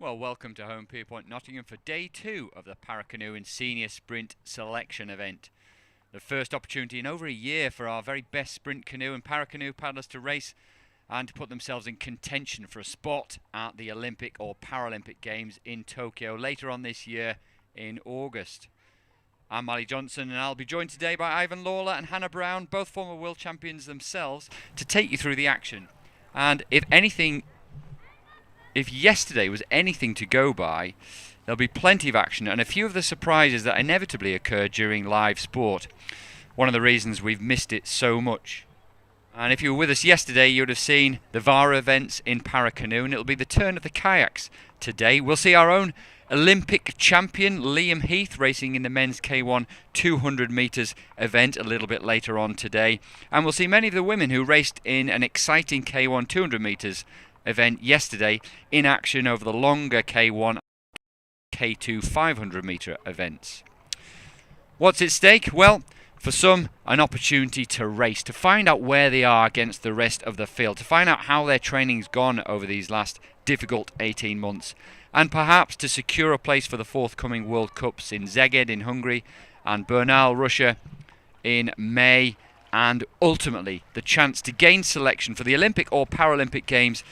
Well, welcome to Home Pierpoint Nottingham for day 2 of the Paracanoe and Senior Sprint Selection event. The first opportunity in over a year for our very best sprint canoe and paracanoe paddlers to race and to put themselves in contention for a spot at the Olympic or Paralympic Games in Tokyo later on this year in August. I'm Mally Johnson and I'll be joined today by Ivan Lawler and Hannah Brown, both former world champions themselves, to take you through the action. And if yesterday was anything to go by, there'll be plenty of action and a few of the surprises that inevitably occur during live sport. One of the reasons we've missed it so much. And if you were with us yesterday, you would have seen the VARA events in Paracanoe, and it'll be the turn of the kayaks today. We'll see our own Olympic champion Liam Heath racing in the men's K1 200 metres event a little bit later on today. And we'll see many of the women who raced in an exciting K1 200 metres event yesterday in action over the longer K1 K2 500 metre events. What's at stake? Well, for some, an opportunity to race, to find out where they are against the rest of the field, to find out how their training's gone over these last difficult 18 months, and perhaps to secure a place for the forthcoming World Cups in Szeged in Hungary and Bernal, Russia in May, and ultimately the chance to gain selection for the Olympic or Paralympic Games,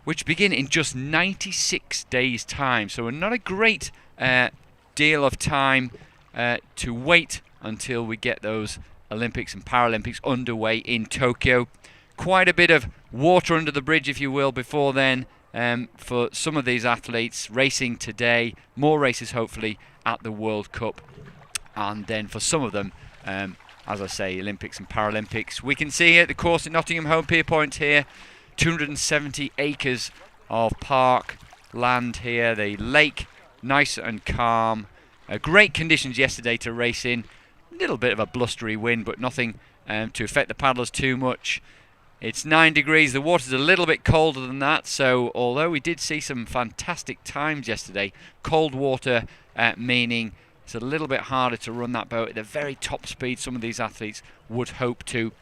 which begin in just 96 days' time. So not a great deal of time to wait until we get those Olympics and Paralympics underway in Tokyo. Quite a bit of water under the bridge, if you will, before then for some of these athletes racing today. More races, hopefully, at the World Cup. And then for some of them, as I say, Olympics and Paralympics. We can see here at the course at Nottingham Home Pierpoint here, 270 acres of park land here. The lake, nice and calm. Great conditions yesterday to race in. A little bit of a blustery wind, but nothing to affect the paddlers too much. It's 9 degrees. The water's a little bit colder than that, so although we did see some fantastic times yesterday, cold water meaning it's a little bit harder to run that boat at the very top speed some of these athletes would hope to.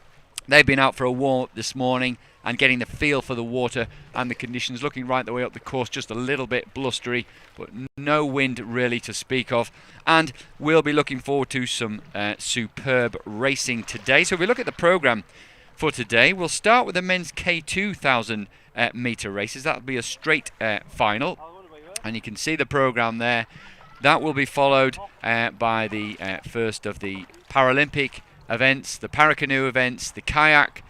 They've been out for a warm-up this morning and getting the feel for the water and the conditions, looking right the way up the course, just a little bit blustery, but no wind really to speak of. And we'll be looking forward to some superb racing today. So if we look at the programme for today, we'll start with the men's K2 1,000 metre races. That'll be a straight final, and you can see the programme there. That will be followed by the first of the Paralympic events, the Paracanoe events, the kayak,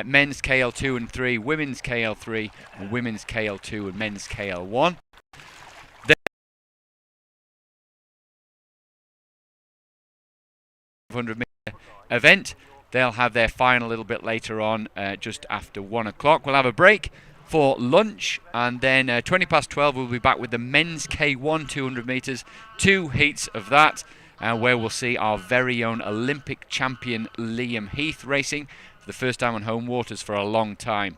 men's KL2 and 3, women's KL3, and women's KL2 and men's KL1. Then 500 metre event, they'll have their final a little bit later on, just after 1 o'clock. We'll have a break for lunch, and then 20 past 12 we'll be back with the men's K1 200 metres, 2 heats of that, where we'll see our very own Olympic champion Liam Heath racing for the first time on home waters for a long time.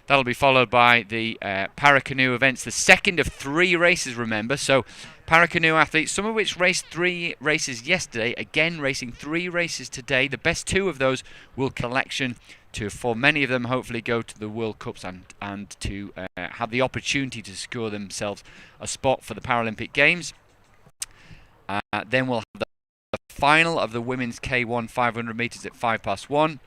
That'll be followed by the Paracanoe events, the second of 3 races, remember. So Paracanoe athletes, some of which raced 3 races yesterday, again racing 3 races today. The best 2 of those will collection to, for many of them, hopefully go to the World Cups and to have the opportunity to secure themselves a spot for the Paralympic Games. Then we'll have the final of the women's K1 500 metres at 5 past 1.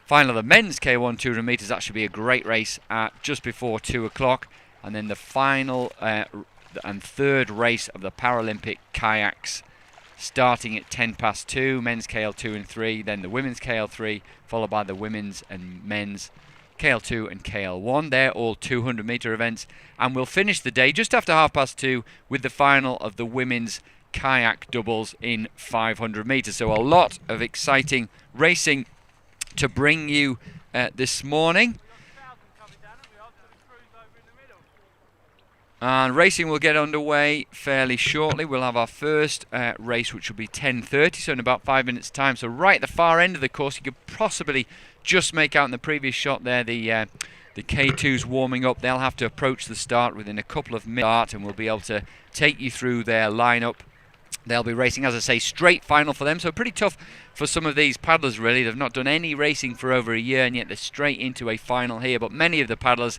Final of the men's K1 200 metres, that should be a great race at just before 2 o'clock. And then the final and third race of the Paralympic kayaks starting at 10 past 2, men's KL2 and 3, then the women's KL3, followed by the women's and men's KL2 and KL1. They're all 200 metre events. And we'll finish the day just after 2:30 with the final of the women's kayak doubles in 500 metres. So a lot of exciting racing to bring you this morning. And racing will get underway fairly shortly. We'll have our first race, which will be 10:30, so in about 5 minutes' time. So right at the far end of the course, you could possibly just make out in the previous shot there the K2s warming up. They'll have to approach the start within a couple of minutes, and we'll be able to take you through their lineup. They'll be racing, as I say, straight final for them. So pretty tough for some of these paddlers, really. They've not done any racing for over a year, and yet they're straight into a final here. But many of the paddlers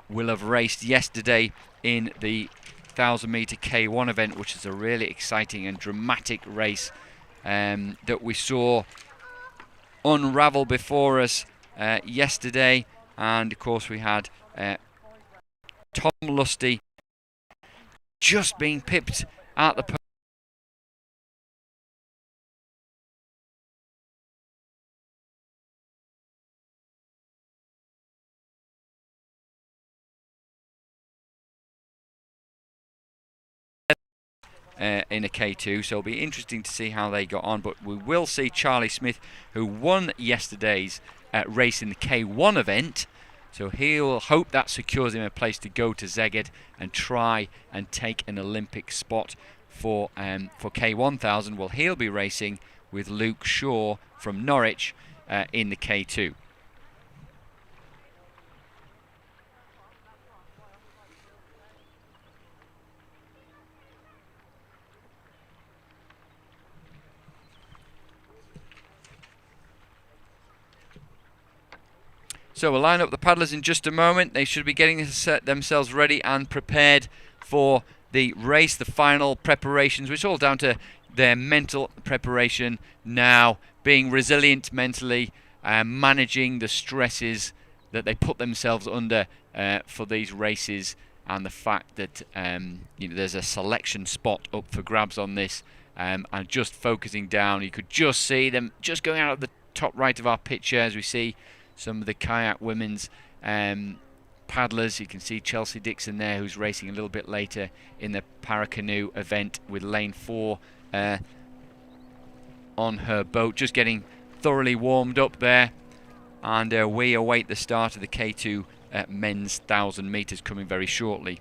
will have raced yesterday in the 1,000-metre K1 event, which is a really exciting and dramatic race that we saw unravel before us yesterday. And of course we had Tom Lusty just being pipped at the in a K2, so it'll be interesting to see how they got on. But we will see Charlie Smith, who won yesterday's race in the K1 event, so he'll hope that secures him a place to go to Szeged and try and take an Olympic spot for K1000. Well, he'll be racing with Luke Shaw from Norwich in the K2. So we'll line up the paddlers in just a moment. They should be getting themselves ready and prepared for the race, the final preparations, which is all down to their mental preparation now, being resilient mentally, managing the stresses that they put themselves under for these races, and the fact that there's a selection spot up for grabs on this, and just focusing down. You could just see them just going out of the top right of our picture as we see some of the kayak women's paddlers. You can see Chelsea Dixon there, who's racing a little bit later in the Paracanoe event with lane 4 on her boat, just getting thoroughly warmed up there. And we await the start of the K2 men's 1,000 metres coming very shortly.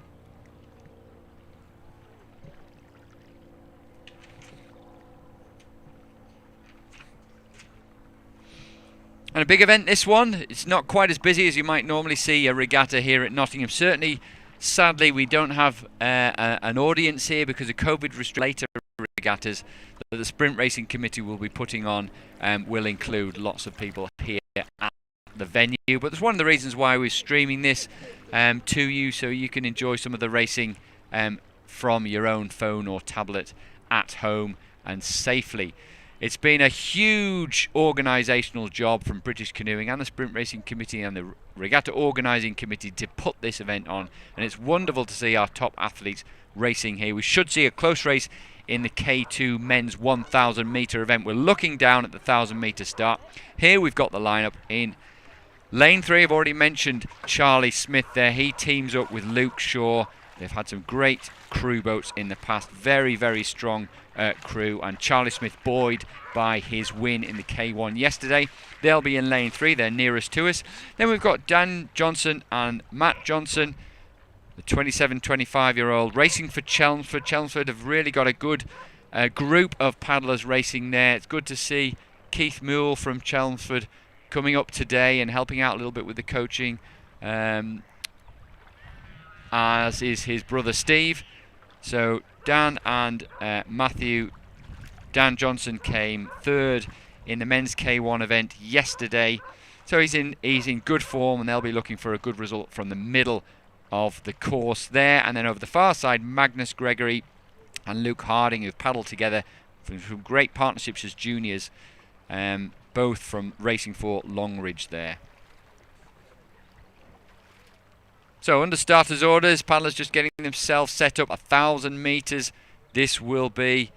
And a big event, this one. It's not quite as busy as you might normally see a regatta here at Nottingham. Certainly, sadly, we don't have an audience here because of COVID later regattas that the Sprint Racing Committee will be putting on will include lots of people here at the venue. But it's one of the reasons why we're streaming this to you, so you can enjoy some of the racing from your own phone or tablet at home and safely. It's been a huge organisational job from British Canoeing and the Sprint Racing Committee and the Regatta Organising Committee to put this event on, and it's wonderful to see our top athletes racing here. We should see a close race in the K2 men's 1,000 metre event. We're looking down at the 1,000 metre start. Here we've got the lineup. In lane 3, I've already mentioned Charlie Smith there. He teams up with Luke Shaw. They've had some great crew boats in the past. Very, very strong crew. And Charlie Smith buoyed by his win in the K1 yesterday. They'll be in lane 3. They're nearest to us. Then we've got Dan Johnson and Matt Johnson, the 27-25-year-old, racing for Chelmsford. Chelmsford have really got a good group of paddlers racing there. It's good to see Keith Moole from Chelmsford coming up today and helping out a little bit with the coaching, as is his brother Steve. So Dan and Matthew. Dan Johnson came third in the men's K1 event yesterday, so he's in good form, and they'll be looking for a good result from the middle of the course there. And then over the far side, Magnus Gregory and Luke Harding, who've paddled together from great partnerships as juniors, both from racing for Longridge there. So under starters orders, paddlers just getting themselves set up. 1,000 metres. This will be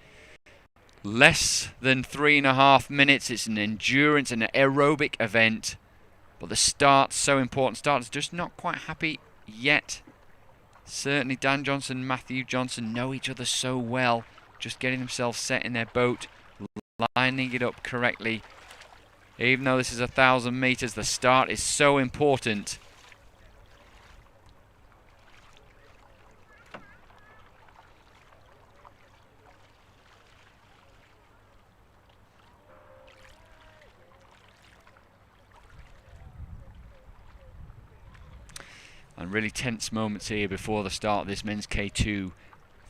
less than 3.5 minutes. It's an endurance and an aerobic event, but the start's so important. Starters just not quite happy yet. Certainly Dan Johnson and Matthew Johnson know each other so well, just getting themselves set in their boat, lining it up correctly. Even though this is 1,000 metres, the start is so important. And really tense moments here before the start of this men's K2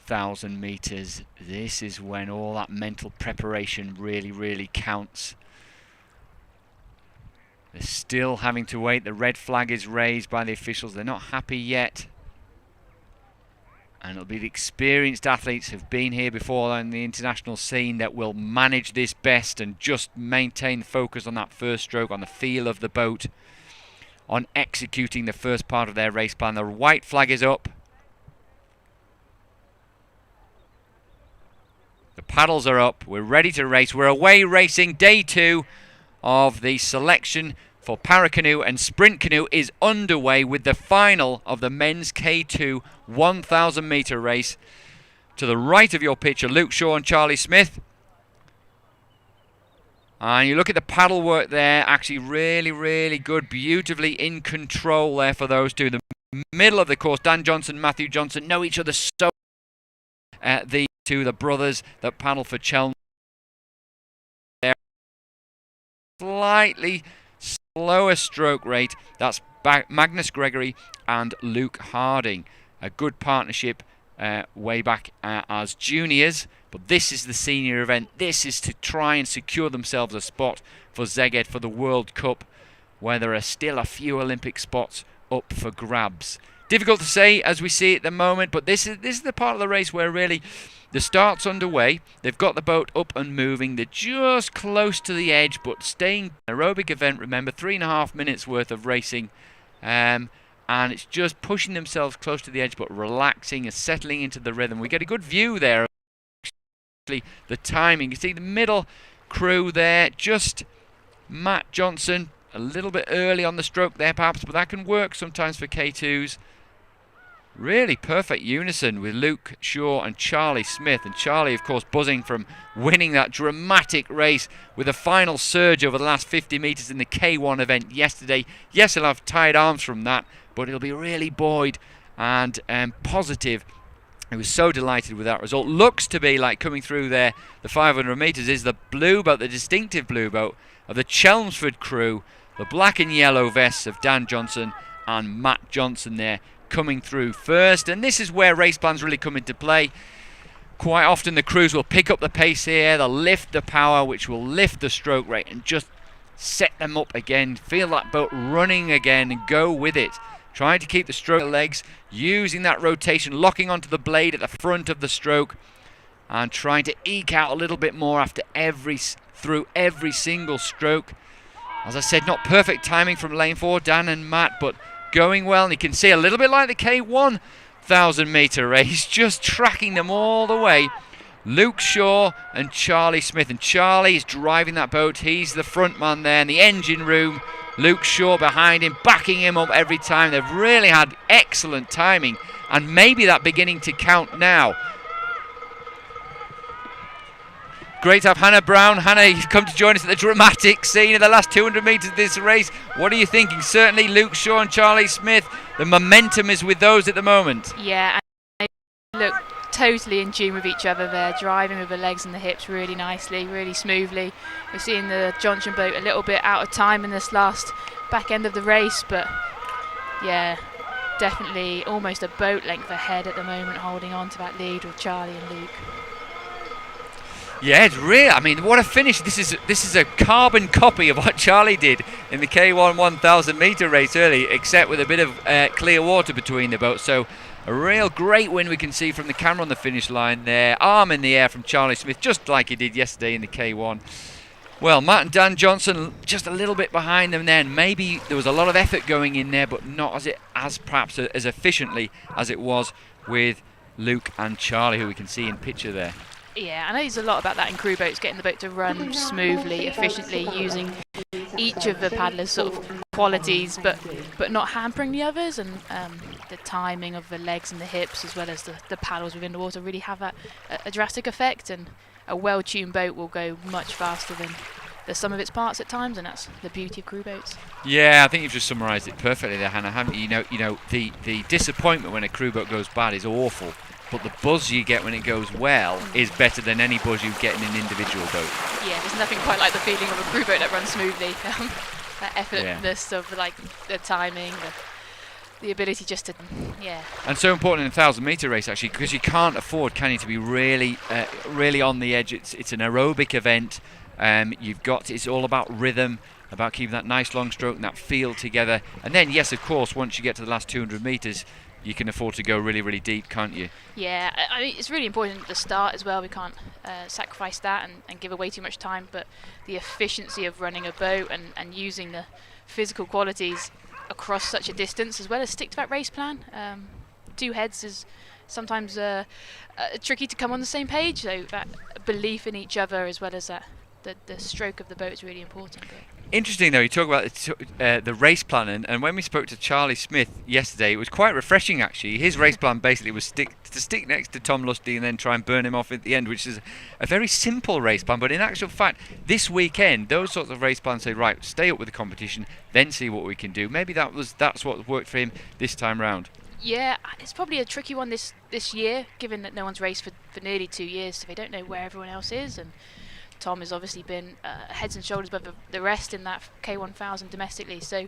1,000 metres. This is when all that mental preparation really, really counts. They're still having to wait. The red flag is raised by the officials. They're not happy yet. And it'll be the experienced athletes who've been here before on the international scene that will manage this best and just maintain focus on that first stroke, on the feel of the boat, on executing the first part of their race plan. The white flag is up. The paddles are up. We're ready to race. We're away racing. Day 2 of the selection for Paracanoe and Sprint Canoe is underway with the final of the men's K2 1,000 metre race. To the right of your picture, Luke Shaw and Charlie Smith. And you look at the paddle work there, actually really, really good, beautifully in control there for those two. The middle of the course, Dan Johnson, Matthew Johnson know each other so the brothers that paddle for Chelmsford. Slightly slower stroke rate, that's Magnus Gregory and Luke Harding. A good partnership way back as juniors, but this is the senior event. This is to try and secure themselves a spot for Szeged for the World Cup, where there are still a few Olympic spots up for grabs. Difficult to say as we see it at the moment, but this is the part of the race where really the start's underway. They've got the boat up and moving. They're just close to the edge, but staying aerobic event. Remember, 3.5 minutes worth of racing, and it's just pushing themselves close to the edge, but relaxing and settling into the rhythm. We get a good view there. Actually, the timing. You see the middle crew there. Just Matt Johnson a little bit early on the stroke there, perhaps, but that can work sometimes for K2s. Really perfect unison with Luke Shaw and Charlie Smith. And Charlie, of course, buzzing from winning that dramatic race with a final surge over the last 50 metres in the K1 event yesterday. Yes, he'll have tired arms from that, but he'll be really buoyed and positive. He was so delighted with that result. Looks to be like coming through there, the 500 metres is the blue boat, the distinctive blue boat of the Chelmsford crew. The black and yellow vests of Dan Johnson and Matt Johnson there coming through first, and this is where race plans really come into play. Quite often the crews will pick up the pace here, they'll lift the power, which will lift the stroke rate and just set them up again, feel that boat running again and go with it. Trying to keep the stroke legs, using that rotation, locking onto the blade at the front of the stroke and trying to eke out a little bit more after through every single stroke. As I said, not perfect timing from lane 4, Dan and Matt, but going well, and you can see a little bit like the K1 1,000 metre race, just tracking them all the way. Luke Shaw and Charlie Smith, and Charlie is driving that boat. He's the front man there in the engine room. Luke Shaw behind him, backing him up every time. They've really had excellent timing, and maybe that beginning to count now. Great to have Hannah Brown. Hannah, you've come to join us at the dramatic scene of the last 200 metres of this race. What are you thinking? Certainly Luke Shaw and Charlie Smith, the momentum is with those at the moment. Yeah, and they look totally in tune with each other there, driving with the legs and the hips really nicely, really smoothly. We're seeing the Johnson boat a little bit out of time in this last back end of the race, but yeah, definitely almost a boat length ahead at the moment, holding on to that lead with Charlie and Luke. Yeah, it's real. I mean, what a finish. This is a carbon copy of what Charlie did in the K1 1,000 metre race early, except with a bit of clear water between the boats. So a real great win we can see from the camera on the finish line there. Arm in the air from Charlie Smith, just like he did yesterday in the K1. Well, Matt and Dan Johnson just a little bit behind them there, and maybe there was a lot of effort going in there, but not as perhaps as efficiently as it was with Luke and Charlie, who we can see in picture there. Yeah, I know there's a lot about that in crew boats, getting the boat to run smoothly, efficiently, using each of the paddlers' sort of qualities, but not hampering the others, and the timing of the legs and the hips, as well as the paddles within the water, really have a drastic effect. And a well-tuned boat will go much faster than the sum of its parts at times, and that's the beauty of crew boats. Yeah, I think you've just summarised it perfectly there, Hannah, haven't you? You know, the disappointment when a crew boat goes bad is awful. But the buzz you get when it goes well is better than any buzz you get in an individual boat. Yeah, there's nothing quite like the feeling of a crew boat that runs smoothly. That effortlessness of like the timing, the ability just to, yeah. And so important in a 1,000 metre race actually, because you can't afford, can you, to be really on the edge. It's an aerobic event. It's all about rhythm about keeping that nice long stroke and that feel together. And then, yes, of course, once you get to the last 200 metres, you can afford to go really, really deep, can't you? Yeah, I mean, it's really important at the start as well. We can't sacrifice that and give away too much time, but the efficiency of running a boat and using the physical qualities across such a distance, as well as stick to that race plan. Two heads is sometimes tricky to come on the same page, so that belief in each other as well as that the stroke of the boat is really important. Interesting though, you talk about the race plan, and when we spoke to Charlie Smith yesterday, it was quite refreshing actually. His race plan basically was to stick next to Tom Lusty and then try and burn him off at the end, which is a very simple race plan. But in actual fact, this weekend, those sorts of race plans say, right, stay up with the competition, then see what we can do. Maybe that's what worked for him this time round. Yeah, it's probably a tricky one this year, given that no one's raced for nearly 2 years, so they don't know where everyone else is. And Tom has obviously been heads and shoulders above the rest in that K1000 domestically. So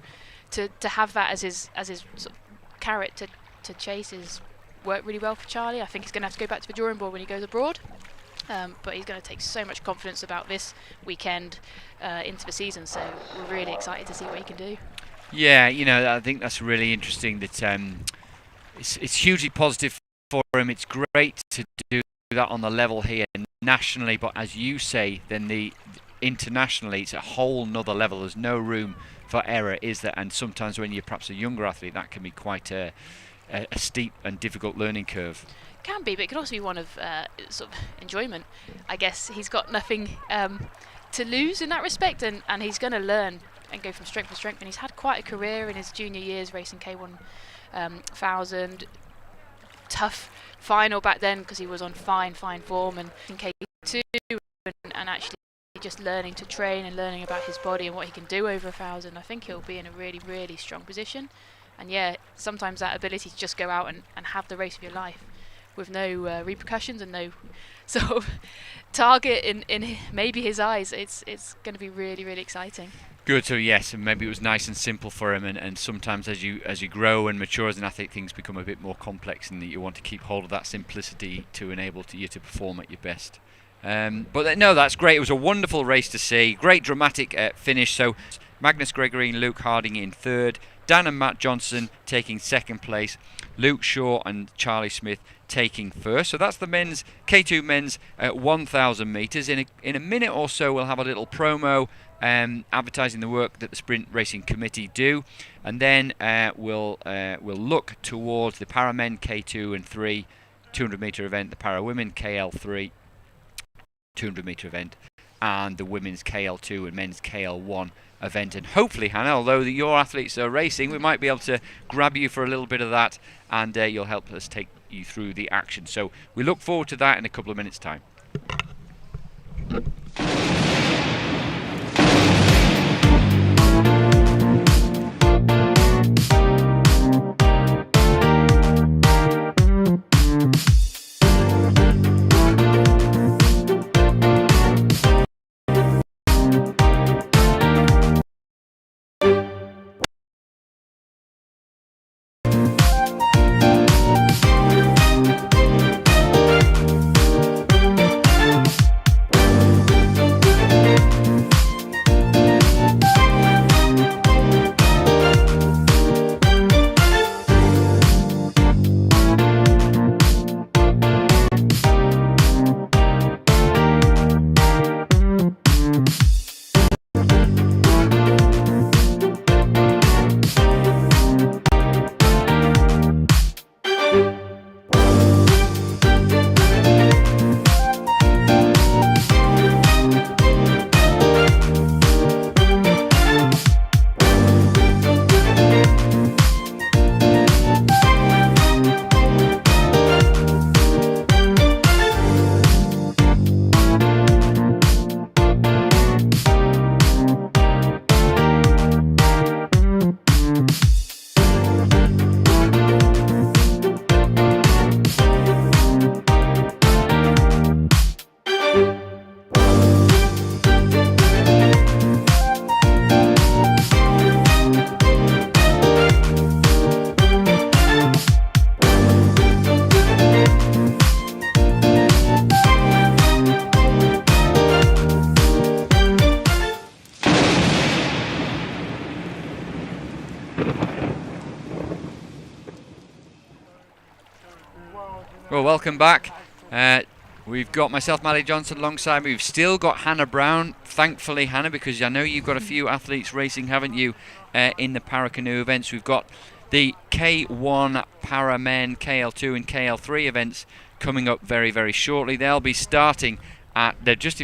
to have that as his sort of carrot to chase is worked really well for Charlie. I think he's going to have to go back to the drawing board when he goes abroad. But he's going to take so much confidence about this weekend into the season. So we're really excited to see what he can do. Yeah, I think that's really interesting. That it's hugely positive for him. It's great to do that on the level here nationally, but as you say, then internationally it's a whole nother level. There's no room for error, is there? And sometimes when you're perhaps a younger athlete, that can be quite a steep and difficult learning curve. Can be, but it can also be one of sort of enjoyment. I guess he's got nothing to lose in that respect, and he's going to learn and go from strength to strength. And he's had quite a career in his junior years racing K1000. Tough final back then because he was on fine form, and in K2 and actually just learning to train and learning about his body and what he can do over 1,000. I think he'll be in a really, really strong position. And yeah, sometimes that ability to just go out and have the race of your life with no repercussions and no sort of target in maybe his eyes, it's going to be really, really exciting. Good. So yes, and maybe it was nice and simple for him, and sometimes as you grow and mature as an athlete, things become a bit more complex, and that you want to keep hold of that simplicity to enable you to perform at your best. But no, that's great. It was a wonderful race to see. Great dramatic finish. So Magnus Gregory and Luke Harding in third, Dan and Matt Johnson taking second place, Luke Shaw and Charlie Smith taking first. So that's the men's K2 men's 1,000 metres. In a minute or so, we'll have a little promo advertising the work that the Sprint Racing Committee do, and then we'll look towards the Paramen K2 and 3 200 metre event, the Para Women KL3 200 metre event, and the women's KL2 and men's KL1 event. And hopefully, Hannah, although your athletes are racing, we might be able to grab you for a little bit of that, and you'll help us take you through the action. So we look forward to that in a couple of minutes' time. Well, welcome back. We've got myself, Mally Johnson, alongside me. We've still got Hannah Brown. Thankfully, Hannah, because I know you've got a few athletes racing, haven't you, in the Paracanoe events. We've got the K1 Para Men, KL2 and KL3 events coming up very, very shortly. They'll be starting at, they're just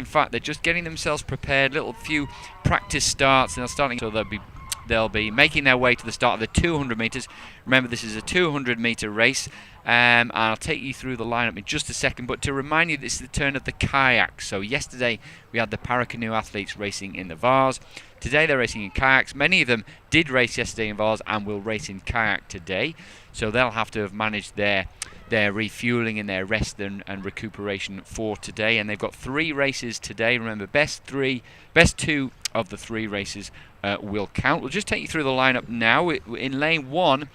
getting themselves prepared, little few practice starts, and they're starting, so they'll be making their way to the start of the 200 metres. Remember, this is a 200 metre race, and I'll take you through the lineup in just a second. But to remind you, this is the turn of the kayaks. So yesterday we had the Paracanoe athletes racing in the Vars. Today they're racing in kayaks. Many of them did race yesterday in Vars and will race in kayak today. So they'll have to have managed their refueling and their rest and recuperation for today. And they've got 3 races today. Remember, best 2 of the 3 races will count. We'll just take you through the lineup now. In lane 1,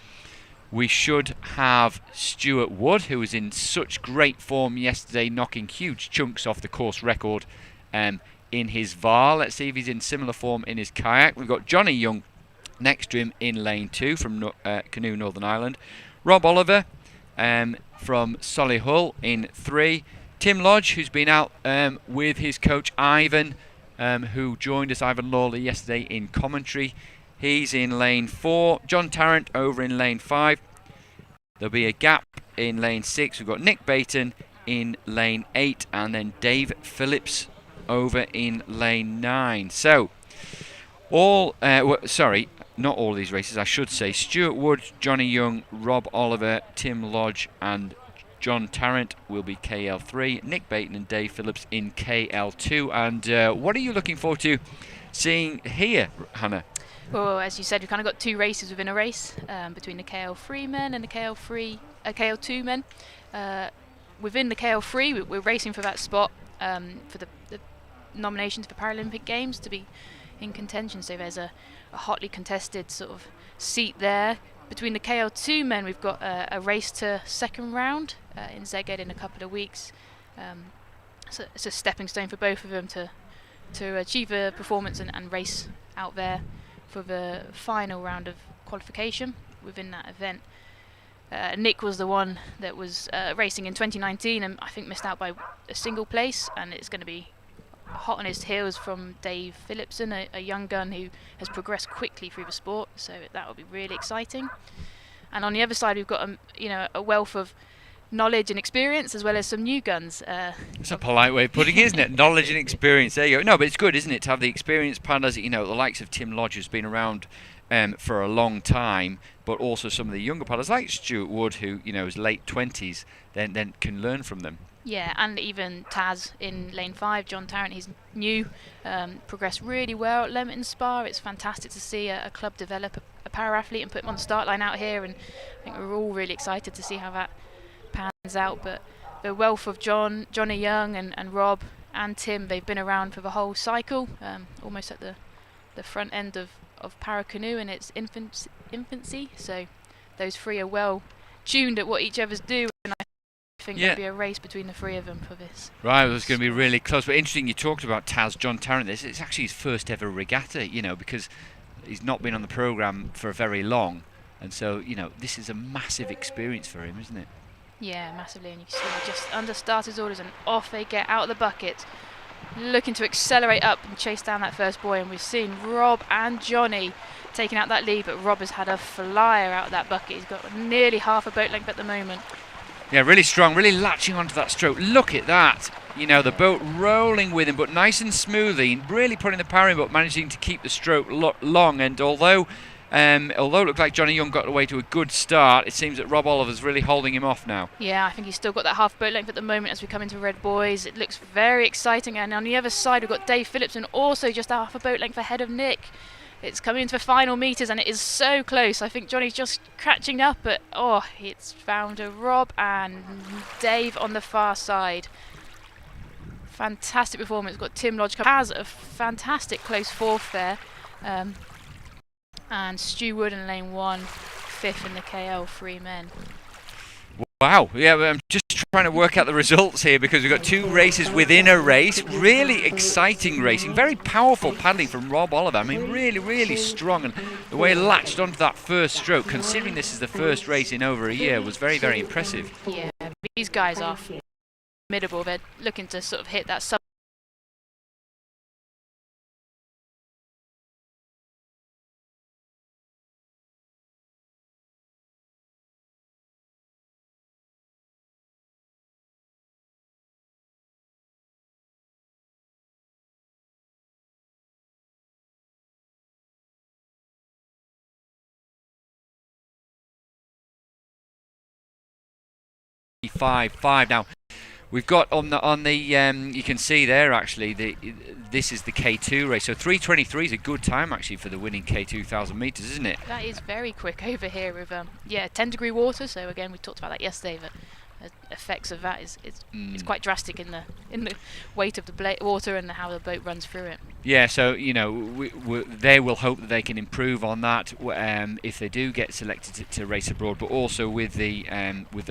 we should have Stuart Wood, who was in such great form yesterday, knocking huge chunks off the course record in his VAR. Let's see if he's in similar form in his kayak. We've got Johnny Young next to him in lane 2 from Canoe Northern Ireland. Rob Oliver from Solihull in 3. Tim Lodge, who's been out with his coach Ivan, who joined us, Ivan Lawley, yesterday in commentary. He's in lane 4. John Tarrant over in lane 5. There'll be a gap in lane 6. We've got Nick Baton in lane 8, and then Dave Phillips over in lane 9. So, not all these races, I should say. Stuart Wood, Johnny Young, Rob Oliver, Tim Lodge, and John Tarrant will be KL3. Nick Baton and Dave Phillips in KL2. And what are you looking forward to seeing here, Hannah? Well, as you said, we've kind of got 2 races within a race between the KL3 men and the KL2 men. Within the KL3, we're racing for that spot for the nominations for Paralympic Games to be in contention. So there's a hotly contested sort of seat there. Between the KL2 men, we've got a race to second round in Szeged in a couple of weeks. So it's a stepping stone for both of them to achieve a performance and race out there for the final round of qualification within that event. Nick was the one that was racing in 2019 and I think missed out by a single place, and it's going to be hot on his heels from Dave Phillipson, a young gun who has progressed quickly through the sport, so that will be really exciting. And on the other side, we've got a wealth of knowledge and experience, as well as some new guns. It's a polite way of putting it, isn't it? Knowledge and experience. There you go. No, but it's good, isn't it, to have the experienced paddlers, the likes of Tim Lodge, who's been around for a long time, but also some of the younger paddlers like Stuart Wood, who is late 20s, then can learn from them. Yeah, and even Taz in lane 5, John Tarrant, he's new, progressed really well at Leamington Spa. It's fantastic to see a club develop a para-athlete and put him on the start line out here, and I think we're all really excited to see how that pans out. But the wealth of Johnny Young and Rob and Tim, they've been around for the whole cycle, almost at the front end of Paracanoe in its infancy, so those 3 are well tuned at what each other's do, and I think there'll be a race between the 3 of them for this. Right, well, it's going to be really close. But interesting, you talked about Taz, John Tarrant. It's actually his first ever regatta, because he's not been on the programme for very long, and so this is a massive experience for him, isn't it? Yeah, massively. And you can see just under starters orders, and off they get out of the bucket, looking to accelerate up and chase down that first buoy. And we've seen Rob and Johnny taking out that lead, but Rob has had a flyer out of that bucket. He's got nearly half a boat length at the moment. Yeah, really strong, really latching onto that stroke. Look at that. The boat rolling with him, but nice and smoothly, really putting the power in, but managing to keep the stroke long. And although it looked like Johnny Young got away to a good start, it seems that Rob Oliver's really holding him off now. Yeah, I think he's still got that half boat length at the moment as we come into Red Buoys. It looks very exciting. And on the other side, we've got Dave Phillipson, also just half a boat length ahead of Nick. It's coming into the final metres, and it is so close. I think Johnny's just catching up, but it's found a Rob and Dave on the far side. Fantastic performance. Got Tim Lodge has a fantastic close 4th there, and Stu Wood in lane 1, 5th in the KL3 men. Wow, yeah, I'm just trying to work out the results here because we've got two races within a race. Really exciting racing. Very powerful paddling from Rob Oliver. I mean, really, really strong. And the way he latched onto that first stroke, considering this is the first race in over a year, was very, very impressive. Yeah, these guys are formidable. They're looking to sort of hit that sub. Five. Now we've got on the you can see there actually this is the K2 race. So 3:23 is a good time actually for the winning K2 1,000 meters, isn't it? That is very quick over here with 10-degree water. So again, we talked about that yesterday. But the effects of that is it's quite drastic in the weight of the water and how the boat runs through it. Yeah, so you know they will hope that they can improve on that if they do get selected to race abroad. But also with the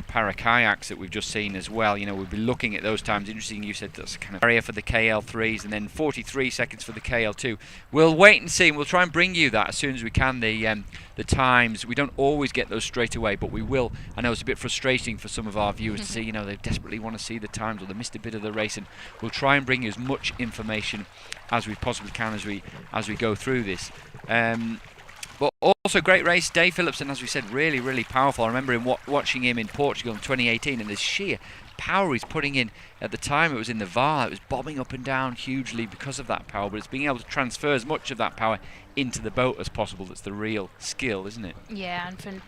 para-kayaks that we've just seen as well, you know, we'll be looking at those times. Interesting, you said that's a kind of area for the KL3s and then 43 seconds for the KL2. We'll wait and see, and we'll try and bring you that as soon as we can. The times, we don't always get those straight away, but we will. I know it's a bit frustrating for some of our viewers to see, you know, they desperately want to see the times or they missed a bit of the race, and we'll try and bring you as much information as we possibly can as we go through this. But also great race, Dave Phillipson, as we said, really, really powerful. I remember watching him in Portugal in 2018, and the sheer power he's putting in. At the time it was in the VAR, it was bobbing up and down hugely because of that power, but it's being able to transfer as much of that power into the boat as possible that's the real skill, isn't it? Yeah, and from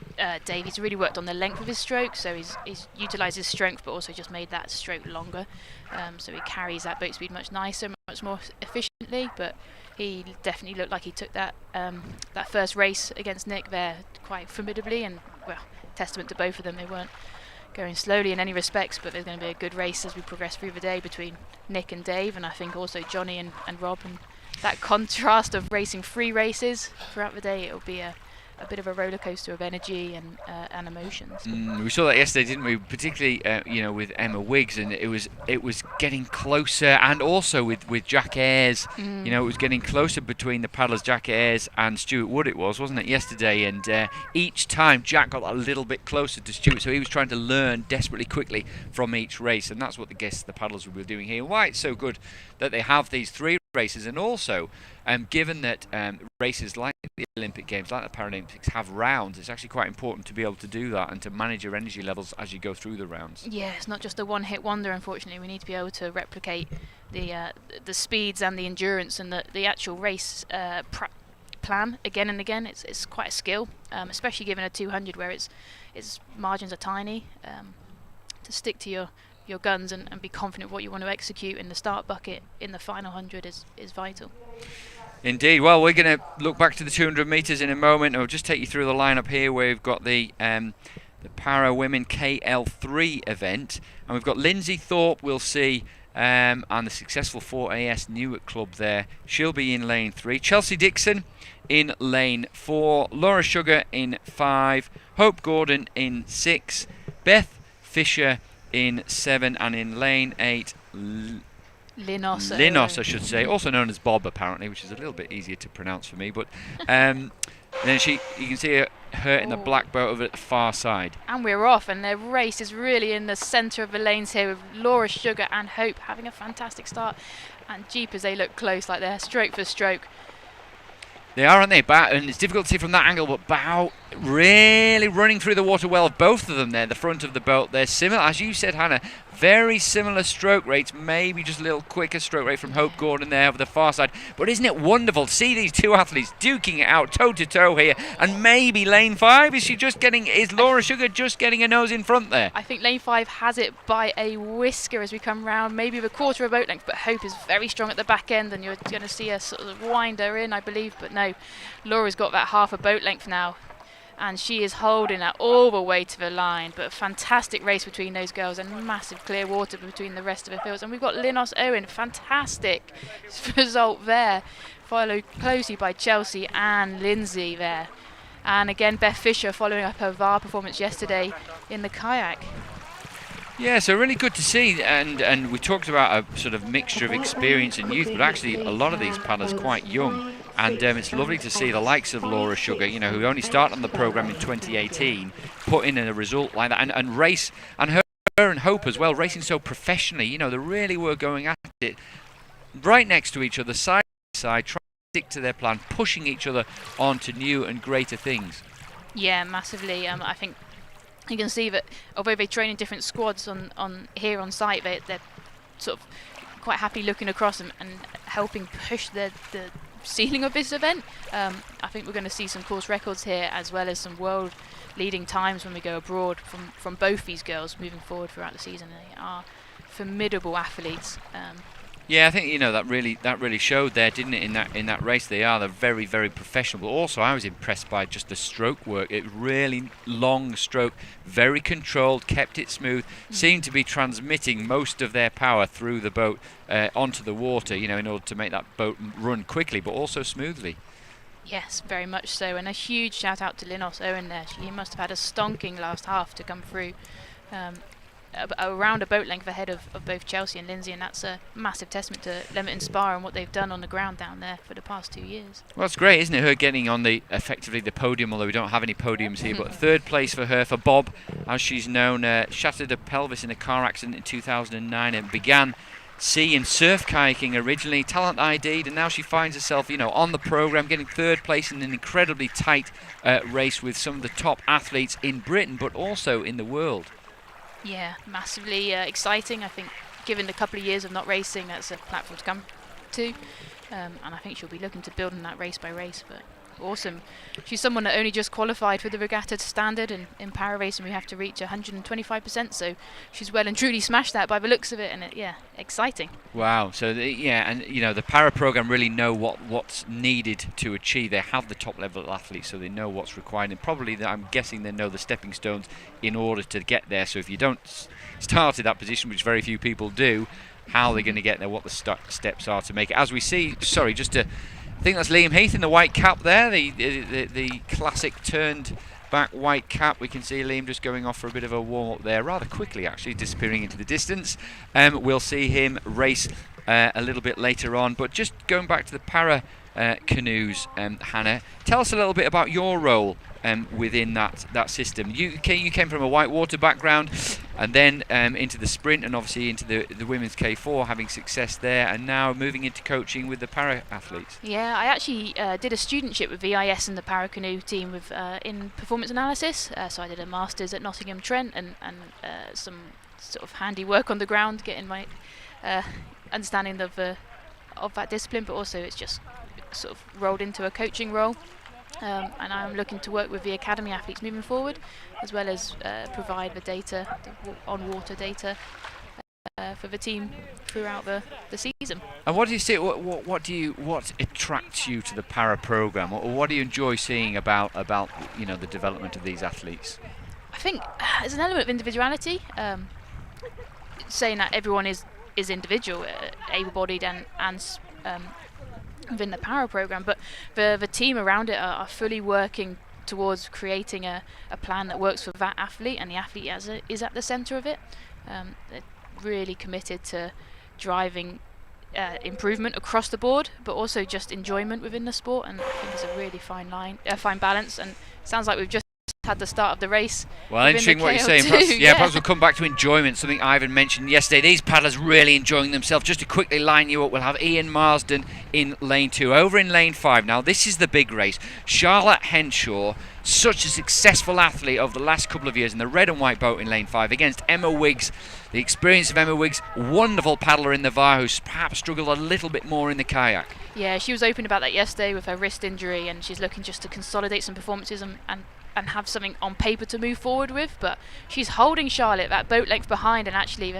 Dave, he's really worked on the length of his stroke, so he's utilised his strength but also just made that stroke longer, so he carries that boat speed much nicer, much more efficiently. But he definitely looked like he took that that first race against Nick there quite formidably, and well, testament to both of them. They weren't going slowly in any respects, but there's going to be a good race as we progress through the day between Nick and Dave, and I think also Johnny and Rob. And that contrast of racing 3 races throughout the day, it'll be a bit of a roller coaster of energy and emotions. We saw that yesterday, didn't we? Particularly, you know, with Emma Wiggs, and it was getting closer, and also with Jack Ayres. You know, it was getting closer between the paddlers, Jack Ayres and Stuart Wood. Wasn't it yesterday? And each time Jack got a little bit closer to Stuart, so he was trying to learn desperately quickly from each race, and that's what the paddlers will be doing here. Why it's so good that they have these 3 races, and also given that races like the Olympic Games, like the Paralympics, have rounds, it's actually quite important to be able to do that and to manage your energy levels as you go through the rounds. Yeah, it's not just a one-hit wonder, unfortunately. We need to be able to replicate the speeds and the endurance and the actual race plan again and again. It's quite a skill, especially given a 200 where its margins are tiny. To stick to your guns and be confident what you want to execute in the start bucket in the final 100 is vital. Indeed. Well, we're going to look back to the 200 metres in a moment. I'll just take you through the lineup here where we've got the Para Women KL3 event, and we've got Lindsay Thorpe, we'll see, and the successful 4AS Newark club there. She'll be in lane 3. Chelsea Dixon in lane 4. Laura Sugar in 5. Hope Gordon in 6. Beth Fisher in 7, and in lane 8 Linos, I should say, also known as Bob apparently, which is a little bit easier to pronounce for me, but then you can see her in the black boat over at the far side. And we're off, and their race is really in the centre of the lanes here, with Laura Sugar and Hope having a fantastic start, and jeepers, they look close, like they're stroke for stroke. They are, aren't they? And it's difficult to see from that angle, but Bow really running through the water well. Both of them there, the front of the boat. They're similar, as you said, Hannah, very similar stroke rates, maybe just a little quicker stroke rate from Hope Gordon there over the far side. But isn't it wonderful to see these two athletes duking it out toe-to-toe here? And maybe lane 5, is Laura Sugar just getting a nose in front there? I think lane 5 has it by a whisker as we come round, maybe with a quarter of a boat length, but Hope is very strong at the back end, and you're going to see her sort of wind her in, I believe. But no, Laura's got that half a boat length now, and she is holding that all the way to the line. But a fantastic race between those girls, and massive clear water between the rest of the fields. And we've got Linos Owen, fantastic result there, followed closely by Chelsea and Lindsay there. And again, Beth Fisher following up her VAR performance yesterday in the kayak. Yeah, so really good to see, and we talked about a sort of mixture of experience and youth, but actually a lot of these paddlers quite young, and it's lovely to see the likes of Laura Sugar, who only started on the programme in 2018, put in a result like that, and race, and her and Hope as well, racing so professionally. They really were going at it right next to each other, side by side, trying to stick to their plan, pushing each other on to new and greater things. Yeah, massively. I think you can see that although they train in different squads on here on site, they're sort of quite happy looking across and helping push the ceiling of this event. I think we're going to see some course records here, as well as some world leading times when we go abroad from both these girls moving forward throughout the season. They are formidable athletes. Yeah, I think that really showed there, didn't it? In that race, they're very, very professional. But also, I was impressed by just the stroke work. It really long stroke, very controlled, kept it smooth. Seemed to be transmitting most of their power through the boat onto the water. In order to make that boat run quickly, but also smoothly. Yes, very much so. And a huge shout out to Linos Owen there. She must have had a stonking last half to come through. Around a boat length ahead of both Chelsea and Lindsay, and that's a massive testament to Leamington Spa and what they've done on the ground down there for the past 2 years. Well, it's great, isn't it? Her getting on effectively the podium, although we don't have any podiums here, but third place for her. For Bob, as she's known, shattered her pelvis in a car accident in 2009 and began sea and surf kayaking originally, talent ID'd, and now she finds herself, on the programme, getting third place in an incredibly tight race with some of the top athletes in Britain, but also in the world. Yeah, massively exciting. I think given the couple of years of not racing, that's a platform to come to, and I think she'll be looking to build on that race by race. But awesome. She's someone that only just qualified for the regatta standard, and in para racing we have to reach 125%, so she's well and truly smashed that by the looks of it, and exciting. Wow. So the para program really know what's needed to achieve. They have the top level athletes, so they know what's required, and probably I'm guessing they know the stepping stones in order to get there. So if you don't start at that position, which very few people do, how they're going to get there, what the steps are to make it. As we see, I think that's Liam Heath in the white cap there, the classic turned back white cap. We can see Liam just going off for a bit of a warm-up there, rather quickly actually, disappearing into the distance. We'll see him race a little bit later on, but just going back to the para canoes, Hannah, tell us a little bit about your role within that system. You came from a whitewater background, and then into the sprint, and obviously into the women's K4, having success there, and now moving into coaching with the para athletes. Yeah, I actually did a studentship with VIS and the Paracanoe team in performance analysis. So I did a master's at Nottingham Trent and some sort of handy work on the ground, getting my understanding of that discipline, but also it's just sort of rolled into a coaching role. And I'm looking to work with the academy athletes moving forward, as well as provide the data, the on-water data, for the team throughout the season. And what do you see? What attracts you to the para program, or what do you enjoy seeing about the development of these athletes? I think there's an element of individuality. Saying that everyone is individual, able-bodied and within the para program, but the team around it are fully working towards creating a plan that works for that athlete, and the athlete is at the centre of it. They're really committed to driving improvement across the board, but also just enjoyment within the sport, and I think it's a really fine balance, and it sounds like we've just had the start of the race. Well, interesting what you're saying. Perhaps we'll come back to enjoyment, something Ivan mentioned yesterday. These paddlers really enjoying themselves. Just to quickly line you up, we'll have Ian Marsden in lane 2. Over in lane 5 now, this is the big race. Charlotte Henshaw, such a successful athlete over the last couple of years in the red and white boat in lane 5, against Emma Wiggs. The experience of Emma Wiggs, wonderful paddler in the VAR, who's perhaps struggled a little bit more in the kayak. Yeah, she was open about that yesterday with her wrist injury, and she's looking just to consolidate some performances and have something on paper to move forward with, but she's holding Charlotte that boat length behind, and actually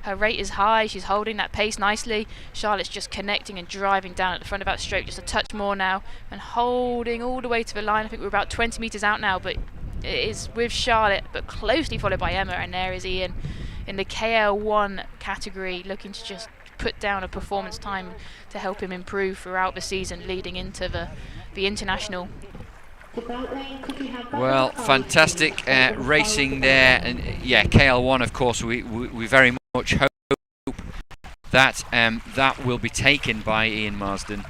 her rate is high. She's holding that pace nicely. Charlotte's just connecting and driving down at the front of that stroke just a touch more now, and holding all the way to the line. I think we're about 20 metres out now, but it is with Charlotte, but closely followed by Emma, and there is Ian in the KL1 category, looking to just put down a performance time to help him improve throughout the season leading into the international Well, fantastic racing there, and yeah, KL1. Of course, we very much hope that that will be taken by Ian Marsden.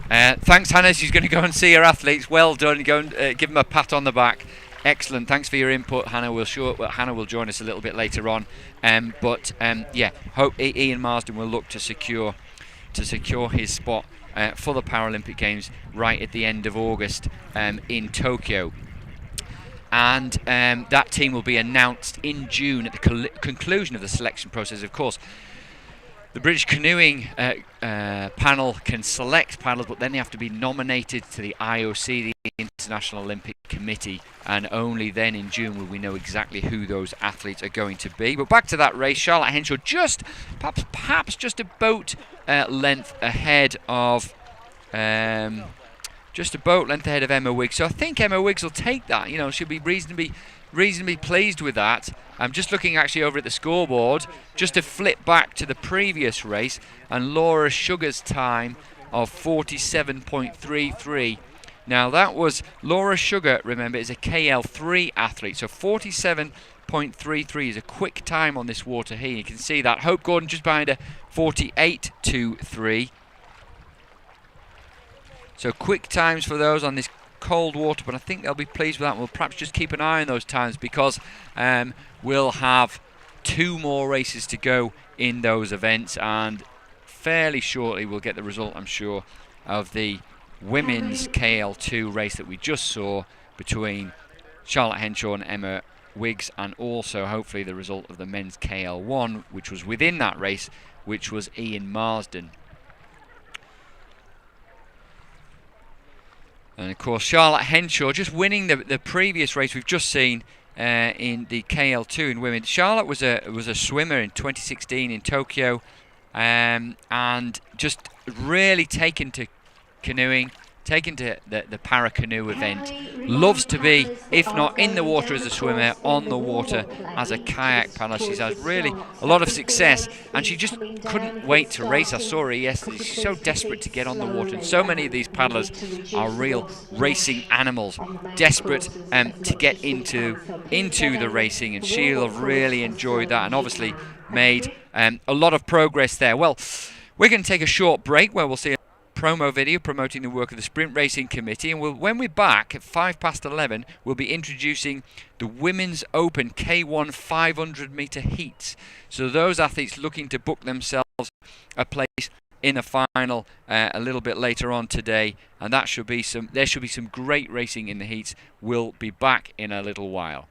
Thanks, Hannah. She's going to go and see her athletes. Well done. Go and give them a pat on the back. Excellent. Thanks for your input, Hannah. Hannah will join us a little bit later on. Yeah, hope Ian Marsden will look to secure his spot for the Paralympic Games right at the end of August in Tokyo. And that team will be announced in June at the conclusion of the selection process. Of course, the British canoeing panel can select paddlers, but then they have to be nominated to the IOC, the International Olympic Committee, and only then in June will we know exactly who those athletes are going to be. But back to that race, Charlotte Henshaw perhaps just a boat length ahead of Emma Wiggs. So I think Emma Wiggs will take that. You know, she'll be reasonably pleased with that. I'm just looking actually over at the scoreboard just to flip back to the previous race, and Laura Sugar's time of 47.33. Now that was Laura Sugar, remember, is a KL3 athlete, so 47.33 is a quick time on this water here. You can see that. Hope Gordon just behind her, 48.23. So quick times for those on this cold water, but I think they'll be pleased with that. We'll perhaps just keep an eye on those times because we'll have 2 more races to go in those events, and fairly shortly we'll get the result, I'm sure, of the women's KL2 race that we just saw between Charlotte Henshaw and Emma Wiggs, and also hopefully the result of the men's KL1, which was within that race, which was Ian Marsden. And of course, Charlotte Henshaw just winning the previous race we've just seen in the KL2 in women. Charlotte was a swimmer in 2016 in Tokyo, and just really taken to canoeing, taken to the Paracanoe event. Loves to be, if not in the water as a swimmer, on the water as a kayak paddler. She's had really a lot of success, and she just couldn't wait to race. I saw her yesterday. She's so desperate to get on the water, and so many of these paddlers are real racing animals, desperate to get into the racing, and she'll have really enjoyed that and obviously made a lot of progress there. Well, we're going to take a short break where we'll see a promo video promoting the work of the Sprint Racing Committee, and when we're back at 11:05, we'll be introducing the Women's Open K1 500 metre heats. So those athletes looking to book themselves a place in the final a little bit later on today, and there should be some great racing in the heats. We'll be back in a little while.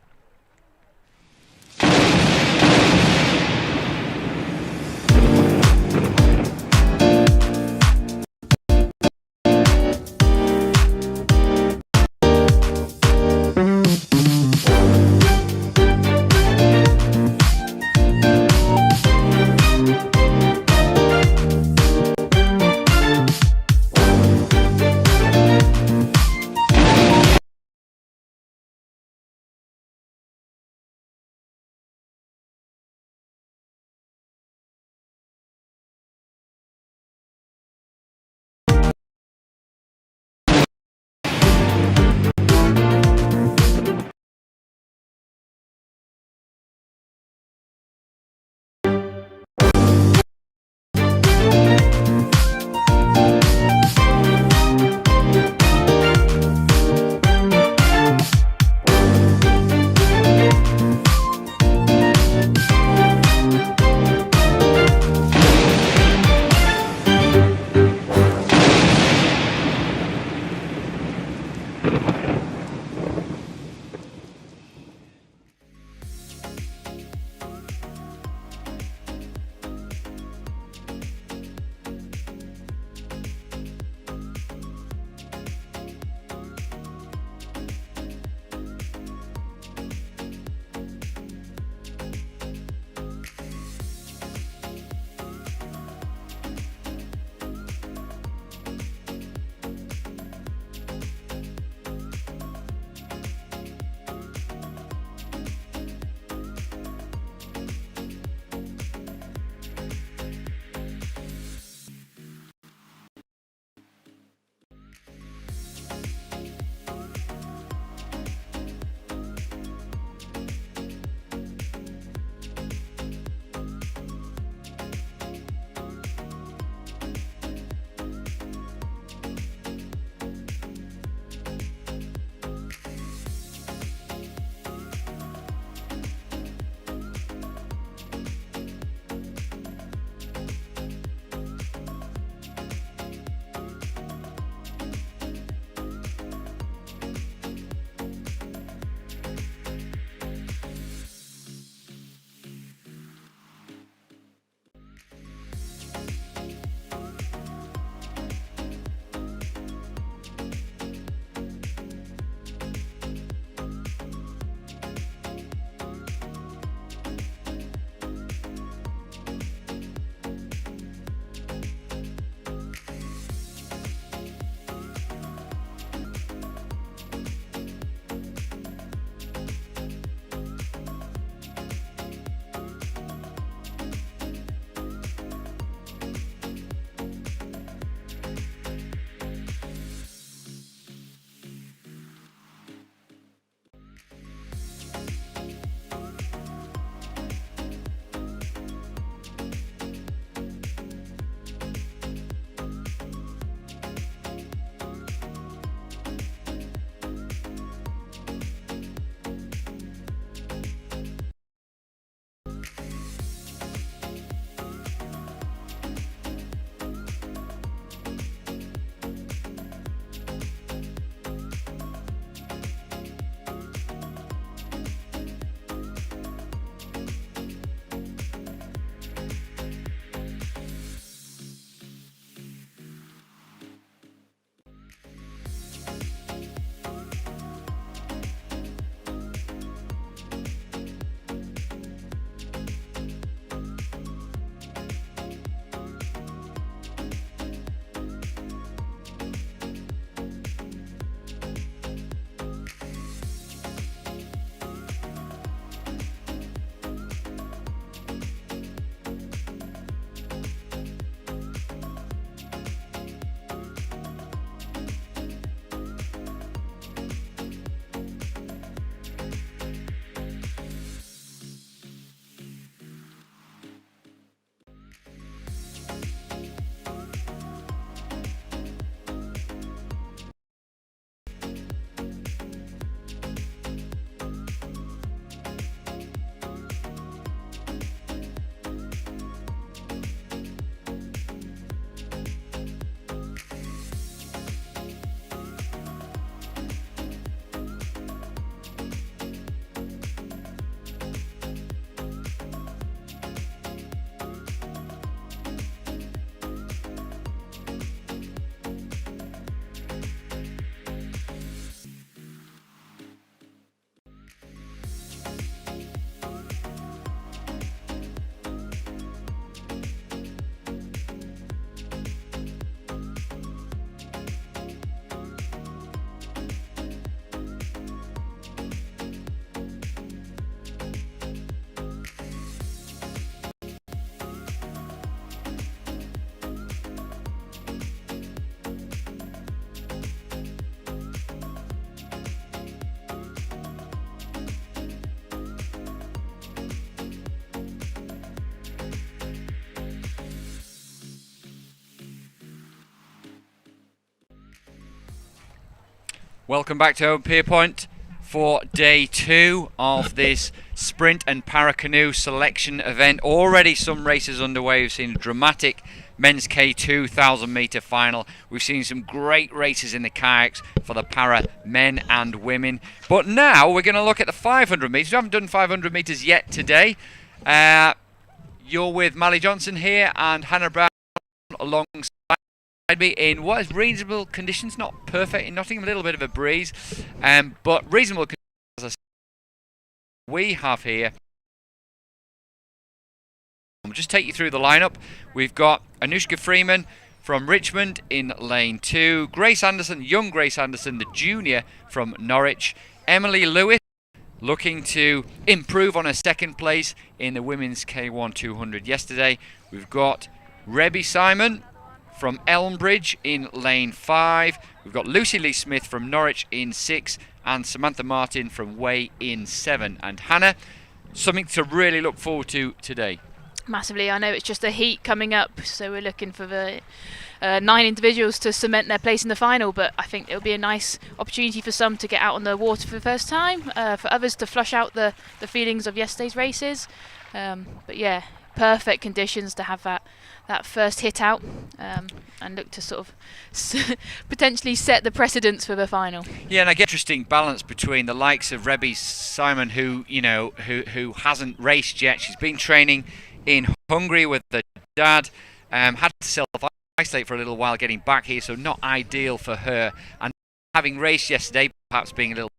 Welcome back to Open Pier Point for day 2 of this sprint and Paracanoe selection event. Already some races underway. We've seen a dramatic men's K2 1,000 metre final. We've seen some great races in the kayaks for the para men and women. But now we're going to look at the 500 metres. We haven't done 500 metres yet today. You're with Mally Johnson here and Hannah Brown alongside me in what is reasonable conditions, not perfect in Nottingham, a little bit of a breeze, but reasonable conditions. As I said, we have here, I'll just take you through the lineup. We've got Anushka Freeman from Richmond in lane 2, Grace Anderson, young Grace Anderson, the junior from Norwich, Emily Lewis looking to improve on her second place in the women's K1 200 yesterday. We've got Rebby Simon from Elmbridge in lane 5. We've got Lucy Lee Smith from Norwich in 6 and Samantha Martin from Way in 7. And Hannah, something to really look forward to today. Massively. I know it's just a heat coming up, so we're looking for the 9 individuals to cement their place in the final, but I think it'll be a nice opportunity for some to get out on the water for the first time, for others to flush out the feelings of yesterday's races. But yeah, perfect conditions to have that first hit out, and look to sort of potentially set the precedence for the final. Yeah, and I get interesting balance between the likes of Rebby Simon, who hasn't raced yet. She's been training in Hungary with her dad, had to self-isolate for a little while getting back here, so not ideal for her. And having raced yesterday, perhaps being a little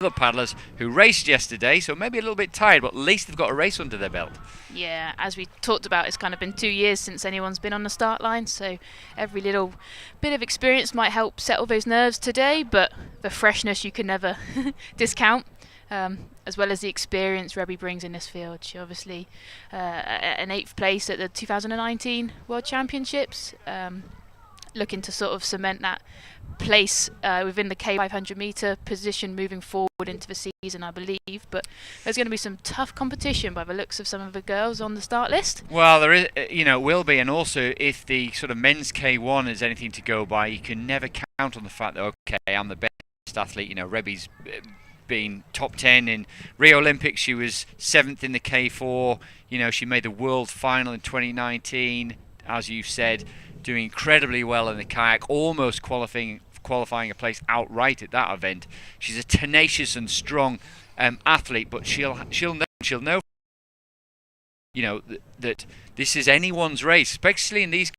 other paddlers who raced yesterday, so maybe a little bit tired, but at least they've got a race under their belt. Yeah, as we talked about, it's kind of been 2 years since anyone's been on the start line, so every little bit of experience might help settle those nerves today, but the freshness you can never discount, as well as the experience Rebby brings in this field. She obviously an 8th place at the 2019 World Championships, looking to sort of cement that place within the K500 metre position moving forward into the season, I believe. But there's going to be some tough competition by the looks of some of the girls on the start list. Well, there is, will be, and also if the sort of men's K1 is anything to go by, you can never count on the fact that, okay, I'm the best athlete. Rebby's been top 10 in Rio Olympics. She was 7th in the K4. She made the world final in 2019, as you said, doing incredibly well in the kayak, almost qualifying a place outright at that event. She's a tenacious and strong athlete, but she'll know that this is anyone's race, especially in these.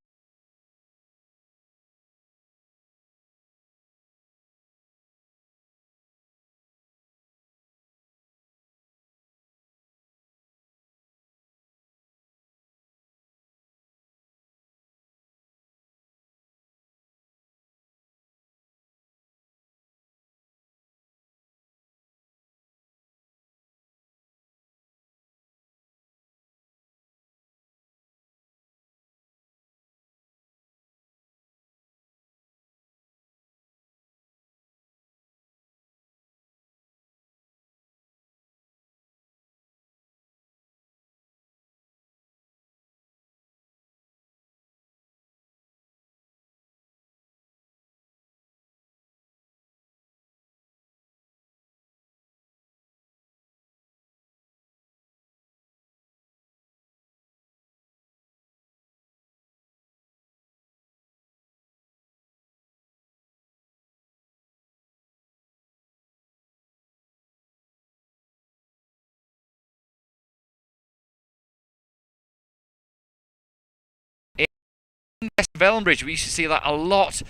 West of Elmbridge, we used to see that a lot,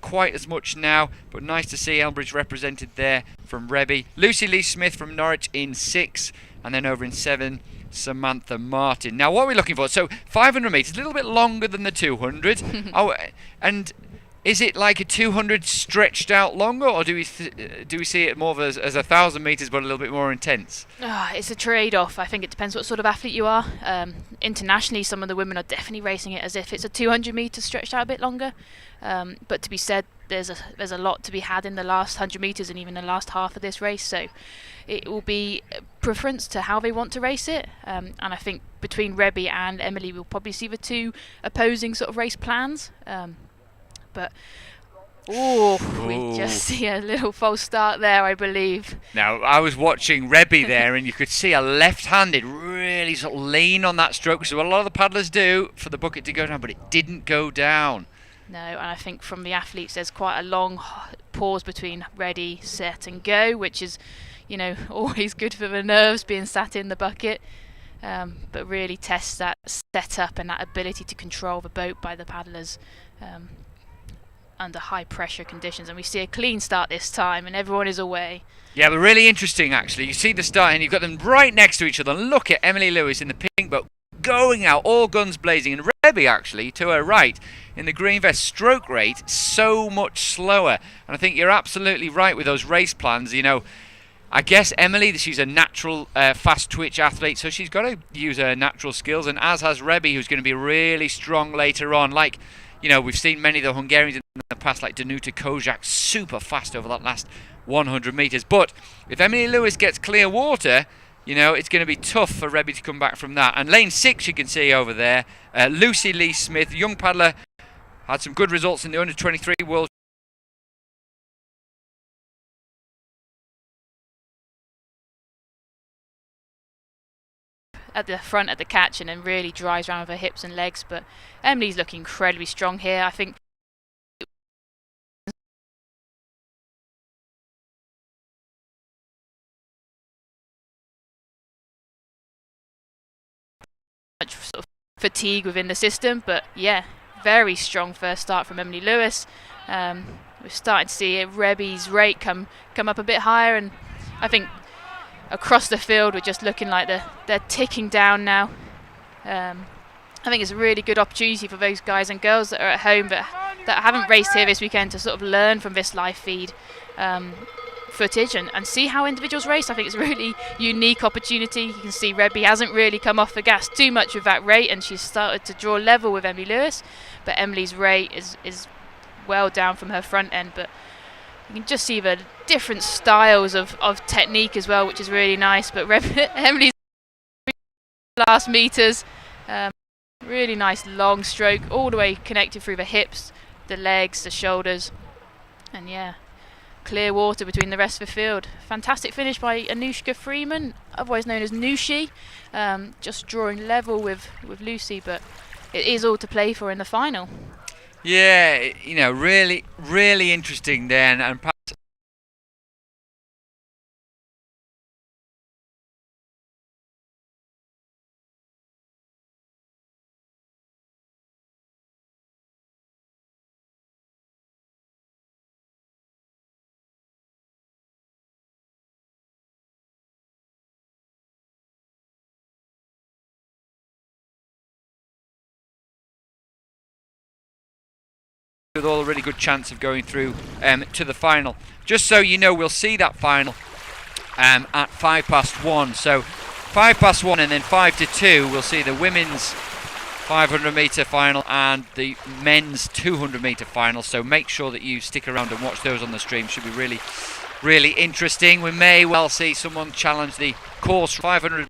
quite as much now, but nice to see Elmbridge represented there from Rebby. Lucy Lee Smith from Norwich in 6, and then over in 7, Samantha Martin. Now, what are we looking for? So 500 metres, a little bit longer than the 200. And is it like a 200 stretched out longer, or do we see it more as 1,000 metres but a little bit more intense? It's a trade-off. I think it depends what sort of athlete you are. Internationally, some of the women are definitely racing it as if it's a 200 metres stretched out a bit longer. But to be said, there's a lot to be had in the last 100 metres and even the last half of this race. So it will be preference to how they want to race it. And I think between Rebby and Emily, we'll probably see the two opposing sort of race plans. But Oh, we Ooh. just see a little false start there, I believe. Now, I was watching Rebby there, and you could see a left-handed really sort of lean on that stroke, which is what a lot of the paddlers do for the bucket to go down, but it didn't go down. No, and I think from the athletes, there's quite a long pause between ready, set, and go, which is, always good for the nerves being sat in the bucket. But really tests that setup and that ability to control the boat by the paddlers under high pressure conditions. And we see a clean start this time, and everyone is away. Yeah, but really interesting actually. You see the start, and you've got them right next to each other. Look at Emily Lewis in the pink boat going out, all guns blazing, and Rebby actually to her right in the green vest. Stroke rate so much slower, and I think you're absolutely right with those race plans. I guess Emily, she's a natural fast twitch athlete, so she's got to use her natural skills, and as has Rebby, who's going to be really strong later on. Like, we've seen many of the Hungarians in the past, like Danuta Kozak, super fast over that last 100 metres. But if Emily Lewis gets clear water, it's going to be tough for Rebby to come back from that. And lane 6, you can see over there, Lucy Lee Smith, young paddler, had some good results in the under-23 World at the front at the catch, and then really drives around with her hips and legs. But Emily's looking incredibly strong here. I think much sort of fatigue within the system, but yeah, very strong first start from Emily Lewis. We're starting to see Rebby's rate come up a bit higher, and I think across the field we're just looking like they're ticking down now. I think it's a really good opportunity for those guys and girls that are at home that haven't raced here this weekend to sort of learn from this live feed footage and see how individuals race. I think it's a really unique opportunity. You can see Rebby hasn't really come off the gas too much with that rate, and she's started to draw level with Emily Lewis, but Emily's rate is well down from her front end. But you can just see the different styles of technique as well, which is really nice. But Emily's last meters, really nice long stroke all the way connected through the hips, the legs, the shoulders, and yeah, clear water between the rest of the field. Fantastic finish by Anushka Freeman, otherwise known as Nushi, just drawing level with Lucy, but it is all to play for in the final. Yeah, really, really interesting then, and perhaps with all a really good chance of going through to the final. Just so you know, we'll see that final at 1:05. So 1:05, and then 1:55, we'll see the women's 500 metre final and the men's 200 metre final. So make sure that you stick around and watch those on the stream. Should be really, really interesting. We may well see someone challenge the course 500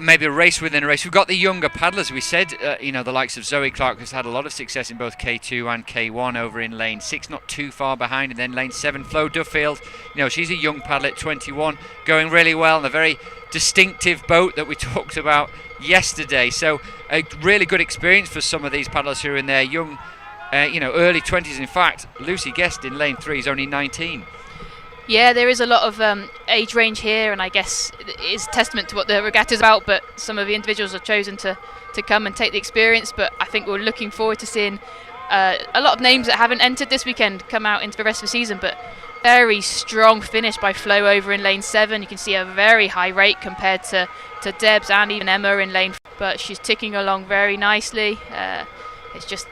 maybe a race within a race. We've got the younger paddlers. We said, the likes of Zoe Clark, who's had a lot of success in both K2 and K1 over in lane 6, not too far behind. And then lane 7, Flo Duffield. She's a young paddler at 21, going really well in a very distinctive boat that we talked about yesterday. So a really good experience for some of these paddlers who are in their young, early 20s. In fact, Lucy Guest in lane 3 is only 19. Yeah, there is a lot of age range here, and I guess it is testament to what the regatta is about, but some of the individuals have chosen to come and take the experience. But I think we're looking forward to seeing a lot of names that haven't entered this weekend come out into the rest of the season. But very strong finish by Flo over in lane 7. You can see a very high rate compared to Debs and even Emma in lane 4, but she's ticking along very nicely. It's just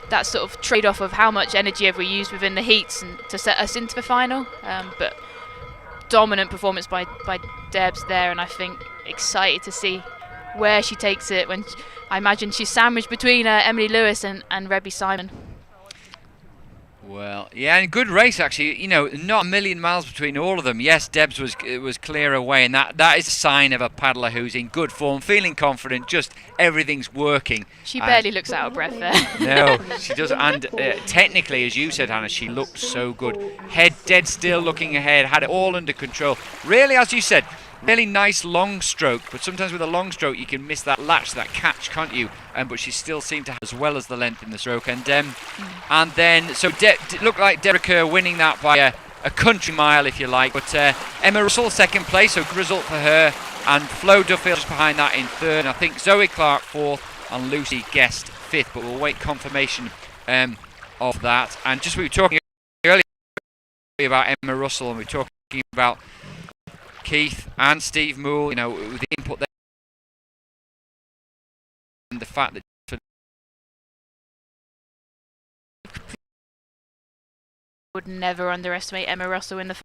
that sort of trade-off of how much energy have we used within the heats and to set us into the final. But dominant performance by Debs there, and I think excited to see where she takes it when I imagine she's sandwiched between Emily Lewis and Rebby Simon. Well, yeah, and good race actually. Not a million miles between all of them. Yes, Debs was clear away, and that is a sign of a paddler who's in good form, feeling confident. Just everything's working. She barely looks out of breath there. No, she does. And technically, as you said, Hannah, she looked so good. Head dead still, looking ahead, had it all under control. Really, as you said, really nice long stroke, but sometimes with a long stroke you can miss that latch, that catch, can't you? But she still seemed to have as well as the length in the stroke. And then, so it looked like Deborah Kerr winning that by a country mile, if you like. But Emma Russell, second place, so good result for her. And Flo Duffield just behind that in third. And I think Zoe Clark fourth and Lucy Guest fifth. But we'll wait confirmation of that. And just we were talking earlier about Emma Russell, and we were talking about Keith and Steve Moole, with the input there, and the fact that would never underestimate Emma Russell in the final.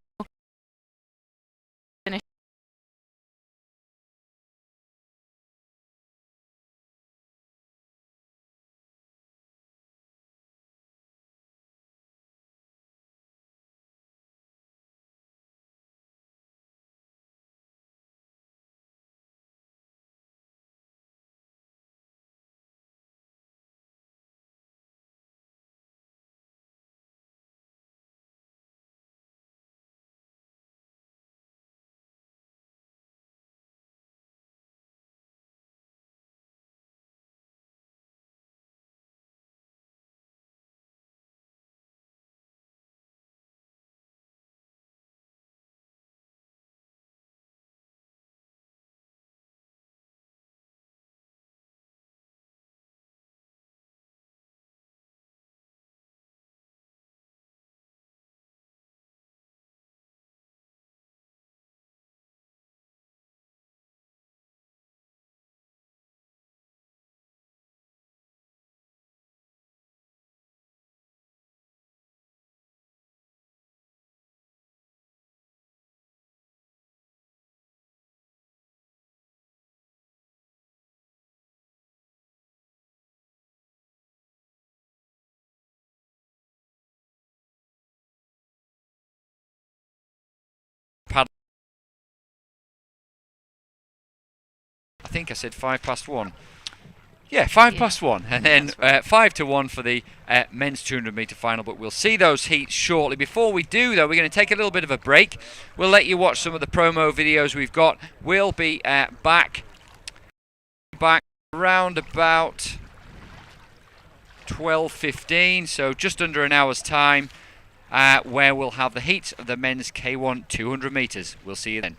I think I said 1:05. Yeah, 1:05, and then 5-1 for the men's 200-metre final. But we'll see those heats shortly. Before we do, though, we're going to take a little bit of a break. We'll let you watch some of the promo videos we've got. We'll be back around about 12:15, so just under an hour's time, where we'll have the heats of the men's K1 200 metres. We'll see you then.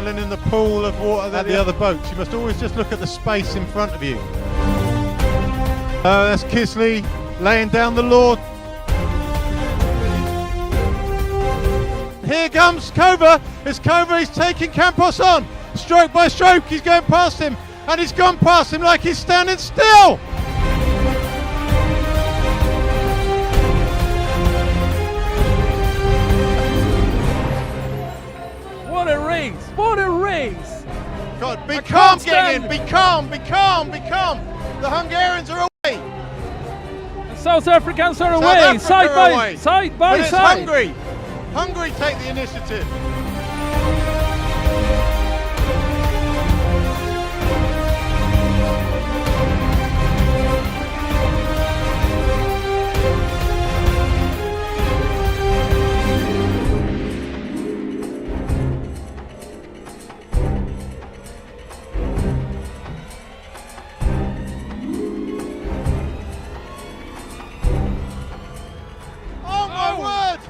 paddling in the pool of water at the other boats. You must always just look at the space in front of you. That's Kisley laying down the law. Here comes Cover. It's Cover. He's taking Campos on. Stroke by stroke. He's going past him. And he's gone past him like he's standing still. What a race! What a race! God, be calm, getting in. Be calm, be calm, be calm. The Hungarians are away. South Africans are South away, Africa side are by away. side. But it's Hungary. Hungary take the initiative.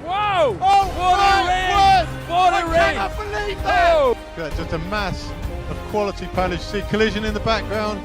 Wow! Oh, what a race! What a race! I cannot believe that! Oh. Just a mass of quality paddlers. See Collision in the background.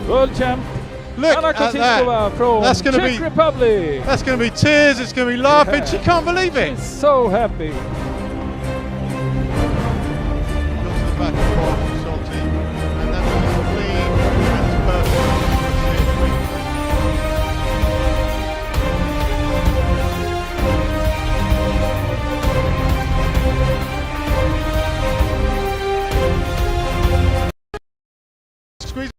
World champ. Look Anna at that. Kocinskova from That's going to Czech be Republic. That's going to be tears. It's going to be laughing. Yeah. She can't believe it. She's so happy. Got to the back of Salty, and that's clean. That's perfect. Squeeze.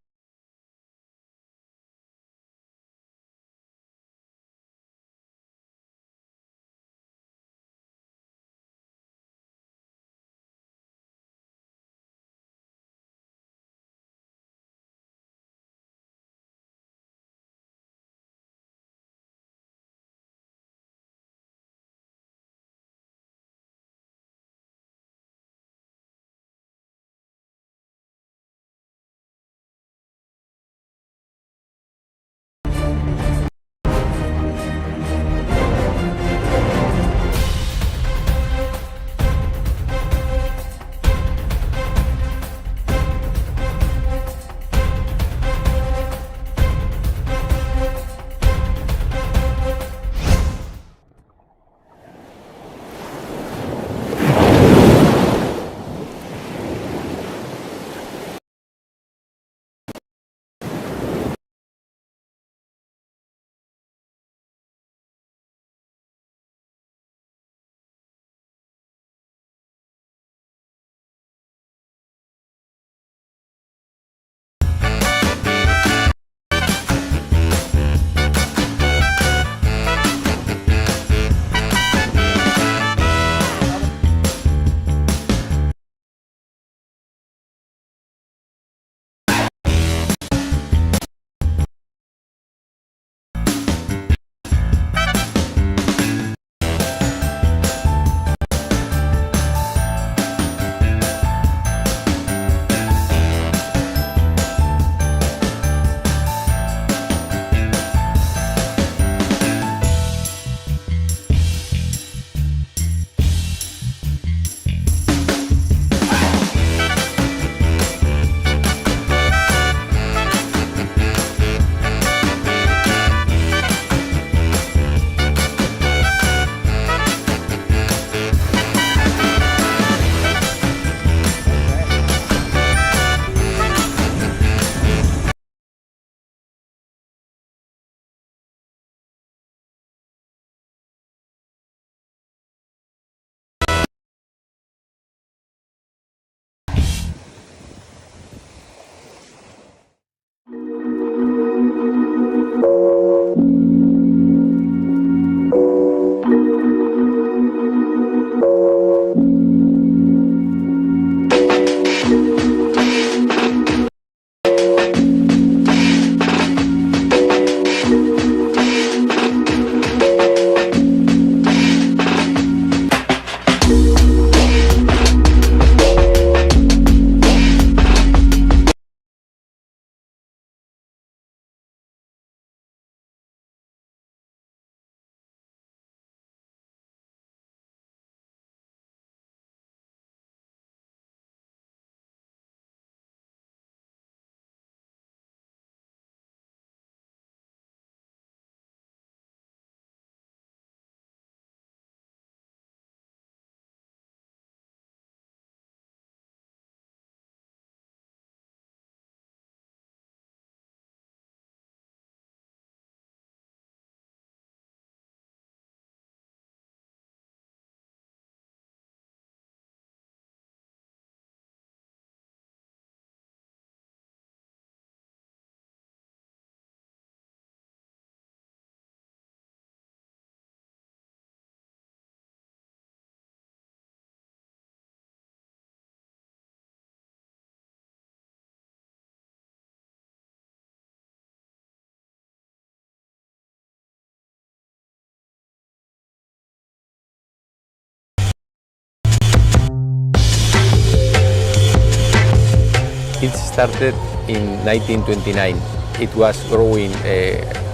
It started in 1929. It was growing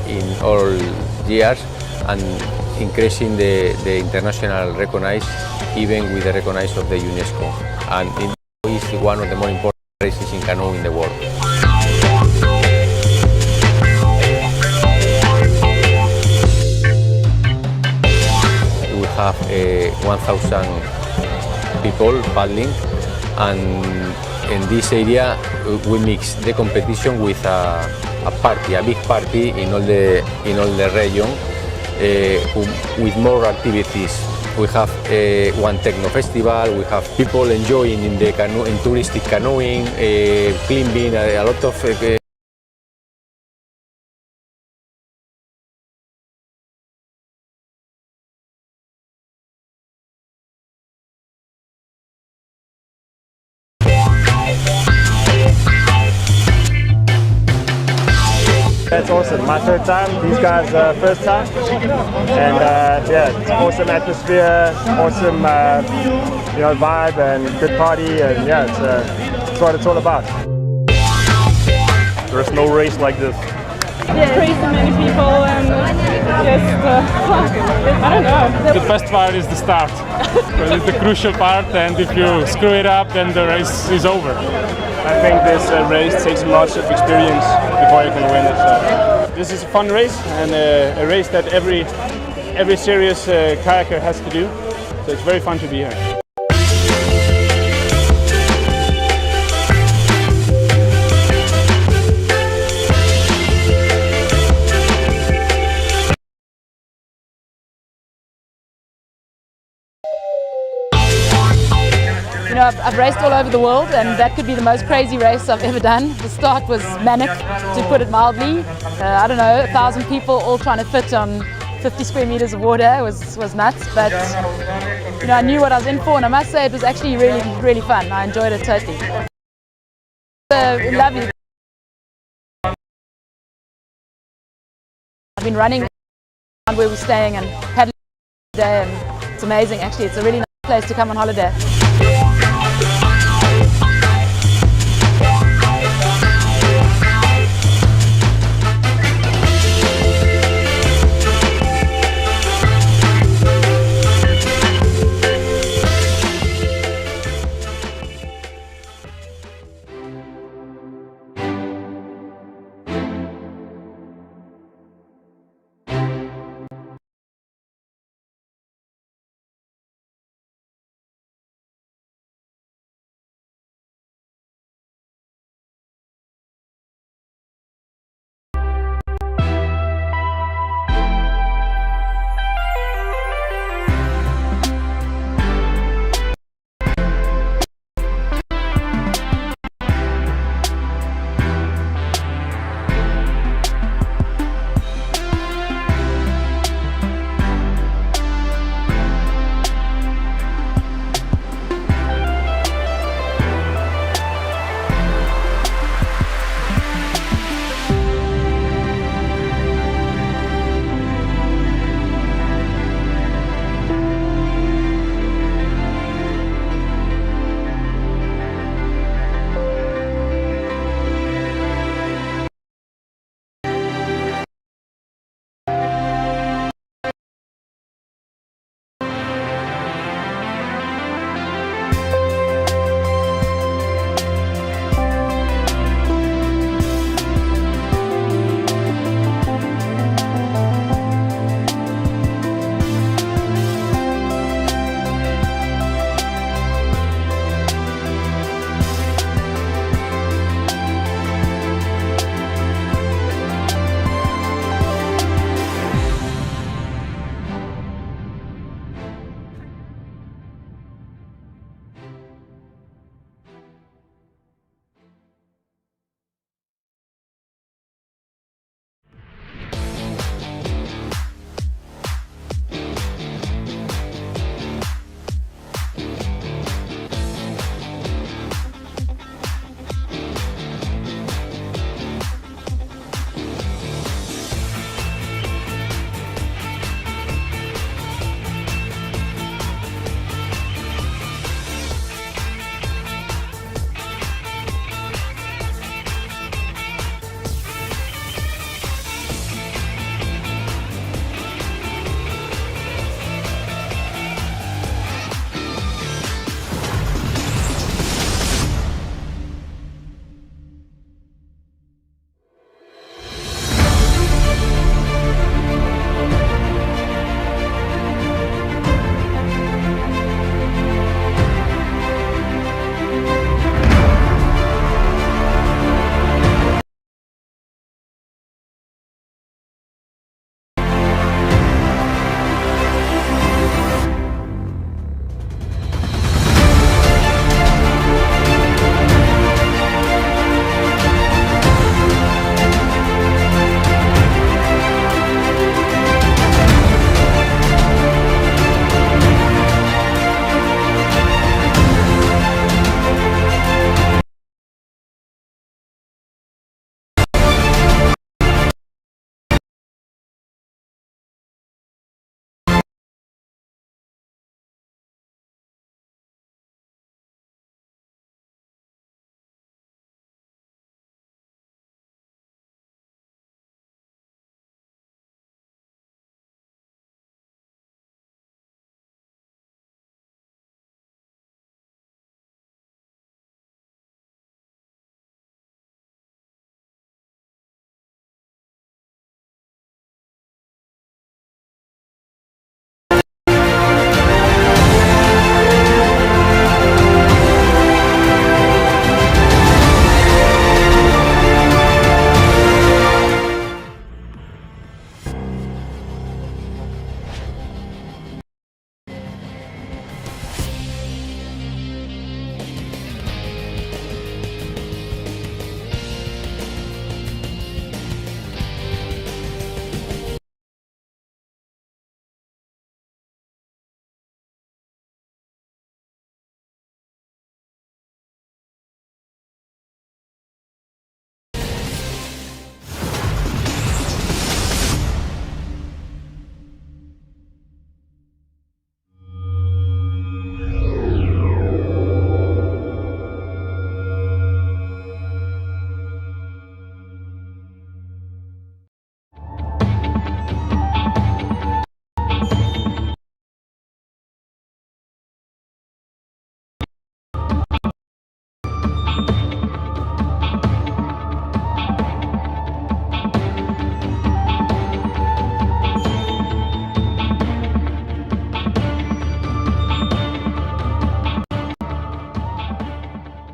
in all years and increasing the international recognize, even with the recognize of the UNESCO. And it is one of the more important races in canoe in the world. We have 1,000 people paddling, and in this area we mix the competition with a party, a big party in all the region, with more activities. We have one techno festival. We have people enjoying in the canoe, in touristic canoeing, climbing, a lot of. That's awesome. My third time, these guys' first time, and yeah, it's awesome atmosphere, awesome vibe, and good party, and yeah, it's what it's all about. There's no race like this. Crazy many people and just I don't know. The best part is the start. It's the crucial part, and if you screw it up, then the race is over. I think this race takes lots of experience before you can win it. So. This is a fun race, and a race that every serious kayaker has to do. So it's very fun to be here. You know, I've raced all over the world, and that could be the most crazy race I've ever done. The start was manic, to put it mildly. I don't know, 1,000 people all trying to fit on 50 square meters of water was nuts. But you know, I knew what I was in for, and I must say it was actually really fun. I enjoyed it totally. Lovely. I've been running around where we're staying and paddling today, and it's amazing. Actually, it's a really nice place to come on holiday.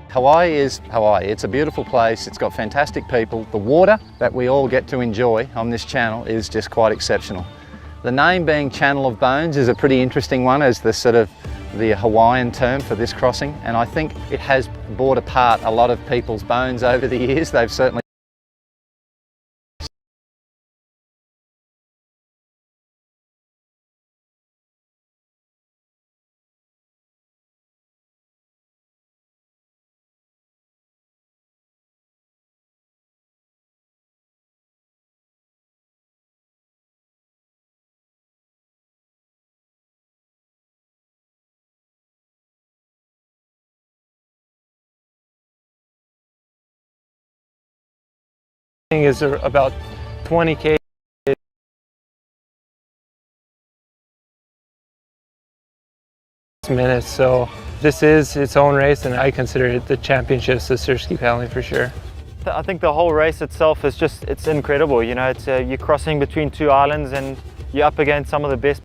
Hawaii is Hawaii. It's a beautiful place. It's got fantastic people. The water that we all get to enjoy on this channel is just quite exceptional. The name being Channel of Bones is a pretty interesting one as the sort of the Hawaiian term for this crossing, and I think it has brought apart a lot of people's bones over the years. They've certainly is about 20K minutes, so this is its own race, and I consider it the championships of surf ski paddling for sure. I think the whole race itself is it's incredible. You know, you're crossing between two islands and you're up against some of the best.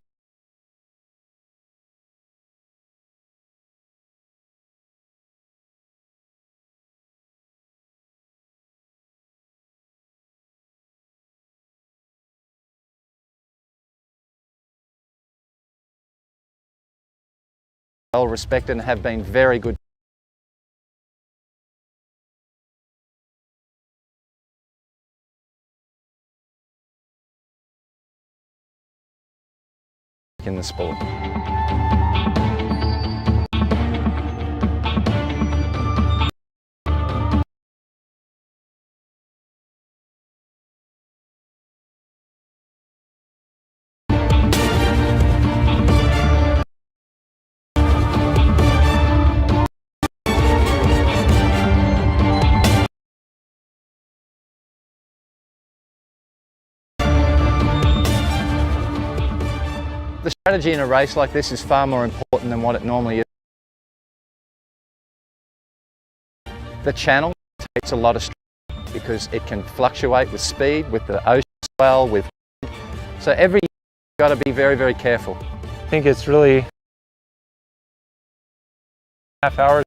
Well respected and have been very good in the sport. The strategy in a race like this is far more important than what it normally is. The channel takes a lot of strength because it can fluctuate with speed, with the ocean swell, with wind. So every year you've got to be very, very careful. I think it's really half hours.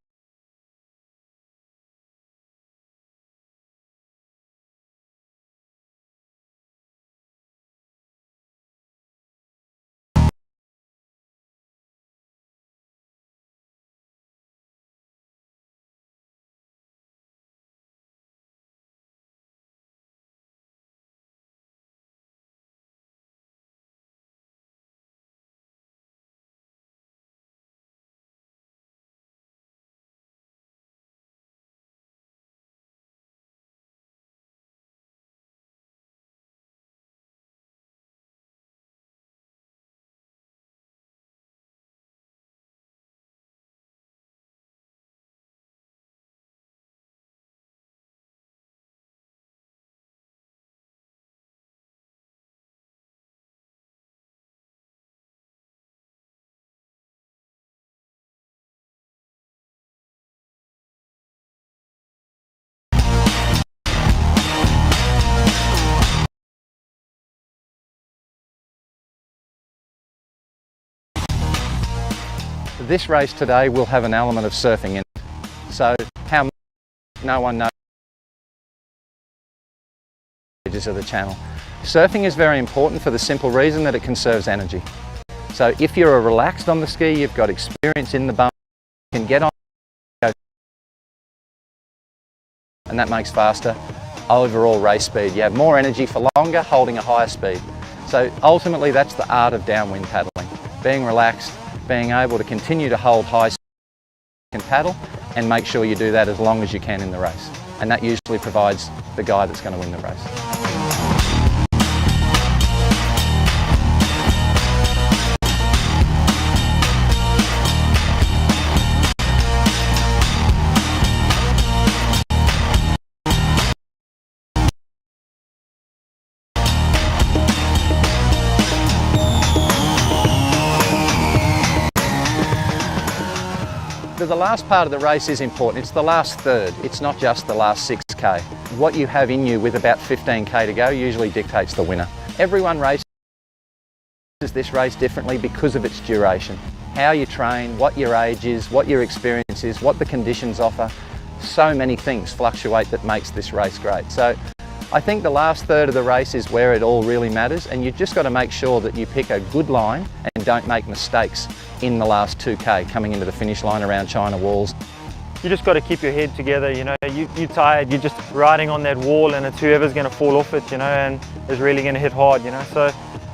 This race today will have an element of surfing in it. So how much, no one knows the edges of the channel. Surfing is very important for the simple reason that it conserves energy. So if you're relaxed on the ski, you've got experience in the bump, you can get on and that makes faster overall race speed. You have more energy for longer, holding a higher speed. So ultimately that's the art of downwind paddling. Being relaxed, being able to continue to hold high speed and paddle and make sure you do that as long as you can in the race. And that usually provides the guy that's going to win the race. The last part of the race is important. It's the last third. It's not just the last 6K. What you have in you with about 15K to go usually dictates the winner. Everyone races this race differently because of its duration. How you train, what your age is, what your experience is, what the conditions offer. so many things fluctuate that makes this race great. So I think the last third of the race is where it all really matters, and you've just got to make sure that you pick a good line and don't make mistakes in the last 2K coming into the finish line around China walls. You just got to keep your head together, you know, you're tired, you're just riding on that wall and it's whoever's going to fall off it, you know, and is really going to hit hard, you know. So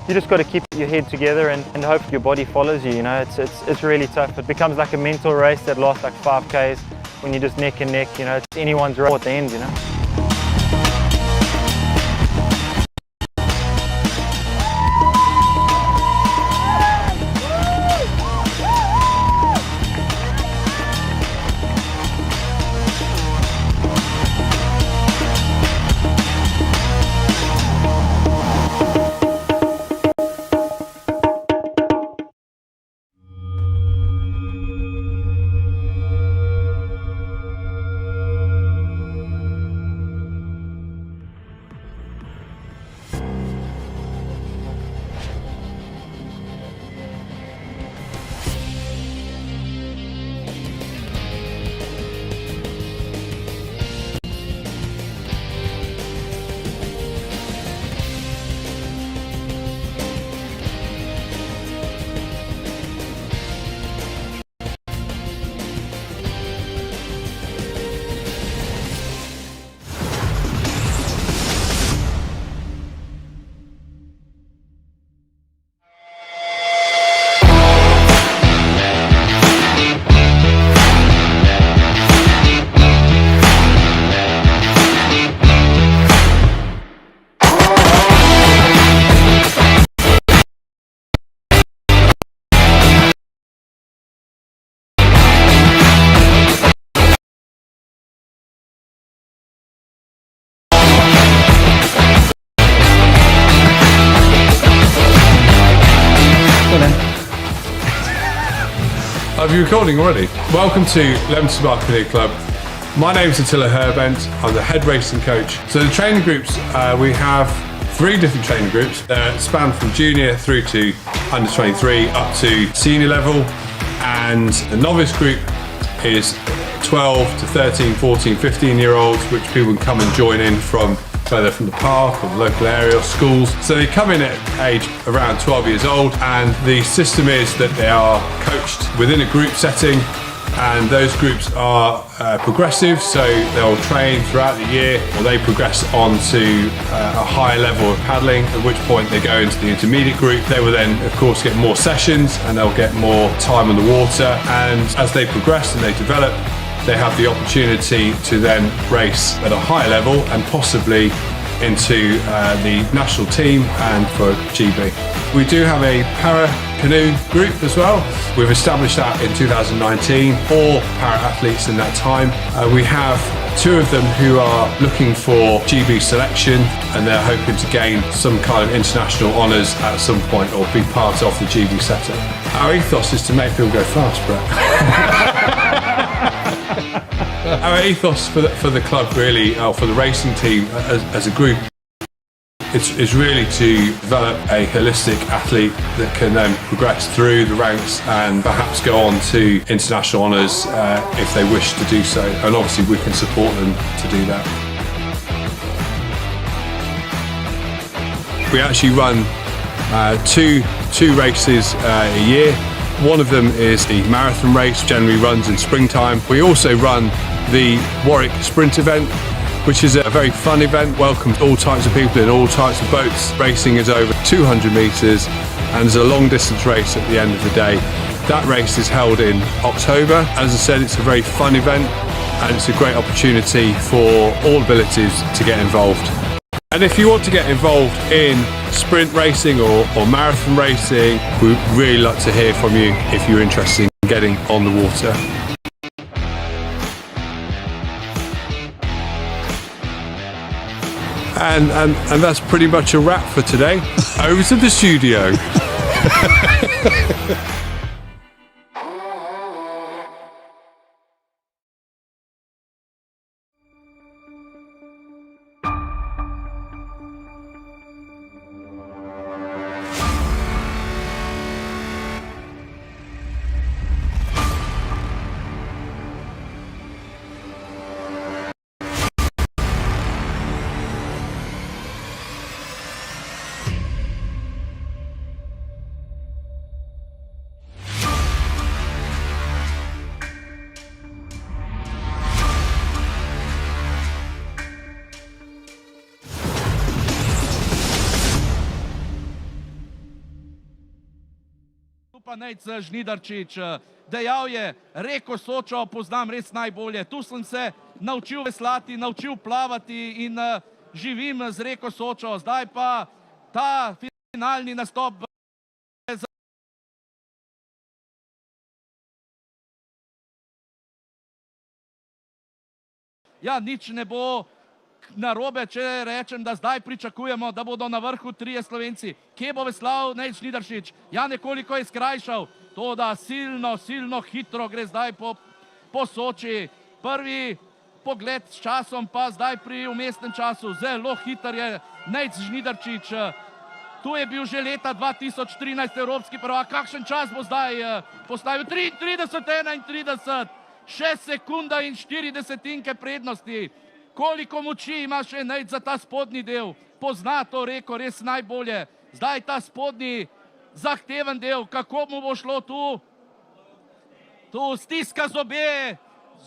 you just got to keep your head together and hope your body follows you, you know. It's really tough. It becomes like a mental race that lasts like 5Ks when you're just neck and neck, you know. It's anyone's race at the end, you know. Are you recording already? Welcome to Leamington Spa Canoe Club. My name is Attila Herbent. I'm the head racing coach. So the training groups, we have 3 different training groups that span from junior through to under 23 up to senior level, and the novice group is 12 to 13, 14, 15-year-olds, which people can come and join in from whether from the park or the local area or schools. So they come in at age around 12 years old, and the system is that they are coached within a group setting, and those groups are progressive, so they'll train throughout the year, or they progress on to a higher level of paddling, at which point they go into the intermediate group. They will then of course get more sessions and they'll get more time on the water, and as they progress and they develop, they have the opportunity to then race at a higher level and possibly into the national team and for GB. We do have a Paracanoe group as well. We've established that in 2019, all para-athletes in that time. We have 2 of them who are looking for GB selection, and they're hoping to gain some kind of international honours at some point or be part of the GB setup. Our ethos is to make people go fast, Brett. Our ethos for the club really, or for the racing team as a group, is really to develop a holistic athlete that can then progress through the ranks and perhaps go on to international honours if they wish to do so, and obviously we can support them to do that. We actually run two races a year. One of them is the marathon race, generally runs in springtime. We also run the Warwick Sprint event, which is a very fun event, welcomes all types of people in all types of boats. Racing is over 200 metres and there's a long distance race at the end of the day. That race is held in October. As I said, it's a very fun event and it's a great opportunity for all abilities to get involved. And if you want to get involved in sprint racing or marathon racing, we'd really like to hear from you if you're interested in getting on the water. And that's pretty much a wrap for today. Over to the studio. pa Nejc Žnidarčič. Dejal je, reko Sočo poznam res najbolje. Tu sem se naučil veslati, naučil plavati in živim z reko Sočo. Zdaj pa ta finalni nastop. Ja, nič ne bo narobe, če rečem, da zdaj pričakujemo, da bodo na vrhu trije Slovenci. Kje bo veslal Nejc Žnidaršič? Ja, nekoliko je skrajšal, to da silno hitro gre zdaj po Soči. Prvi pogled s časom, pa zdaj pri umestnem času. Zelo hiter je Nejc Žnidaršič. Tu je bil že leta 2013 evropski prvak. Kakšen čas bo zdaj postavil? 33:31. 6 sekunda in 4 desetinke prednosti. Koliko moči ima še Nejc za ta spodnji del? Pozna to reko res najbolje. Zdaj ta spodnji zahteven del, kako mu bo šlo tu? Tu stiska zobe.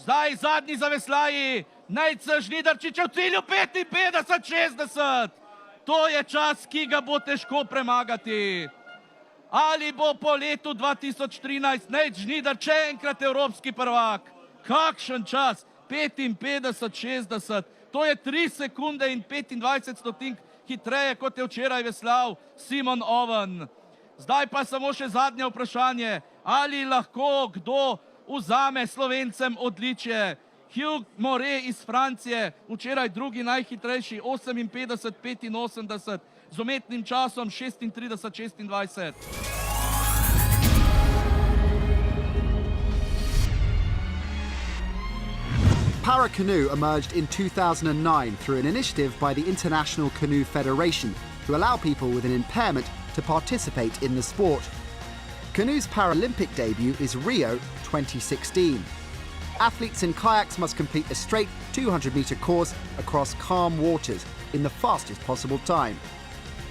Zdaj zadnji zaveslaji. Nejc Žnidarčič v cilju 55:60. To je čas, ki ga bo težko premagati. Ali bo po letu 2013 Nejc Žnidar še enkrat evropski prvak? Kakšen čas? 55:60. To je 3 sekunde in 25 stotink hitreje, kot je včeraj veslal Simon Owen. Zdaj pa samo še zadnje vprašanje. Ali lahko kdo vzame Slovencem odličje? Hugh Moret iz Francije, včeraj drugi najhitrejši, 58:85, z umetnim časom 36:26. Paracanoe emerged in 2009 through an initiative by the International Canoe Federation to allow people with an impairment to participate in the sport. Canoe's Paralympic debut is Rio 2016. Athletes in kayaks must complete a straight 200-metre course across calm waters in the fastest possible time.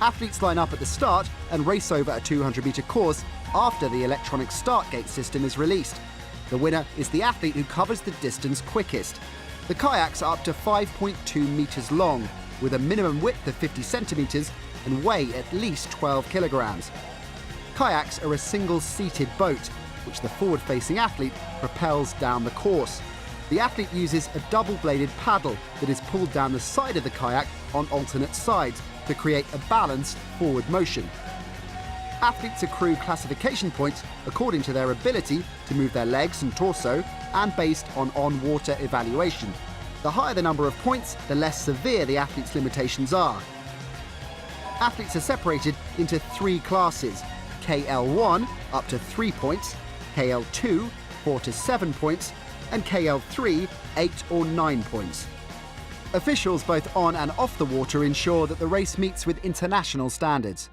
Athletes line up at the start and race over a 200-metre course after the electronic start gate system is released. The winner is the athlete who covers the distance quickest. The kayaks are up to 5.2 metres long, with a minimum width of 50 centimetres and weigh at least 12 kilograms. Kayaks are a single-seated boat, which the forward-facing athlete propels down the course. The athlete uses a double-bladed paddle that is pulled down the side of the kayak on alternate sides to create a balanced forward motion. Athletes accrue classification points according to their ability to move their legs and torso and based on on-water evaluation. The higher the number of points, the less severe the athlete's limitations are. Athletes are separated into 3 classes: KL1 up to 3 points, KL2 4 to 7 points, and KL3 8 or 9 points. Officials both on and off the water ensure that the race meets with international standards.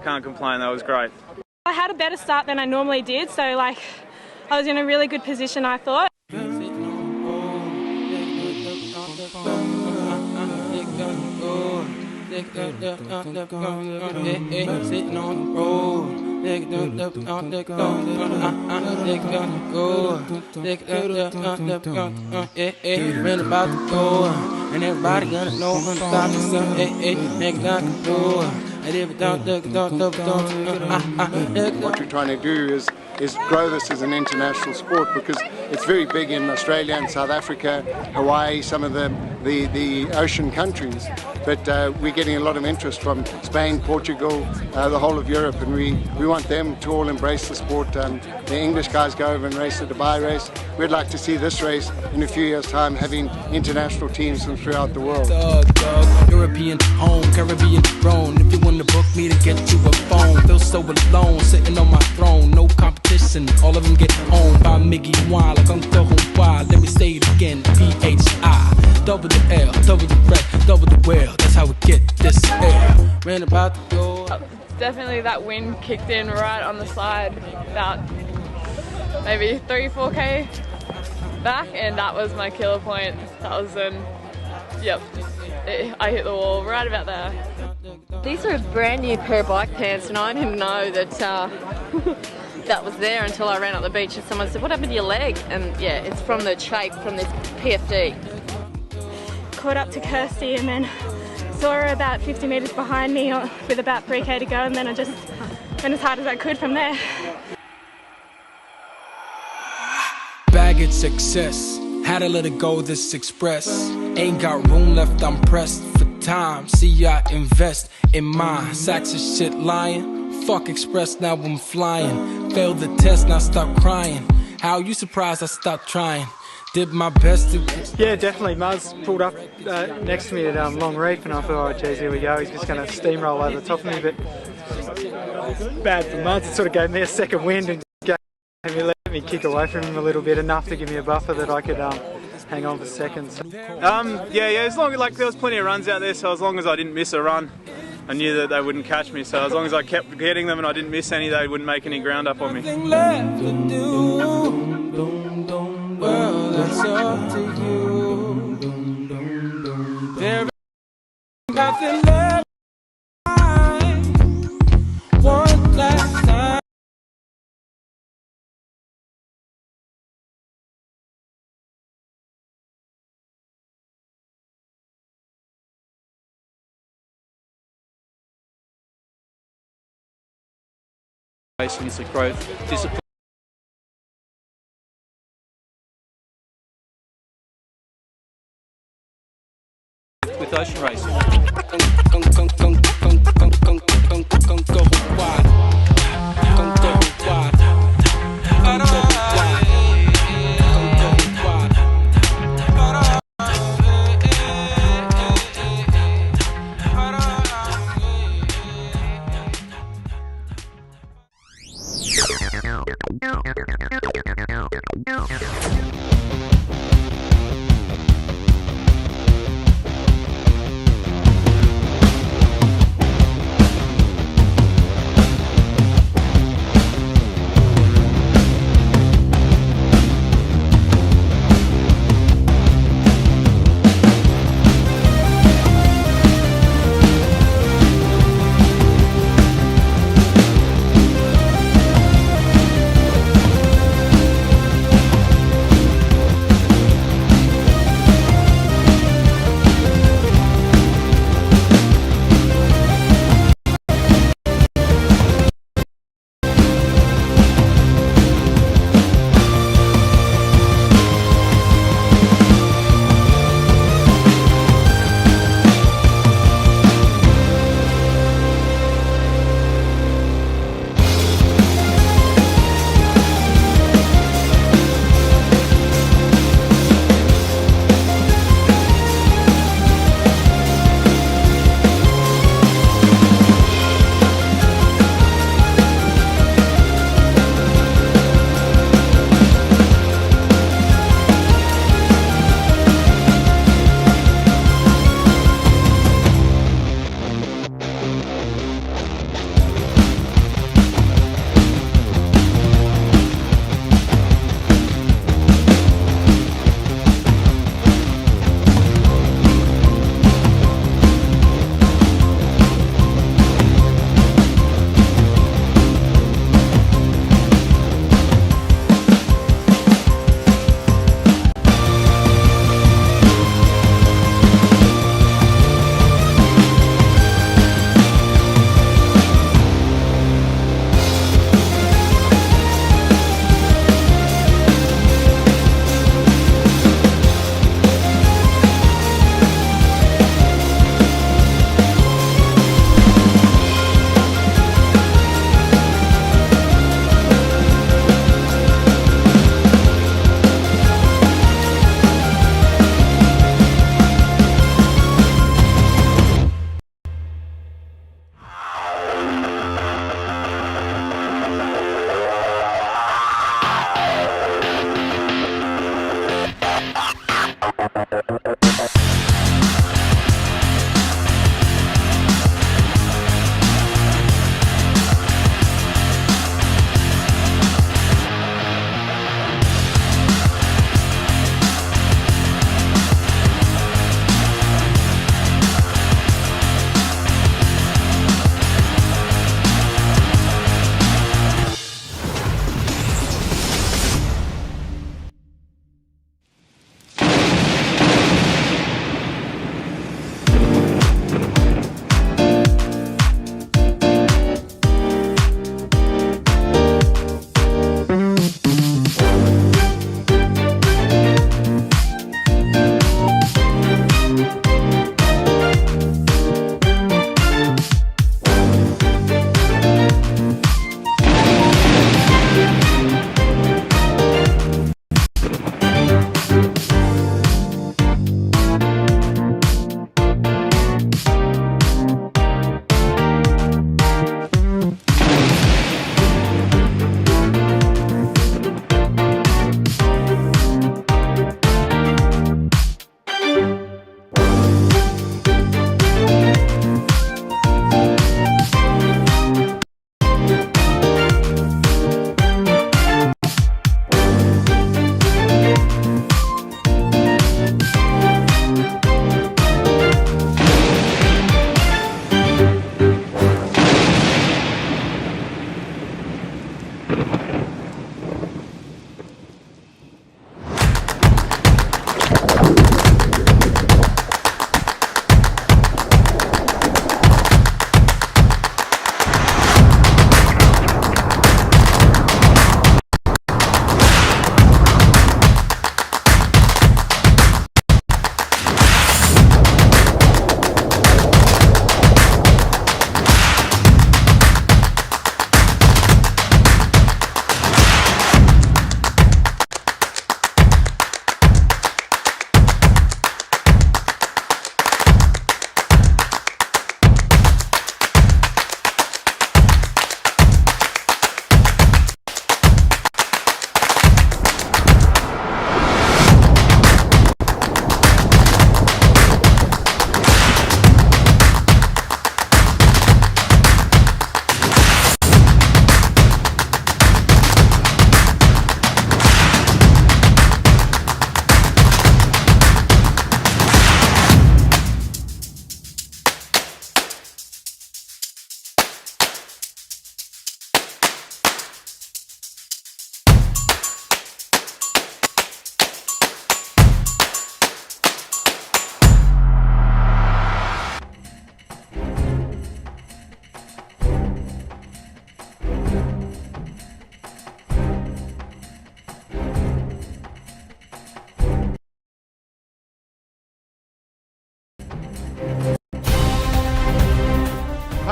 can't complain. That was great. I had a better start than I normally did, so like I was in a really good position, I thought. Sitting on the road, ran about the door, and everybody gonna know when about the sun. Nigga down the door. What we're trying to do is grow this as an international sport, because it's very big in Australia and South Africa, Hawaii, some of the ocean countries. But we're getting a lot of interest from Spain, Portugal, the whole of Europe, and we want them to all embrace the sport. The English guys go over and race the Dubai race. We'd like to see this race in a few years' time having international teams from throughout the world. European home, Caribbean grown. If you want to book me to get you a phone, feel so alone, sitting on my throne, no competition. All of them get owned by Miggy Wine, like Uncle Hawaii. Let me say it again, PHI. Double the L, double the red, double the whale. That's how we get this air. Ran about the door. Definitely that wind kicked in right on the side, about maybe 3-4k back, and that was my killer point. That was I hit the wall right about there. These are a brand new pair of bike pants, and I didn't know that that was there until I ran up the beach and someone said, "What happened to your leg?" And yeah, it's from the shape from this PFD. Caught up to Kirsty and then saw her about 50 metres behind me with about 3k to go, and then I just went as hard as I could from there. Baggage success, had to let it go this express. Ain't got room left, I'm pressed for time. See I invest in mine, sacks of shit lying. Fuck express, now I'm flying. Failed the test, now stop crying. How you surprised I stopped trying? Did my best to... Yeah, definitely. Muzz pulled up next to me at Long Reef, and I thought, oh geez, here we go, he's just going to steamroll over the top of me, but bad for Muzz. It sort of gave me a second wind and let me kick away from him a little bit, enough to give me a buffer that I could hang on for seconds. Yeah, as long as there was plenty of runs out there, so as long as I didn't miss a run, I knew that they wouldn't catch me. So as long as I kept getting them and I didn't miss any, they wouldn't make any ground up on me. Well, that's up to you. There nothing left. One last time. Racing is a growth discipline. With ocean racing.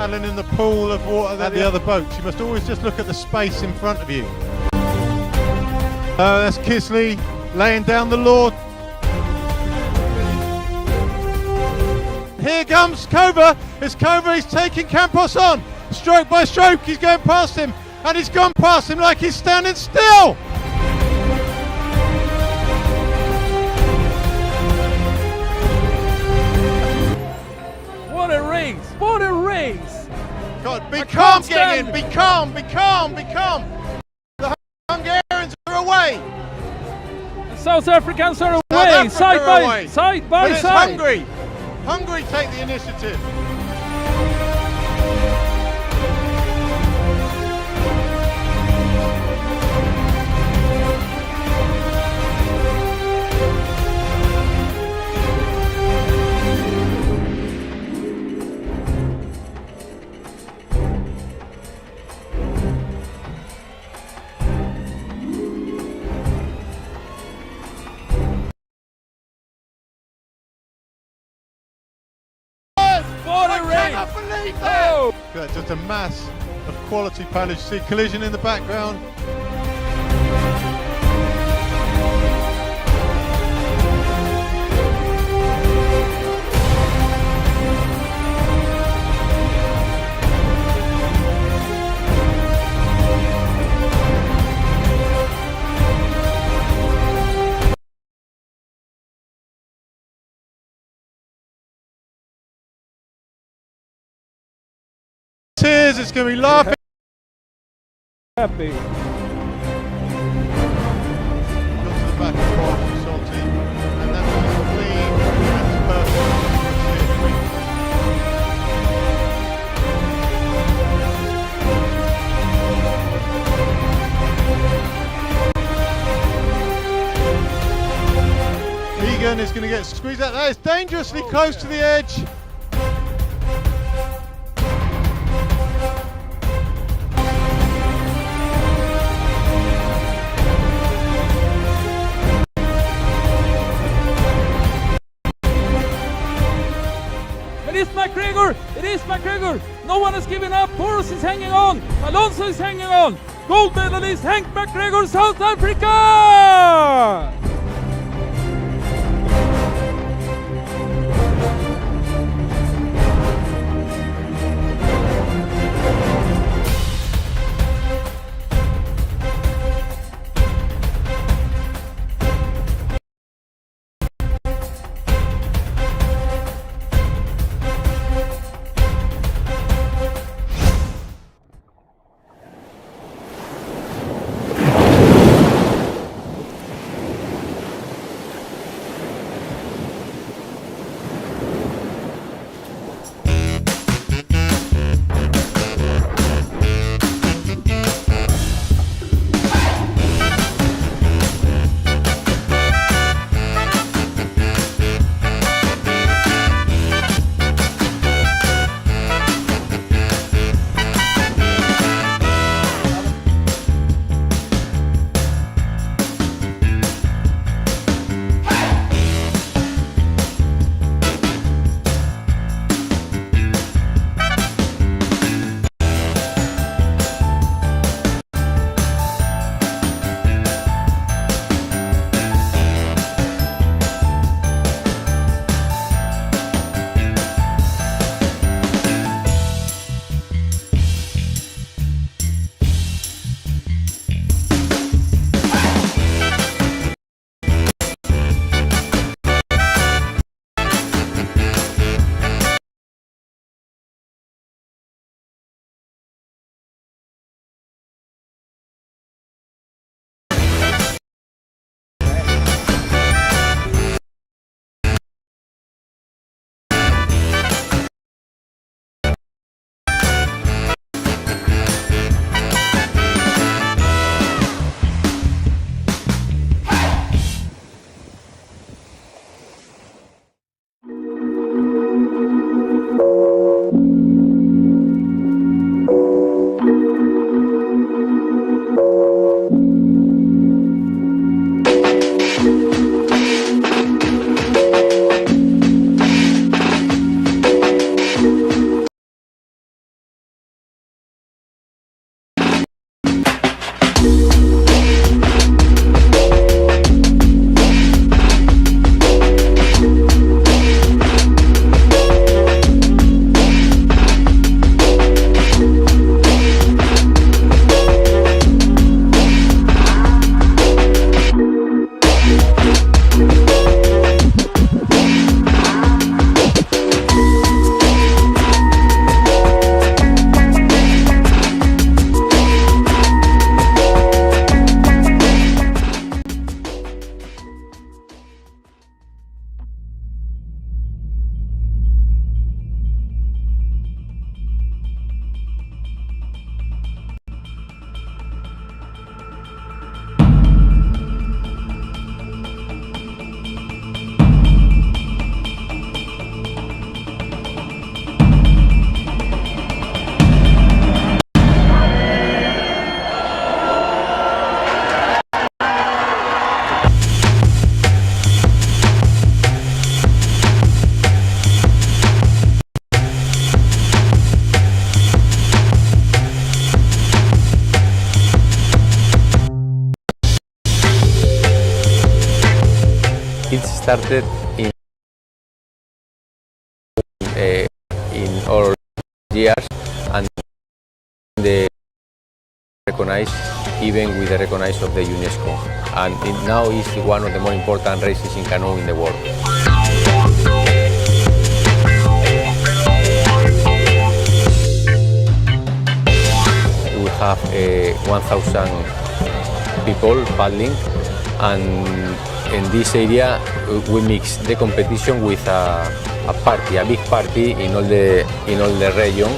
paddling in the pool of water at the other boats. You must always just look at the space in front of you. That's Kisley laying down the law. Here comes Kova. It's Kova, he's taking Campos on. Stroke by stroke, he's going past him. And he's gone past him like he's standing still. What a race! What a race! God, be calm, getting in. Be calm, be calm, be calm. The Hungarians are away. The South Africans are South away, Africa side are by away. side. But it's Side. Hungary. Hungary take the initiative. What a race! I cannot believe that! Oh. That's just a mass of quality paddlers. You see collision in the background. Tears, it's going to be laughing. Happy. Got to the back of the ball from Salty, and that was clean and perfect. Egan is going to get squeezed out. That is dangerously close to the edge. It is McGregor. No one has given up. Boros is hanging on. Alonso is hanging on. Gold medalist Hank McGregor, South Africa. started in all years, and the recognized even with the recognition of the UNESCO, and it now is one of the more important races in canoe in the world. We have 1,000 people paddling, and in this area we mix the competition with a party, a big party in all the region,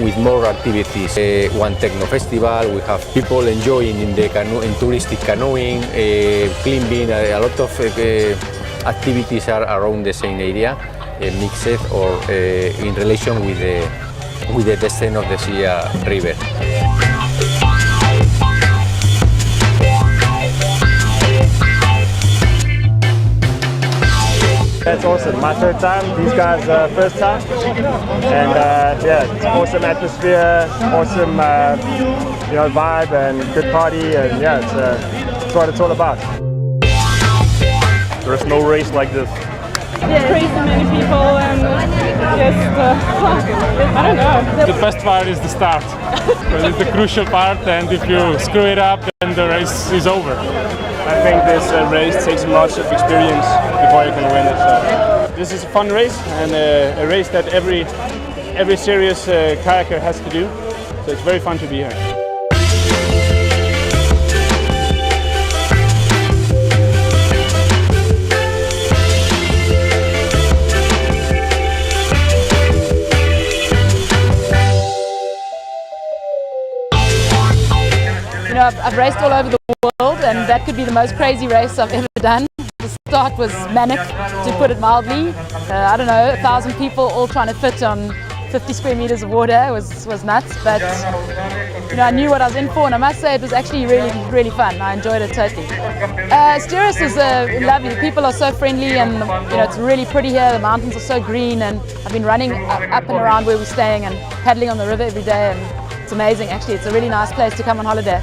with more activities. One techno festival, we have people enjoying in the canoe, in touristic canoeing, climbing, a lot of activities are around the same area, mixed or in relation with the descent of the sea river. That's awesome. My third time. These guys' first time. And yeah, it's awesome atmosphere, awesome vibe, and good party. And yeah, it's what it's all about. There's no race like this. Yeah, crazy many people and just I don't know. The best part is the start. It's the crucial part, and if you screw it up, then the race is over. I think this race takes much of experience before you can win it. So this is a fun race, and a race that every serious kayaker has to do. So it's very fun to be here. You know, I've raced all over the world, and that could be the most crazy race I've ever done. The start was manic, to put it mildly. I don't know, 1,000 people all trying to fit on 50 square meters of water was nuts. But you know, I knew what I was in for, and I must say it was actually really fun. I enjoyed it totally. Styris is lovely. People are so friendly, and you know, it's really pretty here. The mountains are so green, and I've been running up and around where we're staying and paddling on the river every day, and it's amazing. Actually, it's a really nice place to come on holiday.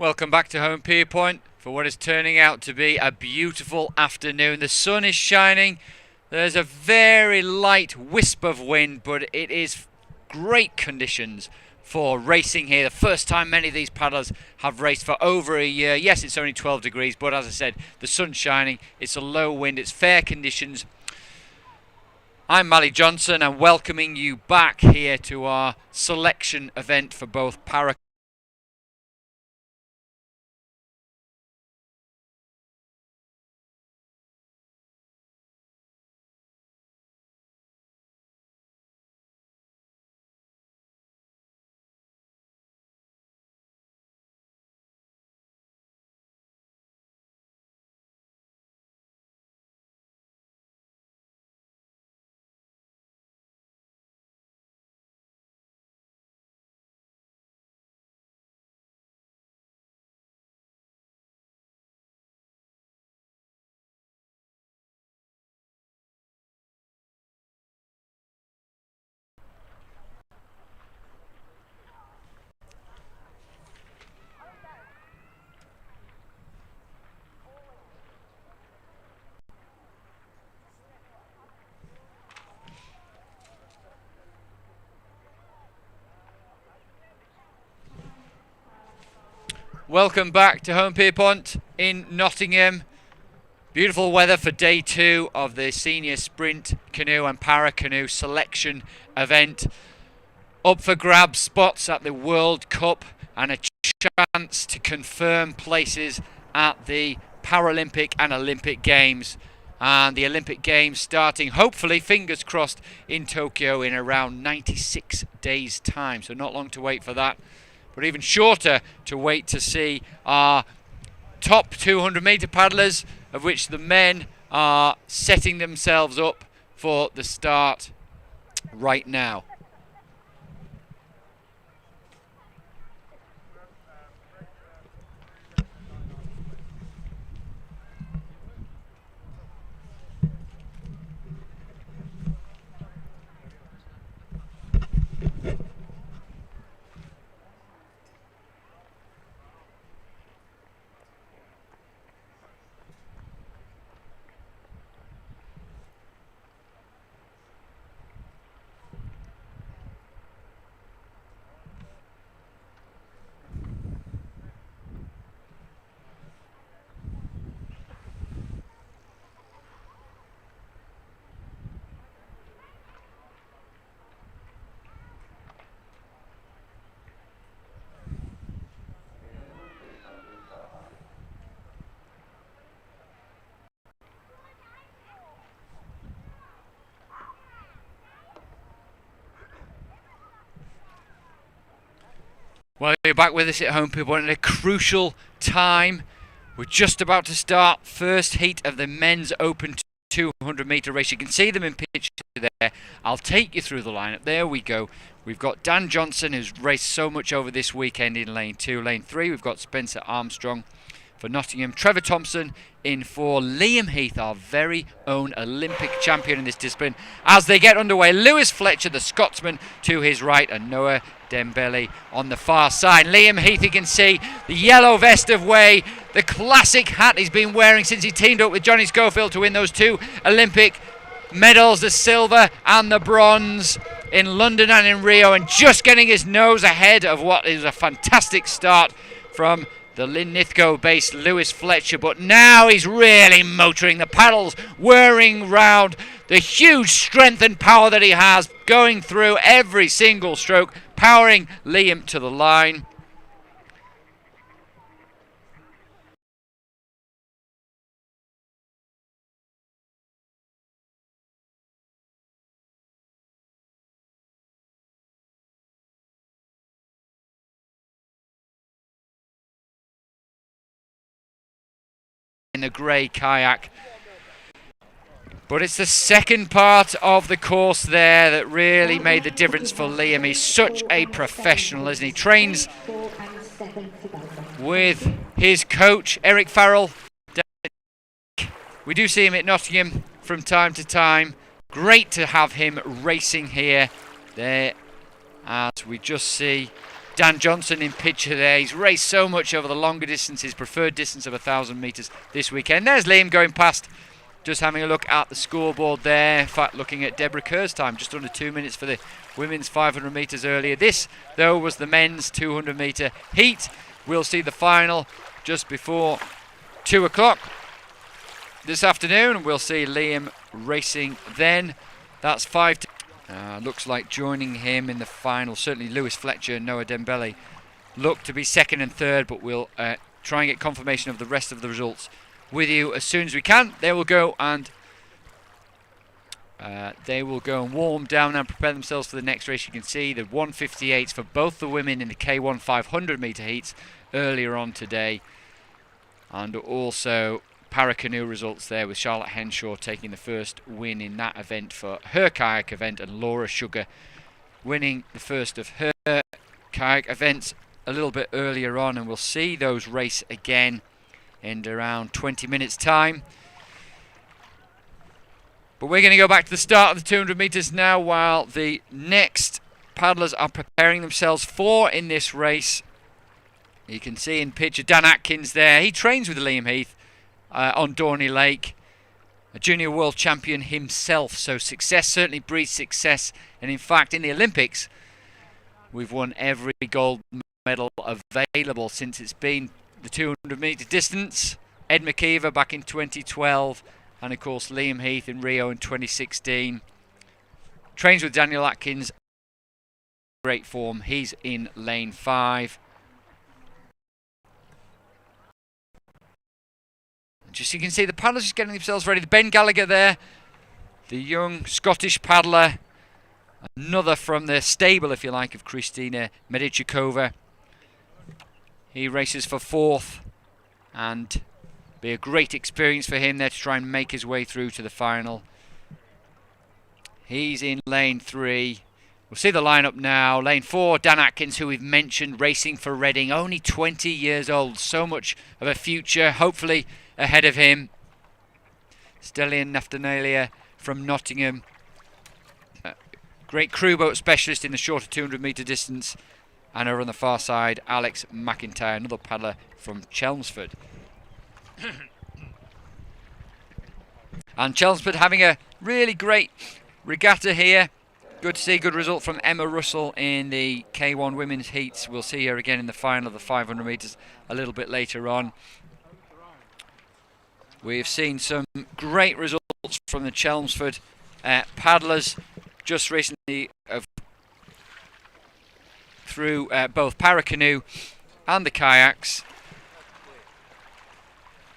Welcome back to Home Pier Point for what is turning out to be a beautiful afternoon. The sun is shining. There's a very light wisp of wind, but it is great conditions for racing here. The first time many of these paddlers have raced for over a year. Yes, it's only 12 degrees, but as I said, the sun's shining. It's a low wind. It's fair conditions. I'm Mally Johnson and welcoming you back here to our selection event for both Paracanoe. Welcome back to Home Pier Point in Nottingham. Beautiful weather for day 2 of the senior sprint canoe and Paracanoe selection event. Up for grabs spots at the World Cup and a chance to confirm places at the Paralympic and Olympic Games. And the Olympic Games starting, hopefully, fingers crossed, in Tokyo in around 96 days' time. So not long to wait for that. But even shorter to wait to see our top 200 metre paddlers, of which the men are setting themselves up for the start right now. Well, you're back with us at Home Pier Point at a crucial time. We're just about to start first heat of the men's open 200 metre race. You can see them in picture there. I'll take you through the lineup. There we go. We've got Dan Johnson, who's raced so much over this weekend in lane 2. Lane 3, we've got Spencer Armstrong for Nottingham. Trevor Thompson in for Liam Heath, our very own Olympic champion in this discipline. As they get underway, Lewis Fletcher, the Scotsman, to his right, and Noah Dembele on the far side. Liam Heath, you can see the yellow vest of Way, the classic hat he's been wearing since he teamed up with Johnny Schofield to win those 2 Olympic medals, the silver and the bronze in London and in Rio, and just getting his nose ahead of what is a fantastic start from the Linlithgow-based Lewis Fletcher. But now he's really motoring, the paddles whirring round, the huge strength and power that he has going through every single stroke, powering Liam to the line. In the grey kayak. But it's the second part of the course there that really made the difference for Liam. He's such a professional, isn't he? Trains with his coach, Eric Farrell. We do see him at Nottingham from time to time. Great to have him racing here. There, as we just see Dan Johnson in picture there. He's raced so much over the longer distances, preferred distance of 1,000 metres this weekend. There's Liam going past, just having a look at the scoreboard there. In fact, looking at Deborah Kerr's time, just under 2 minutes for the women's 500 metres earlier. This, though, was the men's 200 metre heat. We'll see the final just before 2 o'clock this afternoon. We'll see Liam racing then. That's 5 to... looks like joining him in the final, certainly Lewis Fletcher and Noah Dembele look to be second and third, but we'll try and get confirmation of the rest of the results with you as soon as we can. They will go and warm down and prepare themselves for the next race. You can see the 158s for both the women in the K1 500 metre heats earlier on today, and also Paracanoe results there with Charlotte Henshaw taking the first win in that event for her kayak event, and Laura Sugar winning the first of her kayak events a little bit earlier on. And we'll see those race again in around 20 minutes time. But we're going to go back to the start of the 200 metres now, while the next paddlers are preparing themselves for in this race. You can see in picture Dan Atkins there. He trains with Liam Heath on Dorney Lake, a junior world champion himself, so success certainly breeds success. And in fact, in the Olympics, we've won every gold medal available since it's been the 200 metre distance. Ed McKeever back in 2012, and of course Liam Heath in Rio in 2016. Trains with Daniel Atkins, great form. He's in lane 5. Just so you can see the paddlers just getting themselves ready. Ben Gallagher there, the young Scottish paddler, another from the stable, if you like, of Kristina Medichikova. He races for 4th, and be a great experience for him there to try and make his way through to the final. He's in lane 3. We'll see the lineup now. Lane 4, Dan Atkins, who we've mentioned, racing for Reading, only 20 years old. So much of a future, hopefully, ahead of him. Stellian Naftanelia from Nottingham. Great crew boat specialist in the shorter 200 metre distance. And over on the far side, Alex McIntyre, another paddler from Chelmsford. And Chelmsford having a really great regatta here. Good to see, good result from Emma Russell in the K1 women's heats. We'll see her again in the final of the 500 metres a little bit later on. We've seen some great results from the Chelmsford paddlers just recently through both Paracanoe and the kayaks.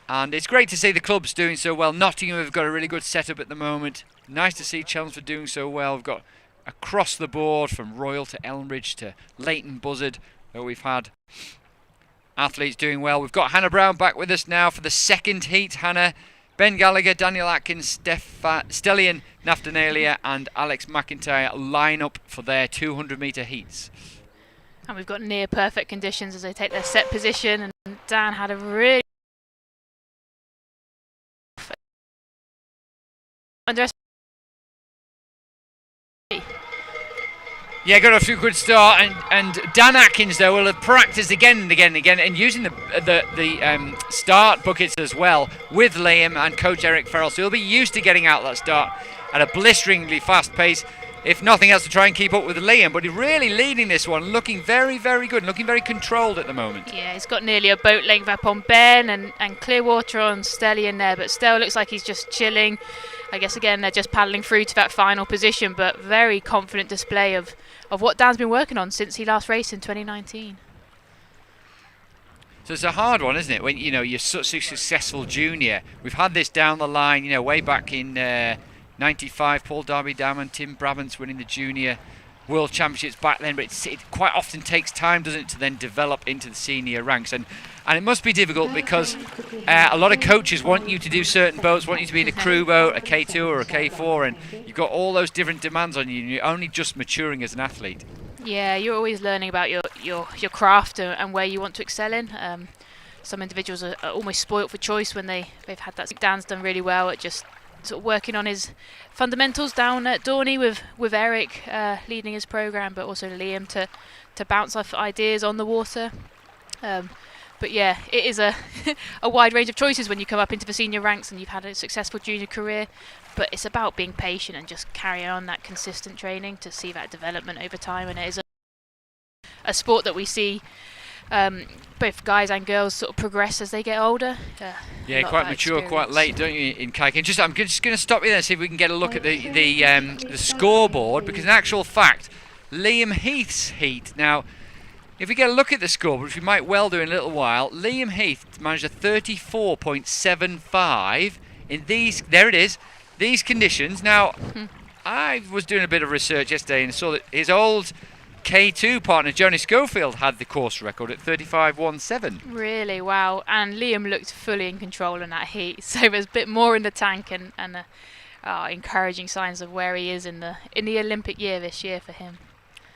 And it's great to see the clubs doing so well. Nottingham have got a really good setup at the moment. Nice to see Chelmsford doing so well. We've got across the board from Royal to Elmridge to Leighton Buzzard, where we've had athletes doing well. We've got Hannah Brown back with us now for the second heat. Hannah, Ben Gallagher, Daniel Atkins, Stellian Naftanelia and Alex McIntyre line up for their 200 metre heats. And we've got near perfect conditions as they take their set position, and Dan had a really Yeah, got off to a good start, and Dan Atkins though will have practiced again and again and again, and using the start buckets as well with Liam and coach Eric Farrell, so he'll be used to getting out that start at a blisteringly fast pace, if nothing else to try and keep up with Liam. But he's really leading this one, looking very, very good, looking very controlled at the moment. Yeah, he's got nearly a boat length up on Ben and clear water on Stellian there, but still looks like he's just chilling. I guess again they're just paddling through to that final position, but very confident display of what Dan's been working on since he last raced in 2019. So it's a hard one, isn't it? When you're such a successful junior. We've had this down the line, way back in '95. Paul Darby-Damon, Tim Brabants winning the junior world championships back then. But it quite often takes time, doesn't it, to then develop into the senior ranks. And it must be difficult because a lot of coaches want you to do certain boats, want you to be in a crew boat, a K2 or a K4, and you've got all those different demands on you, and you're only just maturing as an athlete. Yeah, you're always learning about your craft and where you want to excel in. Some individuals are almost spoilt for choice when they've had that. Dan's done really well at just sort of working on his fundamentals down at Dorney with Eric leading his program, but also Liam to bounce off ideas on the water. But yeah, it is a a wide range of choices when you come up into the senior ranks and you've had a successful junior career. But it's about being patient and just carrying on that consistent training to see that development over time. And it is a sport that we see both guys and girls sort of progress as they get older. Yeah, quite mature, quite late, don't you, in kayaking? I'm just going to stop you there and see if we can get a look at the scoreboard, because in actual fact, Liam Heath's heat. Now, if we get a look at the scoreboard, which we might well do in a little while, Liam Heath managed a 34.75 in these, there it is, these conditions. Now, I was doing a bit of research yesterday and saw that his old K2 partner, Joni Schofield, had the course record at 35.17. Really, wow. And Liam looked fully in control in that heat, so there's a bit more in the tank and encouraging signs of where he is in the Olympic year this year for him.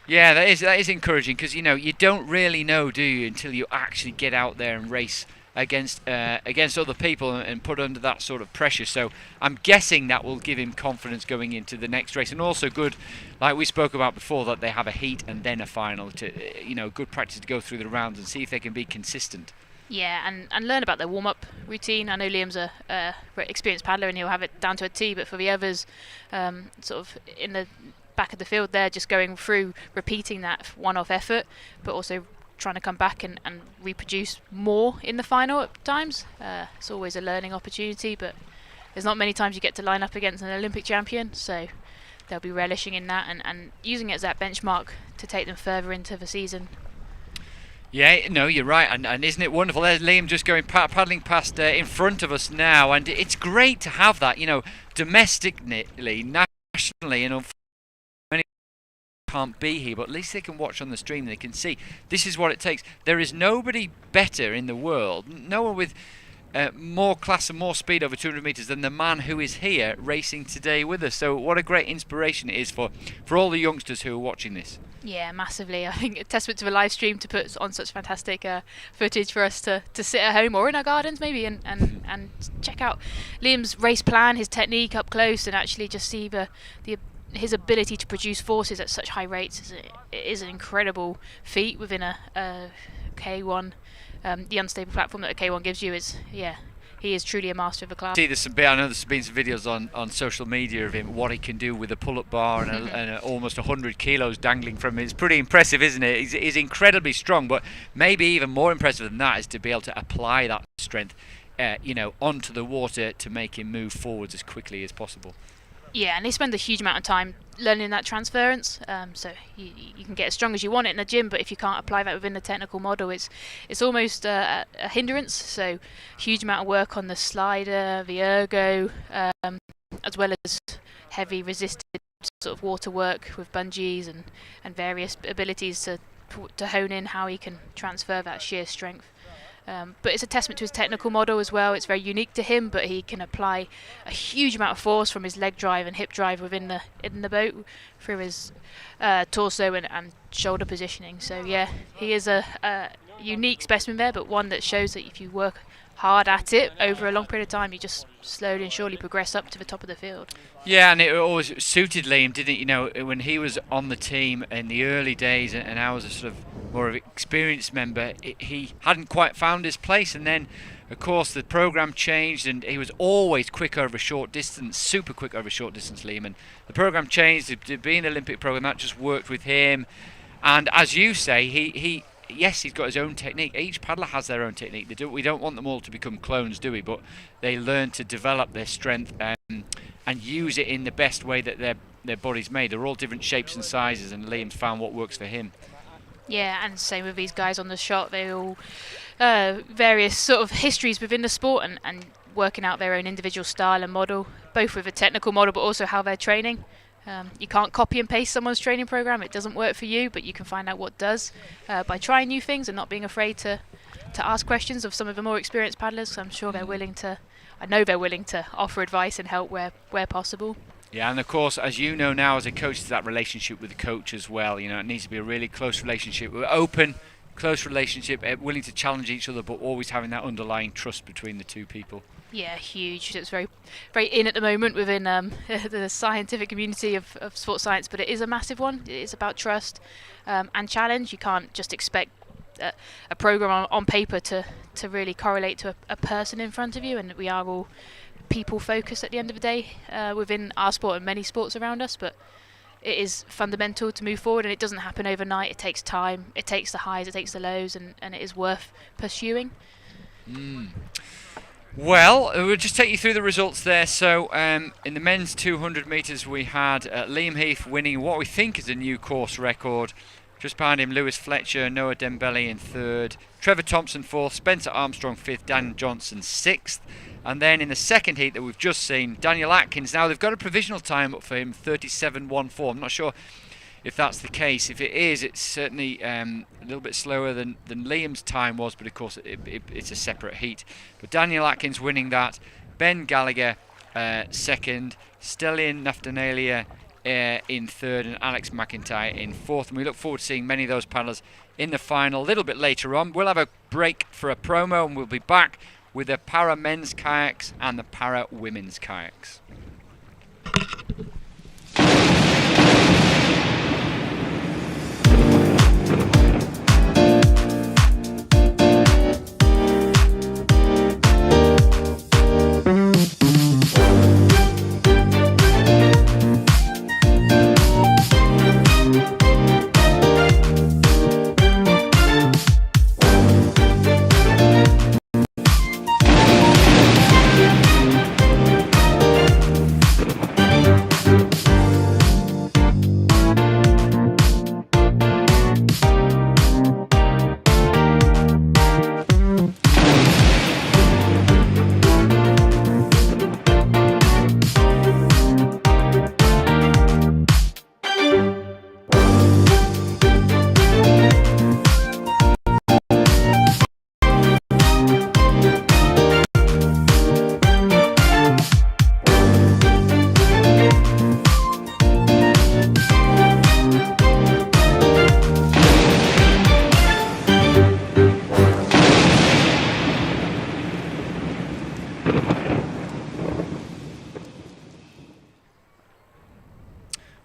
Yeah, that is encouraging, because you don't really know, do you, until you actually get out there and race against other people and put under that sort of pressure. So I'm guessing that will give him confidence going into the next race, and also good, like we spoke about before, that they have a heat and then a final to good practice to go through the rounds and see if they can be consistent. Yeah, and learn about their warm-up routine. I know Liam's a experienced paddler and he'll have it down to a T, but for the others, sort of in the back of the field, they're just going through repeating that one-off effort, but also trying to come back and reproduce more in the final at times. It's always a learning opportunity, but there's not many times you get to line up against an Olympic champion, so they'll be relishing in that and using it as that benchmark to take them further into the season. Yeah, no, you're right, and isn't it wonderful? There's Liam just going paddling past in front of us now, and it's great to have that, domestically, nationally, and many can't be here, but at least they can watch on the stream. They can see this is what it takes. There is nobody better in the world, no one with more class and more speed over 200 metres than the man who is here racing today with us. So what a great inspiration it is for all the youngsters who are watching this. Yeah, massively. I think a testament to the live stream to put on such fantastic footage for us to sit at home or in our gardens maybe and check out Liam's race plan, his technique up close, and actually just see his ability to produce forces at such high rates. It is an incredible feat within a K1. The unstable platform that a K1 gives you is, he is truly a master of the class. I know there's been some videos on social media of him, what he can do with a pull-up bar and almost 100 kilos dangling from him. It's pretty impressive, isn't it? He's incredibly strong, but maybe even more impressive than that is to be able to apply that strength, onto the water to make him move forwards as quickly as possible. Yeah, and they spend a huge amount of time learning that transference. So you can get as strong as you want it in the gym, but if you can't apply that within the technical model, it's almost a hindrance. So huge amount of work on the slider, the ergo, as well as heavy resisted sort of water work with bungees and various abilities to hone in how he can transfer that sheer strength. But it's a testament to his technical model as well. It's very unique to him, but he can apply a huge amount of force from his leg drive and hip drive within the boat through his torso and shoulder positioning. So yeah, he is a unique specimen there, but one that shows that if you work hard at it over a long period of time, you just slowly and surely progress up to the top of the field. Yeah, and it always suited Liam, didn't it? When he was on the team in the early days, and I was a sort of more of an experienced member, he hadn't quite found his place, and then of course the program changed and he was always quick over a short distance, super quick over a short distance, Liam, and the program changed to be an Olympic program that just worked with him. And as you say, yes, he's got his own technique. Each paddler has their own technique. We don't want them all to become clones, do we? But they learn to develop their strength and use it in the best way that their body's made. They're all different shapes and sizes, and Liam's found what works for him. Yeah, and same with these guys on the shot. They all various sort of histories within the sport and working out their own individual style and model, both with a technical model but also how they're training. You can't copy and paste someone's training program. It doesn't work for you, but you can find out what does by trying new things and not being afraid to ask questions of some of the more experienced paddlers. I'm sure they're willing to offer advice and help where possible. Yeah, and of course, as you know now as a coach, it's that relationship with the coach as well. It needs to be a really close relationship. We're open, close relationship, willing to challenge each other, but always having that underlying trust between the two people. Yeah, huge. It's very, very in at the moment within the scientific community of sports science, but it is a massive one. It is about trust and challenge. You can't just expect a program on paper to really correlate to a person in front of you, and we are all people focused at the end of the day within our sport and many sports around us, but it is fundamental to move forward, and it doesn't happen overnight. It takes time, it takes the highs, it takes the lows, and it is worth pursuing. Well, we'll just take you through the results there. So in the men's 200 metres we had Liam Heath winning what we think is a new course record. Just behind him, Lewis Fletcher, Noah Dembele in third, Trevor Thompson fourth, Spencer Armstrong fifth, Dan Johnson sixth. And then in the second heat that we've just seen, Daniel Atkins, now they've got a provisional time up for him, 37.14. I'm not sure if that's the case. If it is, it's certainly a little bit slower than Liam's time was, but of course it's a separate heat. But Daniel Atkins winning that, Ben Gallagher second, Stellian Naftanalia in third, and Alex McIntyre in fourth. And we look forward to seeing many of those paddlers in the final a little bit later on. We'll have a break for a promo, and we'll be back with the para men's kayaks and the para women's kayaks.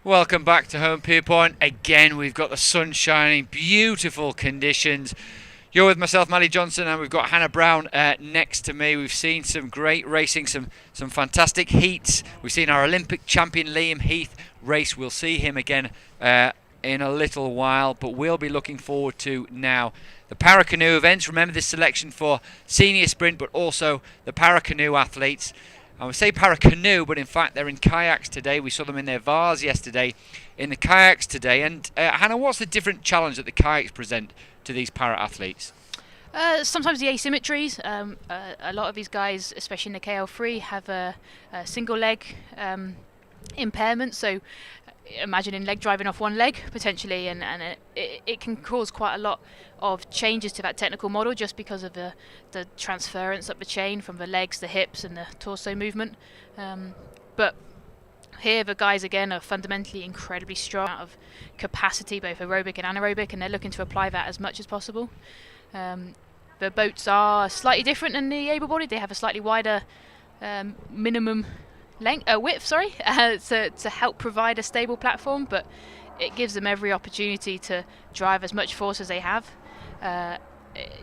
Welcome back to Home Pier Point. Again, we've got the sun shining, beautiful conditions. You're with myself, Matty Johnson, and we've got Hannah Brown next to me. We've seen some great racing, some fantastic heats. We've seen our Olympic champion Liam Heath race. We'll see him again in a little while, but we'll be looking forward to now the Paracanoe events. Remember this selection for senior sprint, but also the Paracanoe athletes. I would say Paracanoe, but in fact they're in kayaks today. We saw them in their Vars yesterday, in the kayaks today. And Hannah, what's the different challenge that the kayaks present to these para-athletes? Sometimes the asymmetries. A lot of these guys, especially in the KL3, have a single leg impairment. So imagining leg driving off one leg potentially, and it can cause quite a lot of changes to that technical model just because of the transference up the chain from the legs, the hips and the torso movement. But here the guys again are fundamentally incredibly strong out of capacity, both aerobic and anaerobic, and they're looking to apply that as much as possible. The boats are slightly different than the able-bodied. They have a slightly wider minimum width, to help provide a stable platform, but it gives them every opportunity to drive as much force as they have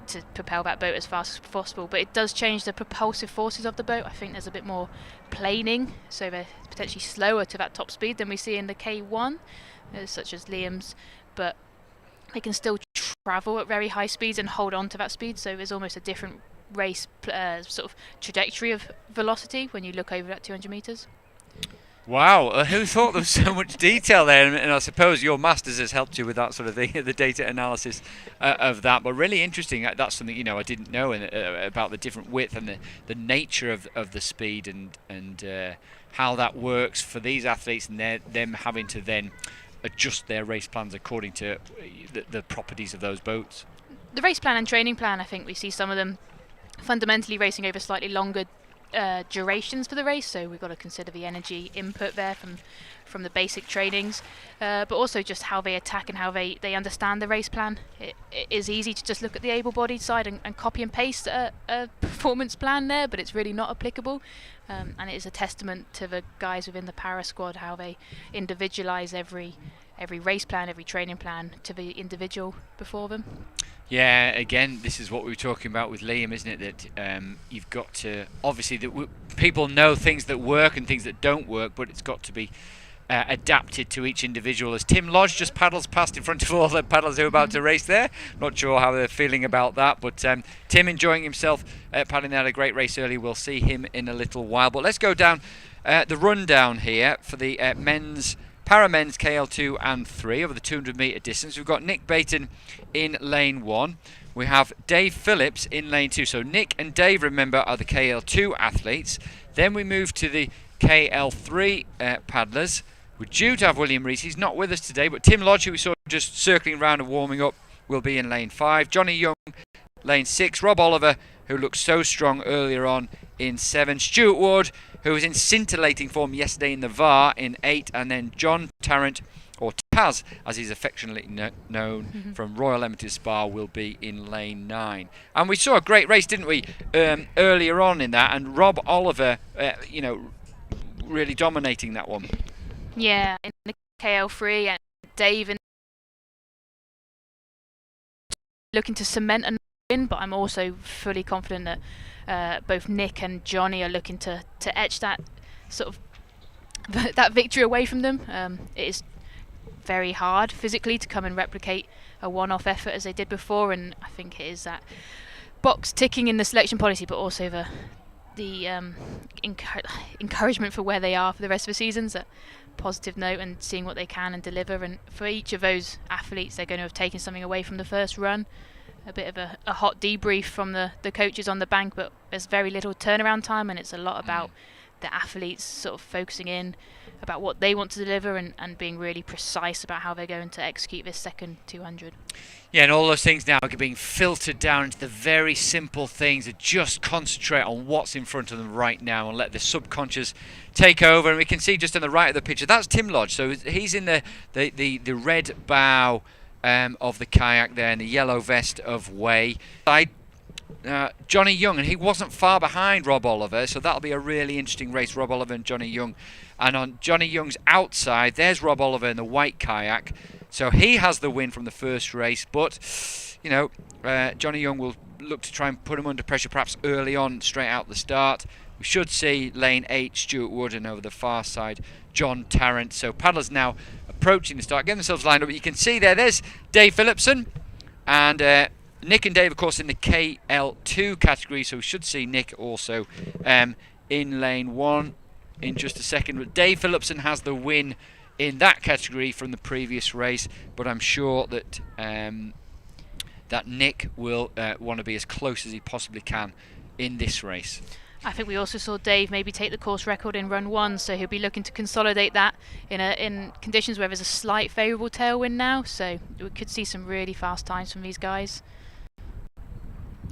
to propel that boat as fast as possible. But it does change the propulsive forces of the boat. I think there's a bit more planing, so they're potentially slower to that top speed than we see in the K1, such as Liam's, but they can still travel at very high speeds and hold on to that speed, so there's almost a different race sort of trajectory of velocity when you look over that 200 meters. Wow, who thought there was so much detail there? And I suppose your masters has helped you with that sort of thing, the data analysis of that. But really interesting. That's something I didn't know about the different width and the nature of the speed and how that works for these athletes and them having to then adjust their race plans according to the properties of those boats. The race plan and training plan, I think we see some of them fundamentally racing over slightly longer durations for the race, so we've got to consider the energy input there from the basic trainings, but also just how they attack and how they understand the race plan. It is easy to just look at the able-bodied side and copy and paste a performance plan there, but it's really not applicable, and it is a testament to the guys within the para squad how they individualize every race plan, every training plan to the individual before them. Yeah, again, this is what we were talking about with Liam, isn't it? That you've got to, obviously, people know things that work and things that don't work, but it's got to be adapted to each individual. As Tim Lodge just paddles past in front of all the paddlers who are about to race there. Not sure how they're feeling about that, but Tim enjoying himself paddling out a great race early. We'll see him in a little while. But let's go down the rundown here for the para men's KL2 and 3 over the 200 metre distance. We've got Nick Baton in lane 1. We have Dave Phillips in lane 2. So Nick and Dave, remember, are the KL2 athletes. Then we move to the KL3 paddlers. We're due to have William Rees. He's not with us today, but Tim Lodge, who we saw just circling around and warming up, will be in lane 5. Johnny Young, lane 6. Rob Oliver, who looked so strong earlier on, in 7. Stuart Ward, who was in scintillating form yesterday in the VAR, in 8. And then John Tarrant, or Taz as he's affectionately known, from Royal Emity Spa, will be in lane 9. And we saw a great race, didn't we, earlier on in that, and Rob Oliver, really dominating that one. Yeah, in the KL3, and Dave looking to cement a win, but I'm also fully confident that both Nick and Johnny are looking to etch that sort of that victory away from them. It is very hard physically to come and replicate a one-off effort as they did before, and I think it is that box ticking in the selection policy, but also the encouragement for where they are for the rest of the season's a positive note, and seeing what they can and deliver. And for each of those athletes, they're going to have taken something away from the first run, a bit of a hot debrief from the coaches on the bank, but there's very little turnaround time, and it's a lot about the athletes sort of focusing in about what they want to deliver and being really precise about how they're going to execute this second 200. Yeah, and all those things now are being filtered down into the very simple things that just concentrate on what's in front of them right now and let the subconscious take over. And we can see just on the right of the picture, that's Tim Lodge. So he's in the red bow of the kayak there, in the yellow vest of Way. Johnny Young, and he wasn't far behind Rob Oliver, so that'll be a really interesting race, Rob Oliver and Johnny Young. And on Johnny Young's outside, there's Rob Oliver in the white kayak. So he has the win from the first race, but Johnny Young will look to try and put him under pressure perhaps early on, straight out the start. We should see lane 8 Stuart Wood, and over the far side John Tarrant. So paddlers now approaching the start, getting themselves lined up. But you can see there's Dave Phillipson, and Nick and Dave, of course, in the KL2 category. So we should see Nick also in lane 1 in just a second. But Dave Phillipson has the win in that category from the previous race, but I'm sure that that Nick will want to be as close as he possibly can in this race. I think we also saw Dave maybe take the course record in run 1, so he'll be looking to consolidate that in conditions where there's a slight favourable tailwind now, so we could see some really fast times from these guys.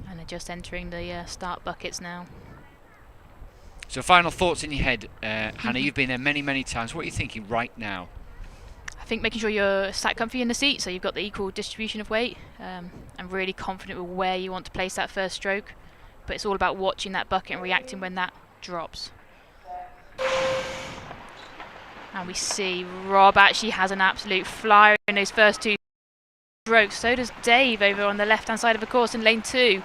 And they're just entering the start buckets now. So final thoughts in your head, Hannah, you've been there many, many times. What are you thinking right now? I think making sure you're sat comfy in the seat, so you've got the equal distribution of weight. I'm really confident with where you want to place that first stroke, but it's all about watching that bucket and reacting when that drops. And we see Rob actually has an absolute flyer in those first 2 strokes. So does Dave over on the left-hand side of the course in lane 2.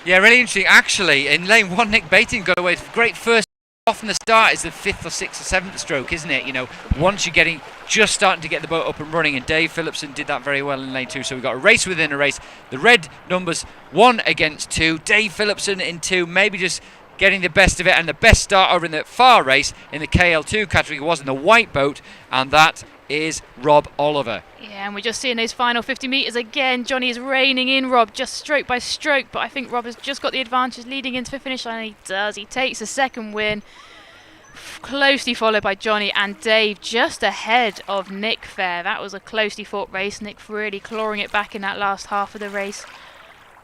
Yeah, really interesting. Actually, in lane 1, Nick Baton got away. Great first off from the start. Is the 5th or 6th or 7th stroke, isn't it? Once you're just starting to get the boat up and running, and Dave Phillipson did that very well in lane 2. So we've got a race within a race. The red numbers 1 against 2. Dave Phillipson in 2, maybe just getting the best of it, and the best start over in the far race in the KL2 category was in the white boat, and that is Rob Oliver. Yeah, and we're just seeing those final 50 metres again. Johnny is reining in Rob just stroke by stroke, but I think Rob has just got the advantage leading into the finish line, and he does. He takes the second win, closely followed by Johnny and Dave, just ahead of Nick there. That was a closely fought race. Nick really clawing it back in that last half of the race.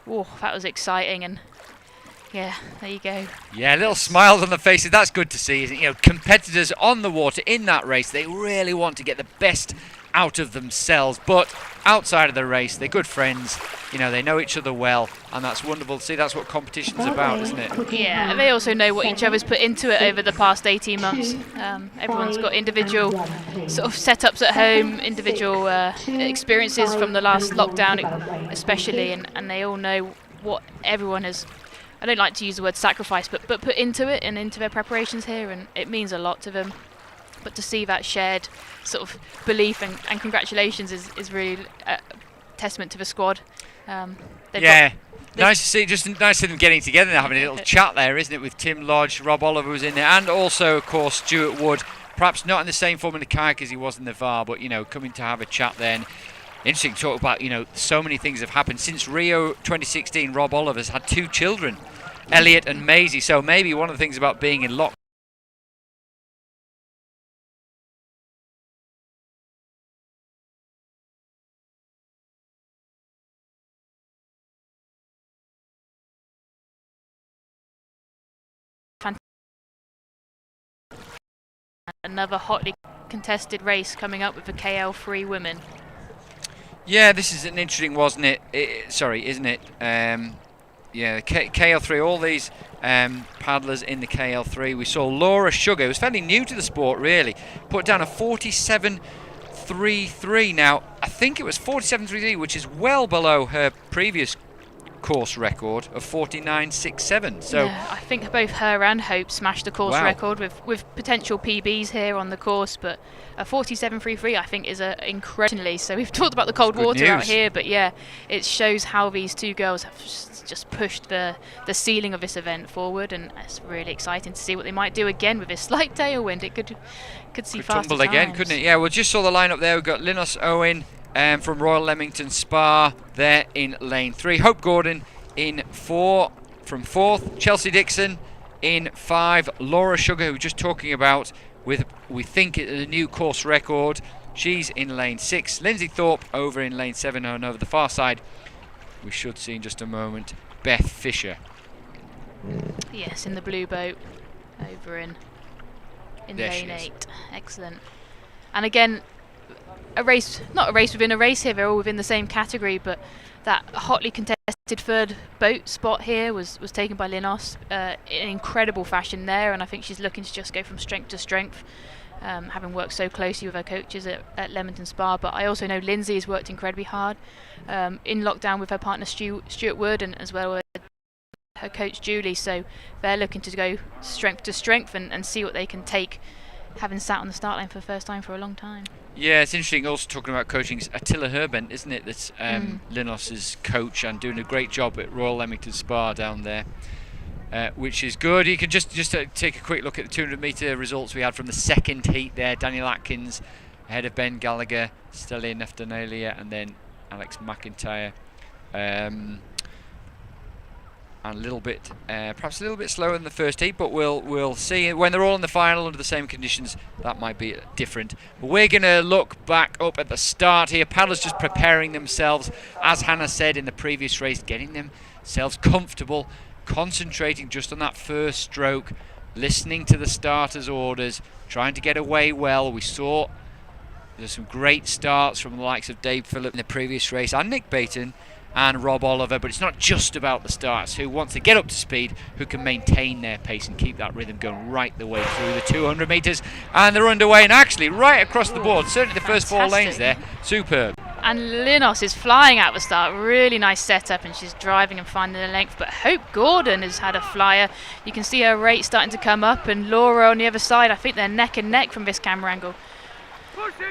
Oh, that was exciting, and Yeah, there you go. Yeah, little smiles on the faces. That's good to see, isn't it? You know, competitors on the water in that race, they really want to get the best out of themselves. But outside of the race, they're good friends. You know, they know each other well, and that's wonderful to see. That's what competition's about, isn't it? Yeah, they also know what each other's put into it over the past 18 months. Everyone's got individual sort of setups at home, individual experiences from the last lockdown especially, and they all know what everyone has, I don't like to use the word sacrifice, but put into it and into their preparations here, and it means a lot to them. But to see that shared sort of belief and congratulations is really a testament to the squad. Nice to see, just nice to see them getting together and having a little chat there, isn't it, with Tim Lodge, Rob Oliver was in there, and also, of course, Stuart Wood, perhaps not in the same form in the kayak as he was in the VAR, but, you know, coming to have a chat then. Interesting to talk about, you know, so many things have happened. Since Rio 2016, Rob Oliver's had 2 children, Elliot and Maisie, so maybe one of the things about being in lockdown another hotly contested race coming up with the KL3 women. Yeah, this is an interesting, wasn't it? Isn't it? Yeah, KL3, all these paddlers in the KL3. We saw Laura Sugar, who's fairly new to the sport, really, put down a 47.33. Now, I think it was 47.33, which is well below her previous course record of 49.67. So yeah, I think both her and Hope smashed the course record with potential PBs here on the course, but a 47.33 I think is incredibly. So we've talked about the cold water out here, but yeah, it shows how these two girls have just pushed the ceiling of this event forward, and it's really exciting to see what they might do again with this slight tailwind. It could see faster tumble again, times. couldn't it? Yeah, we just saw the lineup there. We've got Linus Owen from Royal Leamington Spa there in lane 3. Hope Gordon in 4 from 4th. Chelsea Dixon in 5. Laura Sugar, who we're just talking about, with we think a new course record. She's in lane 6. Lindsay Thorpe over in lane 7, and over the far side we should see in just a moment Beth Fisher. Yes, in the blue boat over in there lane 8. Excellent. And again, a race, not a race within a race here, they're all within the same category, but that hotly contested third boat spot here was taken by Linos in incredible fashion there, and I think she's looking to just go from strength to strength, having worked so closely with her coaches at Leamington Spa. But I also know Lindsay has worked incredibly hard in lockdown with her partner Stuart Wood, and as well as her coach Julie, so they're looking to go strength to strength and see what they can take, having sat on the start line for the first time for a long time. Yeah, it's interesting also talking about coaching. It's Attila Herbent, isn't it, that's Linos's coach, and doing a great job at Royal Leamington Spa down there, which is good. You can just take a quick look at the 200 metre results we had from the second heat there. Daniel Atkins ahead of Ben Gallagher, Stella Neftanalia, and then Alex McIntyre. And a little bit, perhaps a little bit slower than the first heat, but we'll see. When they're all in the final under the same conditions, that might be different. But we're going to look back up at the start here. Paddlers just preparing themselves, as Hannah said in the previous race, getting themselves comfortable, concentrating just on that first stroke, listening to the starters' orders, trying to get away well. We saw there's some great starts from the likes of Dave Phillip in the previous race, and Nick Baton and Rob Oliver, but it's not just about the starts. Who wants to get up to speed, who can maintain their pace and keep that rhythm going right the way through the 200 metres, and they're underway, and actually right across the board, certainly the first 4 lanes there, superb. And Linos is flying out the start, really nice setup, and she's driving and finding the length, but Hope Gordon has had a flyer. You can see her rate starting to come up, and Laura on the other side. I think they're neck and neck from this camera angle.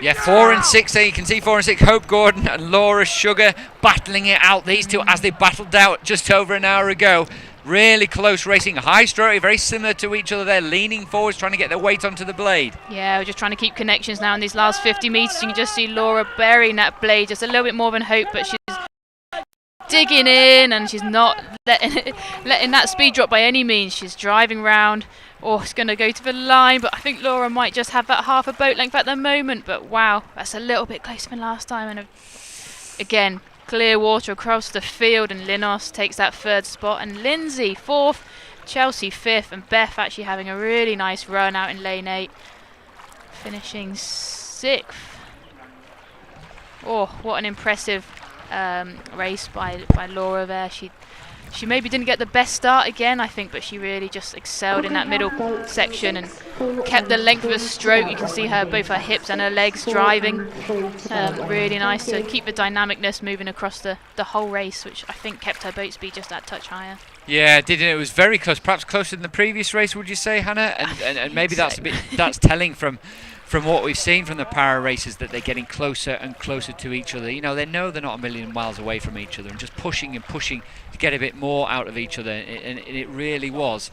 Yeah, 4 and 6 there. You can see 4 and 6. Hope Gordon and Laura Sugar battling it out. These two, as they battled out just over an hour ago. Really close racing. High stroke, very similar to each other. They're leaning forwards, trying to get their weight onto the blade. Yeah, we're just trying to keep connections now in these last 50 metres. You can just see Laura burying that blade just a little bit more than Hope, but she's digging in, and she's not letting that speed drop by any means. She's driving round. Oh, it's going to go to the line, but I think Laura might just have that half a boat length at the moment. But wow, that's a little bit closer than last time. And again, Clearwater across the field, and Linos takes that 3rd spot, and Lindsay 4th, Chelsea 5th, and Beth actually having a really nice run out in lane 8, finishing 6th. Oh, what an impressive race by Laura there. She maybe didn't get the best start again, I think, but she really just excelled in that middle section and kept the length of her stroke. You can see both her hips and her legs driving. Really nice to keep the dynamicness moving across the whole race, which I think kept her boat speed just that touch higher. Yeah, it was very close, perhaps closer than the previous race, would you say, Hannah? And maybe that's telling from what we've seen from the para racers, that they're getting closer and closer to each other. You know, they know they're not a million miles away from each other, and just pushing and pushing to get a bit more out of each other. And it really was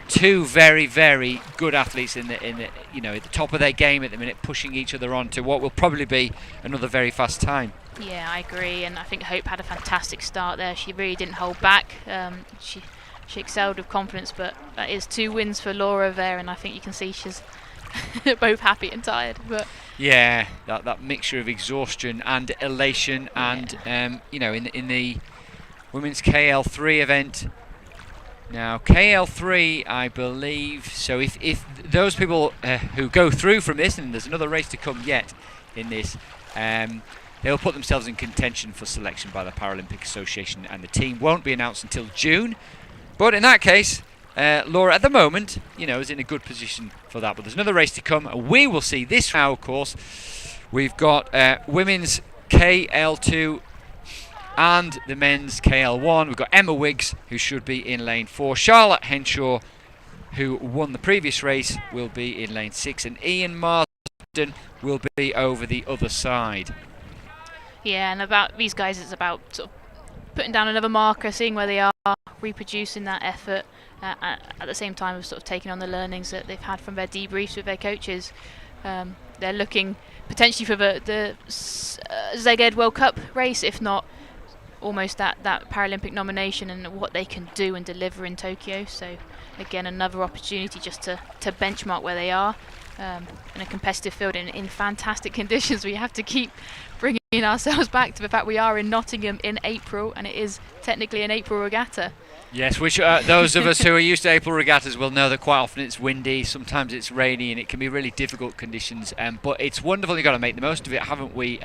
two very, very good athletes in the at the top of their game at the minute, pushing each other on to what will probably be another very fast time. Yeah, I agree, and I think Hope had a fantastic start there. She really didn't hold back. She excelled with confidence, but that is 2 wins for Laura there, and I think you can see she's both happy and tired. But yeah, that mixture of exhaustion and elation, and in the women's KL3 event. Now KL3, I believe, so if those people who go through from this, and there's another race to come yet in this, they'll put themselves in contention for selection by the Paralympic Association, and the team won't be announced until June. But in that case, Laura at the moment, is in a good position for that. But there's another race to come. We will see this now, of course. We've got women's KL2 and the men's KL1. We've got Emma Wiggs, who should be in lane 4. Charlotte Henshaw, who won the previous race, will be in lane 6. And Ian Marsden will be over the other side. Yeah, and about these guys, it's about sort of putting down another marker, seeing where they are, reproducing that effort, at the same time of sort of taking on the learnings that they've had from their debriefs with their coaches. They're looking potentially for the Szeged World Cup race, if not almost that Paralympic nomination, and what they can do and deliver in Tokyo. So again, another opportunity just to benchmark where they are in a competitive field in fantastic conditions. We have to keep bringing ourselves back to the fact we are in Nottingham in April, and it is technically an April regatta. Yes, which those of us who are used to April regattas will know that quite often it's windy, sometimes it's rainy, and it can be really difficult conditions. But it's wonderful. You've got to make the most of it, haven't we?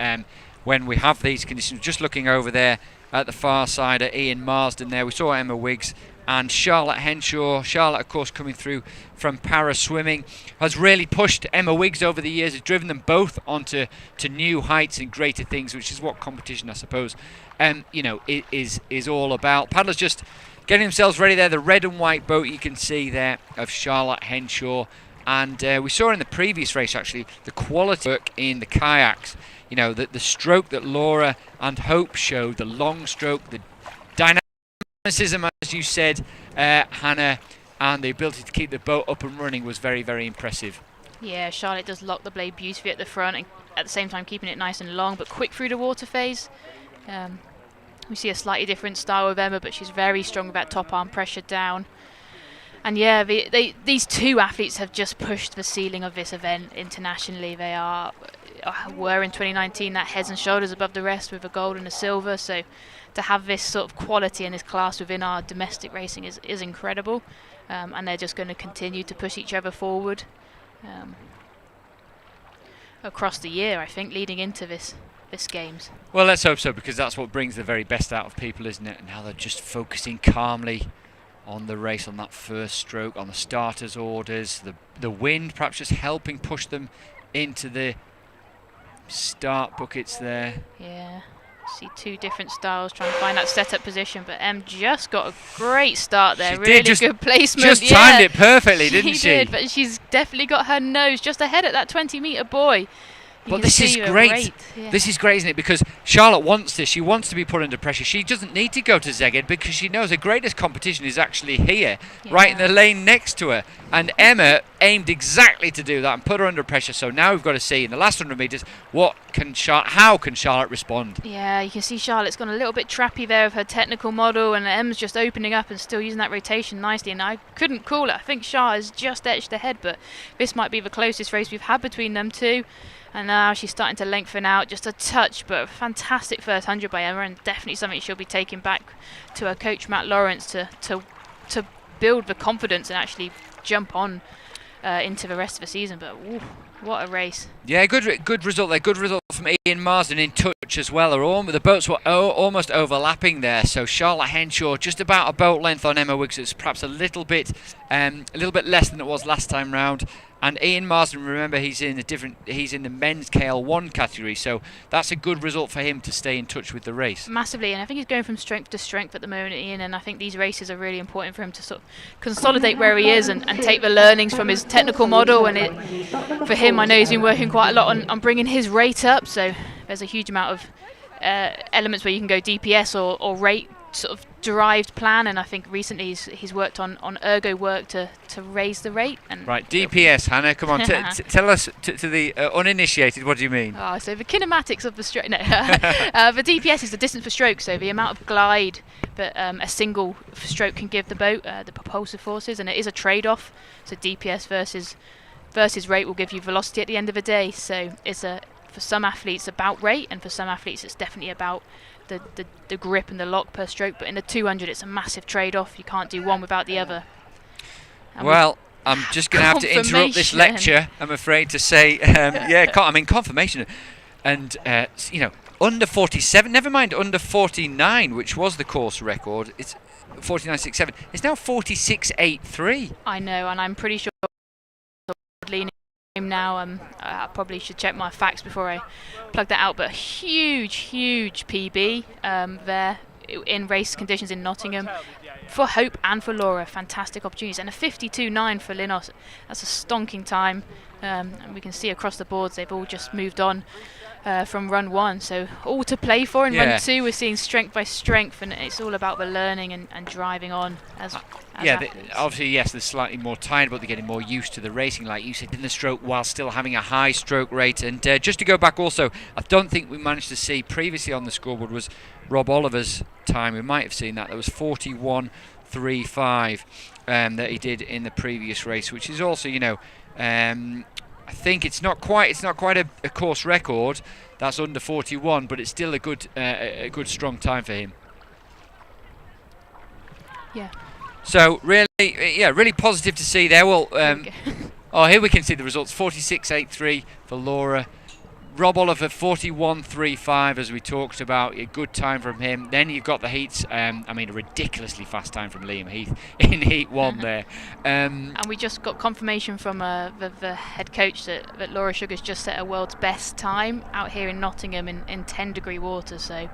When we have these conditions. Just looking over there at the far side at Ian Marsden there, we saw Emma Wiggs and Charlotte Henshaw. Charlotte, of course, coming through from para swimming, has really pushed Emma Wiggs over the years, has driven them both onto new heights and greater things, which is what competition, I suppose, is all about. Paddlers just getting themselves ready there. The red and white boat you can see there of Charlotte Henshaw. And we saw in the previous race, actually, the quality work in the kayaks. The stroke that Laura and Hope showed, the long stroke, the dynamicism, as you said, Hannah, and the ability to keep the boat up and running was very, very impressive. Yeah, Charlotte does lock the blade beautifully at the front, and at the same time keeping it nice and long, but quick through the water phase. We see a slightly different style with Emma, but she's very strong with that top arm pressure down. And yeah, these two athletes have just pushed the ceiling of this event internationally. They were in 2019 that heads and shoulders above the rest with a gold and a silver. So to have this sort of quality in this class within our domestic racing is incredible. And they're just going to continue to push each other forward across the year, I think, leading into this games. Well, let's hope so, because that's what brings the very best out of people, isn't it? And now they're just focusing calmly on the race, on that first stroke, on the starters' orders, the wind perhaps just helping push them into the start buckets there. Yeah, see two different styles trying to find that setup position, but Em just got a great start there. Really good placement. Just timed it perfectly, didn't she? She did, but she's definitely got her nose just ahead at that 20-metre buoy. But this is great. Yeah. This is great, isn't it? Because Charlotte wants this. She wants to be put under pressure. She doesn't need to go to Szeged because she knows her greatest competition is actually here, right in the lane next to her. And Emma aimed exactly to do that and put her under pressure. So now we've got to see in the last 100 metres how can Charlotte respond? Yeah, you can see Charlotte's gone a little bit trappy there with her technical model, and Emma's just opening up and still using that rotation nicely. And I couldn't call it. I think Char has just edged ahead, but this might be the closest race we've had between them two. And now she's starting to lengthen out just a touch, but a fantastic first 100 by Emma, and definitely something she'll be taking back to her coach Matt Lawrence to build the confidence and actually jump on into the rest of the season. But ooh, what a race. Yeah, good result there. Good result from Ian Marsden in touch as well. The boats were almost overlapping there. So Charlotte Henshaw just about a boat length on Emma Wiggs. It's perhaps a little bit less than it was last time round. And Ian Marsden, remember, he's in the men's KL1 category, so that's a good result for him to stay in touch with the race. Massively, and I think he's going from strength to strength at the moment, Ian, and I think these races are really important for him to sort of consolidate where he is and take the learnings from his technical model. And for him, I know he's been working quite a lot on bringing his rate up, so there's a huge amount of elements where you can go DPS or rate sort of derived plan, and I think recently he's worked on ergo work to raise the rate. And right, DPS, Hannah, come on, tell us to the uninitiated, what do you mean? So the kinematics of the stroke, no, the DPS is the distance per stroke, so the amount of glide that a single stroke can give the boat, the propulsive forces, and it is a trade-off, so DPS versus rate will give you velocity at the end of the day. So it's for some athletes about rate, and for some athletes it's definitely about the grip and the lock per stroke. But in the 200 it's a massive trade-off. You can't do one without the other. And well, I'm just going to have to interrupt this lecture, I'm afraid to say. Confirmation. And, under 47, never mind under 49, which was the course record. It's 49.67. It's now 46.83. I know, and I'm pretty sure leaning now. I probably should check my facts before I plug that out, but huge PB there in race conditions in Nottingham for Hope and for Laura. Fantastic opportunities, and a 52.9 for Linos. That's a stonking time, and we can see across the boards they've all just moved on from run 1, so all to play for in run 2. We're seeing strength by strength, and it's all about the learning and driving on as obviously, yes, they're slightly more tired, but they're getting more used to the racing, like you said, in the stroke, while still having a high stroke rate. And just to go back also, I don't think we managed to see previously on the scoreboard was Rob Oliver's time. We might have seen that. There was 41.35 that he did in the previous race, which is also, I think it's not quite a course record. That's under 41, but it's still a good strong time for him. Yeah. So really positive to see there. Well, here we can see the results: 46.83 for Laura. Rob Oliver 41.35, as we talked about. A good time from him. Then you've got the heats. A ridiculously fast time from Liam Heath in heat 1 there. And we just got confirmation from the head coach that Laura Sugar's just set a world's best time out here in Nottingham in 10-degree water. So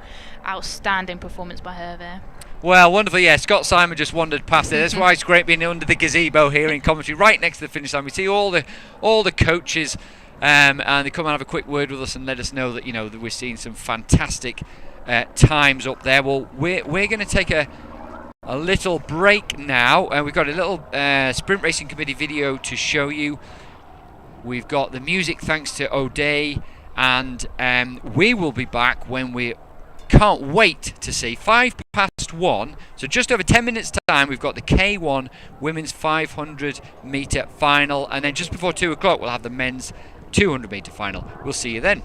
outstanding performance by her there. Well, wonderful, yeah. Scott Simon just wandered past there. That's why it's great being under the gazebo here in commentary, right next to the finish line. We see all the coaches, and they come and have a quick word with us and let us know that that we're seeing some fantastic times up there. Well, we're going to take a little break now, and we've got a little Sprint Racing Committee video to show you. We've got the music thanks to O'Day, and we will be back when we can't wait to see 1:05, so just over 10 minutes time. We've got the K1 women's 500 metre final, and then just before 2 o'clock we'll have the men's 200 metre final. We'll see you then.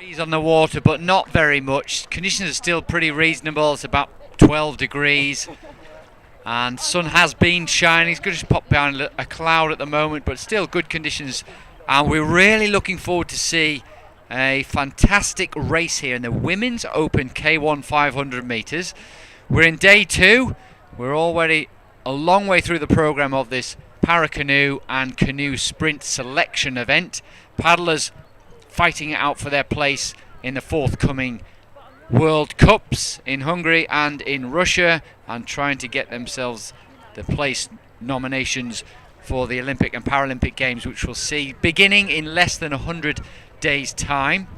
Breeze on the water, but not very much. Conditions are still pretty reasonable. It's about 12 degrees. And sun has been shining. It's going to pop behind a cloud at the moment, but still good conditions. And we're really looking forward to see a fantastic race here in the Women's Open K1 500 metres. We're in day 2. We're already a long way through the programme of this Paracanoe and canoe sprint selection event. Paddlers fighting it out for their place in the forthcoming World Cups in Hungary and in Russia, and trying to get themselves the place nominations for the Olympic and Paralympic Games, which we'll see beginning in less than 100 days' time.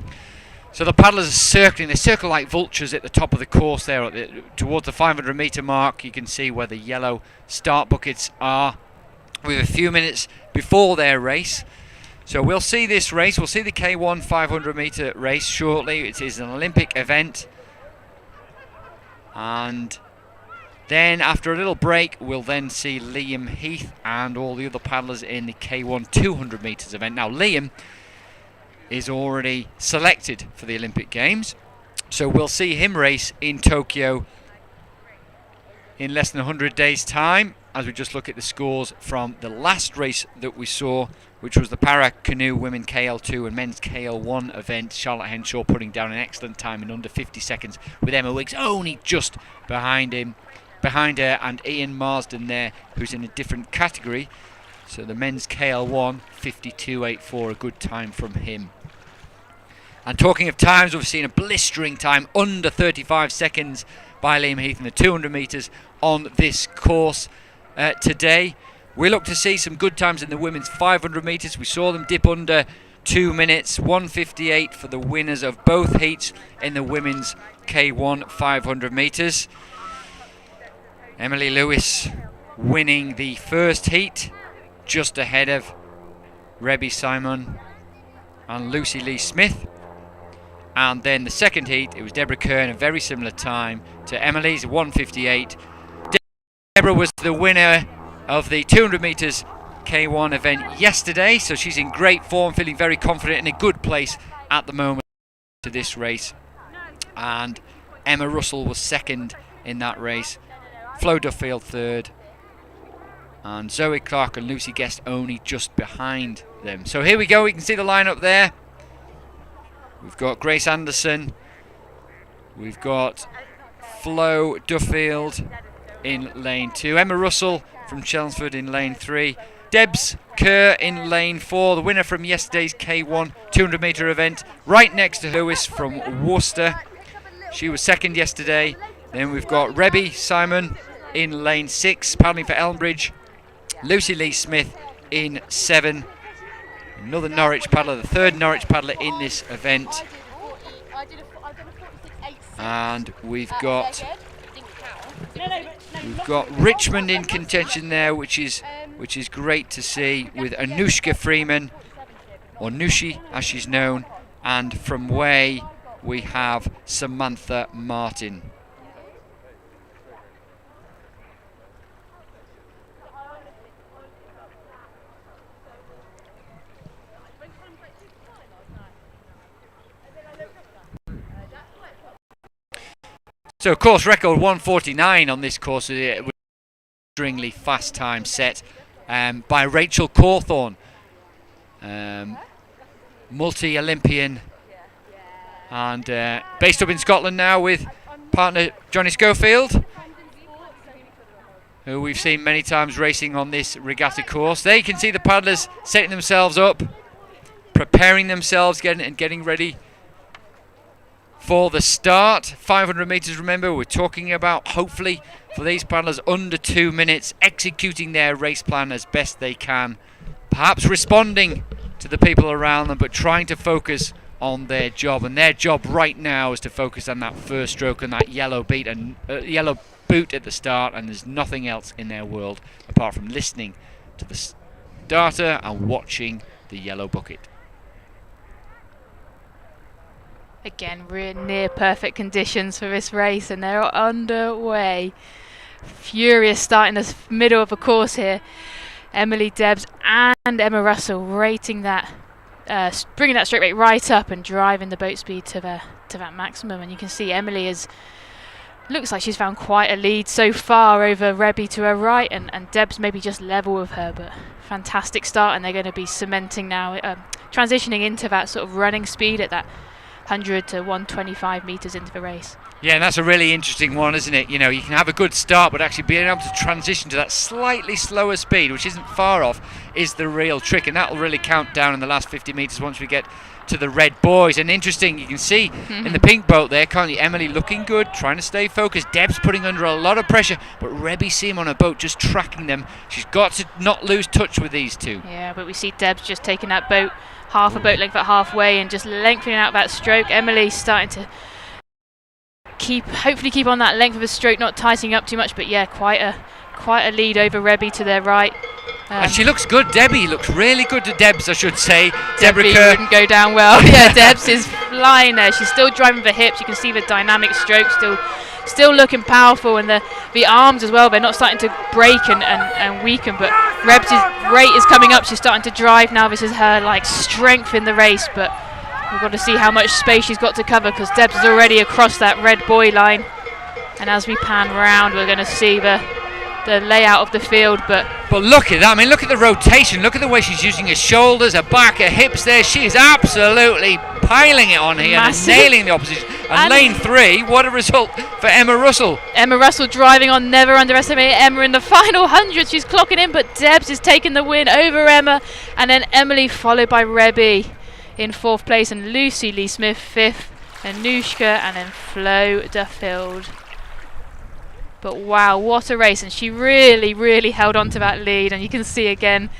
So the paddlers are circling. They circle like vultures at the top of the course there, towards the 500 metre mark. You can see where the yellow start buckets are. We have a few minutes before their race. So we'll see this race. We'll see the K1 500 metre race shortly. It is an Olympic event. And then after a little break, we'll then see Liam Heath and all the other paddlers in the K1 200 metres event. Now Liam is already selected for the Olympic Games. So we'll see him race in Tokyo in less than 100 days' time, as we just look at the scores from the last race that we saw, which was the Paracanoe Women KL2 and Men's KL1 event. Charlotte Henshaw putting down an excellent time in under 50 seconds, with Emma Wiggs only just behind her, and Ian Marsden there, who's in a different category. So the Men's KL1, 52.84, a good time from him. And talking of times, we've seen a blistering time, under 35 seconds by Liam Heath in the 200 metres on this course today. We look to see some good times in the women's 500 metres. We saw them dip under 2 minutes, 1:58 for the winners of both heats in the women's K1 500 metres. Emily Lewis winning the first heat, just ahead of Rebby Simon and Lucy Lee Smith. And then the second heat, it was Deborah Kern, a very similar time to Emily's, 1:58. Deborah was the winner of the 200 metres K1 event yesterday, so she's in great form, feeling very confident, in a good place at the moment to this race. And Emma Russell was second in that race, Flo Duffield third, and Zoe Clark and Lucy Guest only just behind them. So here we go, we can see the lineup there. We've got Grace Anderson, we've got Flo Duffield in lane 2, Emma Russell from Chelmsford in lane 3, Debs Kerr in lane 4, the winner from yesterday's K1 200 metre event, right next to Lewis from Worcester. She was second yesterday. Then we've got Rebby Simon in lane 6, paddling for Elmbridge, Lucy Lee Smith in 7, another Norwich paddler, the third Norwich paddler in this event. And we've got Richmond in contention there, which is great to see, with Anushka Freeman, or Nushi as she's known, and from Way we have Samantha Martin. So course record 1:49 on this course, with an extremely fast time set by Rachel Cawthorne, multi-Olympian, and based up in Scotland now with partner Johnny Schofield, who we've seen many times racing on this regatta course. There you can see the paddlers setting themselves up, preparing themselves, getting ready for the start. 500 metres, remember, we're talking about, hopefully, for these paddlers under 2 minutes, executing their race plan as best they can, perhaps responding to the people around them, but trying to focus on their job. And their job right now is to focus on that first stroke and that yellow boot at the start, and there's nothing else in their world apart from listening to the starter and watching the yellow bucket. Again, we're near perfect conditions for this race, and they're underway. Furious start in the middle of the course here. Emily Debs and Emma Russell rating that bringing that stroke rate right up and driving the boat speed to that maximum. And you can see Emily looks like she's found quite a lead so far over Rebby to her right, and Deb's maybe just level with her, but fantastic start, and they're going to be cementing now, transitioning into that sort of running speed at that 100 to 125 metres into the race. Yeah, and that's a really interesting one, isn't it? You know, you can have a good start, but actually being able to transition to that slightly slower speed, which isn't far off, is the real trick, and that will really count down in the last 50 metres once we get to the red boys. And interesting, you can see in the pink boat there, currently Emily looking good, trying to stay focused. Deb's putting under a lot of pressure, but Rebby Seam on her boat just tracking them. She's got to not lose touch with these two. Yeah, but we see Deb's just taking that boat half a boat length at halfway and just lengthening out that stroke. Emily's starting to hopefully keep on that length of a stroke, not tightening up too much, but yeah, quite a lead over Rebby to their right. And she looks good. Debbie looks really good to Debs, I should say. Debbie wouldn't go down well. Yeah, Debs is flying there. She's still driving the hips. You can see the dynamic stroke still looking powerful, and the arms as well. They're not starting to break and weaken, but Reb's rate is coming up. She's starting to drive now. This is her strength in the race, but we've got to see how much space she's got to cover, because Debs is already across that red buoy line. And as we pan round, we're going to see the layout of the field, but look at that. I mean, look at the rotation, look at the way she's using her shoulders, her back, her hips there. She is absolutely piling it on here and nailing the opposition. And lane 3, what a result for Emma Russell. Emma Russell driving on, never underestimate Emma in the final 100. She's clocking in, but Debs is taking the win over Emma, and then Emily followed by Rebby in 4th place, and Lucy Lee Smith 5th, and Anushka, and then Flo Duffield. But wow, what a race, and she really held on to that lead, and you can see again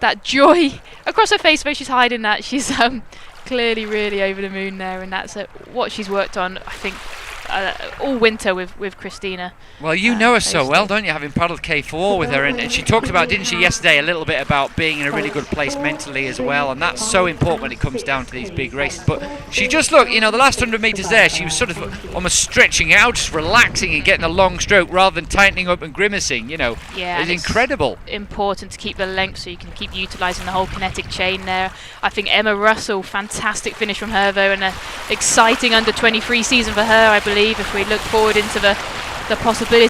that joy across her face where she's hiding that. She's clearly really over the moon there, and that's what she's worked on, I think, all winter with Christina. Well, you know her so well, don't you, having paddled K4 with her, and she talked about, didn't she, yesterday, a little bit about being in a really good place mentally as well, and that's so important when it comes down to these big races. But she just looked, the last 100 metres there, she was sort of almost stretching out, just relaxing and getting a long stroke rather than tightening up and grimacing, Yeah, it's incredible. Important to keep the length so you can keep utilising the whole kinetic chain there. I think Emma Russell, fantastic finish from her though, and an exciting under 23 season for her, I believe, if we look forward into the possibilities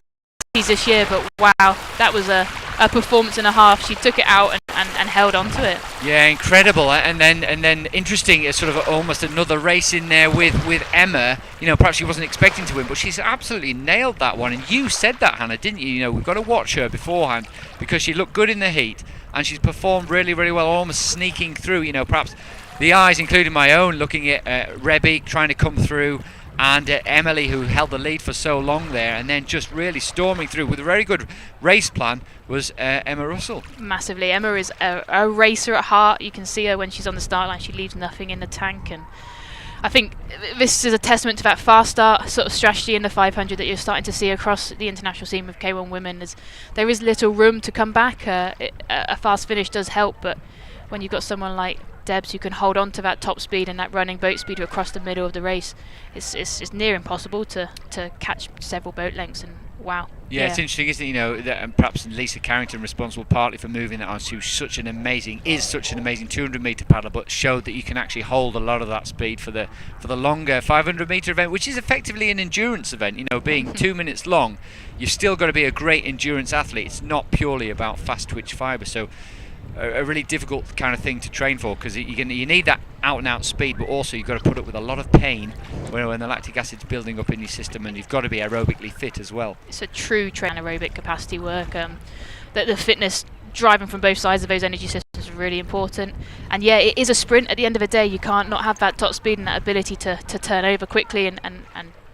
this year. But wow, that was a performance and a half. She took it out and held on to it. Yeah, incredible. And then interesting, sort of almost another race in there with Emma. Perhaps she wasn't expecting to win, but she's absolutely nailed that one. And you said that, Hannah, didn't you? We've got to watch her beforehand, because she looked good in the heat and she's performed really well, almost sneaking through. Perhaps the eyes, including my own, looking at Rebby trying to come through, and Emily, who held the lead for so long there, and then just really storming through with a very good race plan, was Emma Russell. Massively. Emma is a racer at heart. You can see her when she's on the start line. She leaves nothing in the tank, and I think this is a testament to that fast start sort of strategy in the 500 that you're starting to see across the international scene with K1 women. There is little room to come back. A fast finish does help, but when you've got someone like Debs who can hold on to that top speed and that running boat speed across the middle of the race, it's near impossible to catch several boat lengths. And wow. Yeah, it's interesting, isn't it? That perhaps Lisa Carrington responsible partly for moving that on to such an amazing 200-meter paddler, but showed that you can actually hold a lot of that speed for the longer 500-meter event, which is effectively an endurance event. Being 2 minutes long, you've still got to be a great endurance athlete. It's not purely about fast twitch fibre. So a really difficult kind of thing to train for, because you need that out-and-out speed, but also you've got to put up with a lot of pain when the lactic acid's building up in your system, and you've got to be aerobically fit as well. It's a true anaerobic capacity work. That the fitness driving from both sides of those energy systems is really important. And yeah, it is a sprint at the end of the day. You can't not have that top speed and that ability to turn over quickly and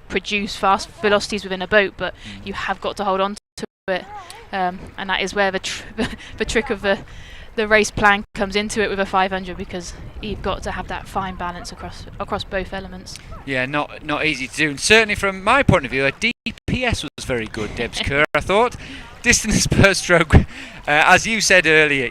produce fast velocities within a boat, but you have got to hold on to it. And that is where the trick of the race plan comes into it with a 500, because you've got to have that fine balance across both elements. Yeah, not easy to do. And certainly from my point of view, her DPS was very good, Debs Kerr, I thought. Distance per stroke, as you said earlier,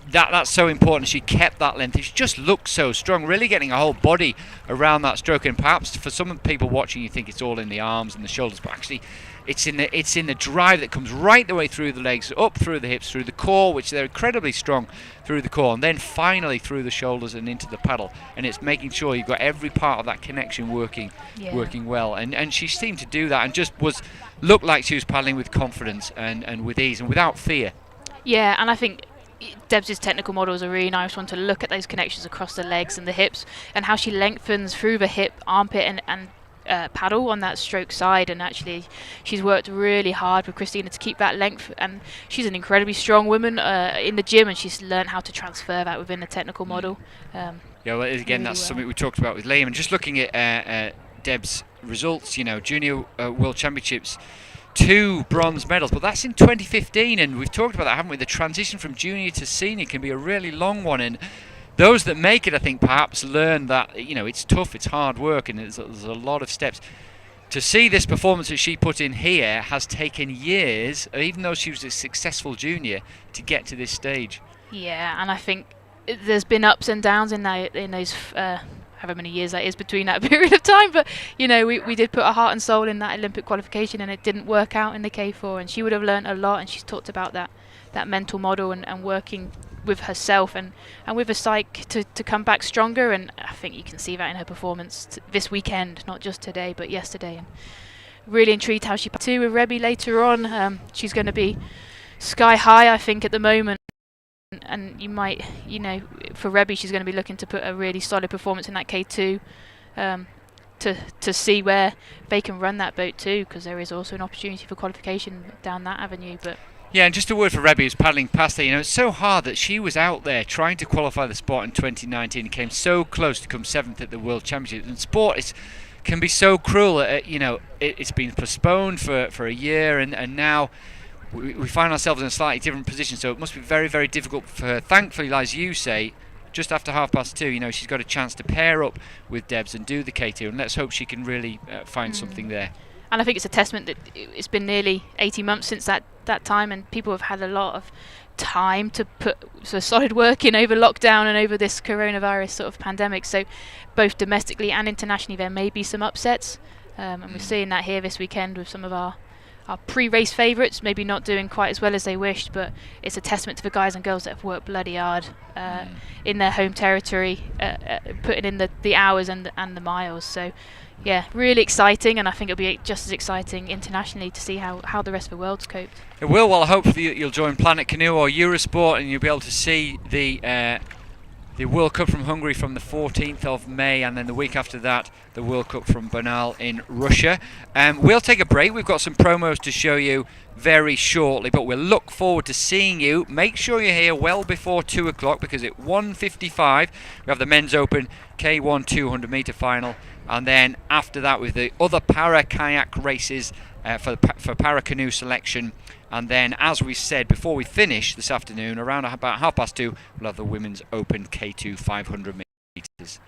that's so important. She kept that length. She just looked so strong, really getting a whole body around that stroke. And perhaps for some people watching, you think it's all in the arms and the shoulders, but actually It's in the drive that comes right the way through the legs, up through the hips, through the core, which they're incredibly strong through the core, and then finally through the shoulders and into the paddle. And it's making sure you've got every part of that connection working well. And she seemed to do that, and just looked like she was paddling with confidence and with ease and without fear. Yeah, and I think Debs' technical model is a really nice one to look at those connections across the legs and the hips, and how she lengthens through the hip, armpit, and paddle on that stroke side. And actually she's worked really hard with Christina to keep that length, and she's an incredibly strong woman in the gym, and she's learned how to transfer that within the technical model. Well, again, that's something we talked about with Liam. And just looking at Deb's results, Junior World Championships, 2 bronze medals, but that's in 2015, and we've talked about that, haven't we? The transition from junior to senior can be a really long one, and those that make it, I think, perhaps learn that it's tough, it's hard work, and there's a lot of steps. To see this performance that she put in here has taken years, even though she was a successful junior, to get to this stage. Yeah, and I think there's been ups and downs in those however many years that is between that period of time, but we did put our heart and soul in that Olympic qualification, and it didn't work out in the K4, and she would have learned a lot, and she's talked about that mental model and working with herself and with a psyche to come back stronger. And I think you can see that in her performance this weekend, not just today but yesterday. And really intrigued how she too with Rebby later on. She's going to be sky high, I think, at the moment, and you might, for Rebby, she's going to be looking to put a really solid performance in that K2 to see where they can run that boat too, because there is also an opportunity for qualification down that avenue. But yeah, and just a word for Rebby, who's paddling past there. It's so hard that she was out there trying to qualify the sport in 2019 and came so close to come 7th at the World Championships. And sport can be so cruel. It's been postponed for a year, and now we find ourselves in a slightly different position. So it must be very, very difficult for her. Thankfully, as you say, just after 2:30, she's got a chance to pair up with Debs and do the K2, and let's hope she can really find something there. And I think it's a testament that it's been nearly 18 months since that time, and people have had a lot of time to put solid work in over lockdown and over this coronavirus sort of pandemic. So both domestically and internationally there may be some upsets, and we're seeing that here this weekend with some of our pre-race favourites maybe not doing quite as well as they wished, but it's a testament to the guys and girls that have worked bloody hard in their home territory, putting in the hours and the miles. So yeah, really exciting, and I think it'll be just as exciting internationally to see how the rest of the world's coped. It will. Well, I hope you'll join Planet Canoe or Eurosport, and you'll be able to see the World Cup from Hungary from the 14th of May, and then the week after that, the World Cup from Bernal in Russia. We'll take a break. We've got some promos to show you very shortly, but we'll look forward to seeing you. Make sure you're here well before 2 o'clock, because at 1:55 we have the Men's Open K1 200 metre final, and then after that with the other para-kayak races for Paracanoe selection. And then, as we said before we finish this afternoon, around about 2:30, we'll have the Women's Open K2 500 metres.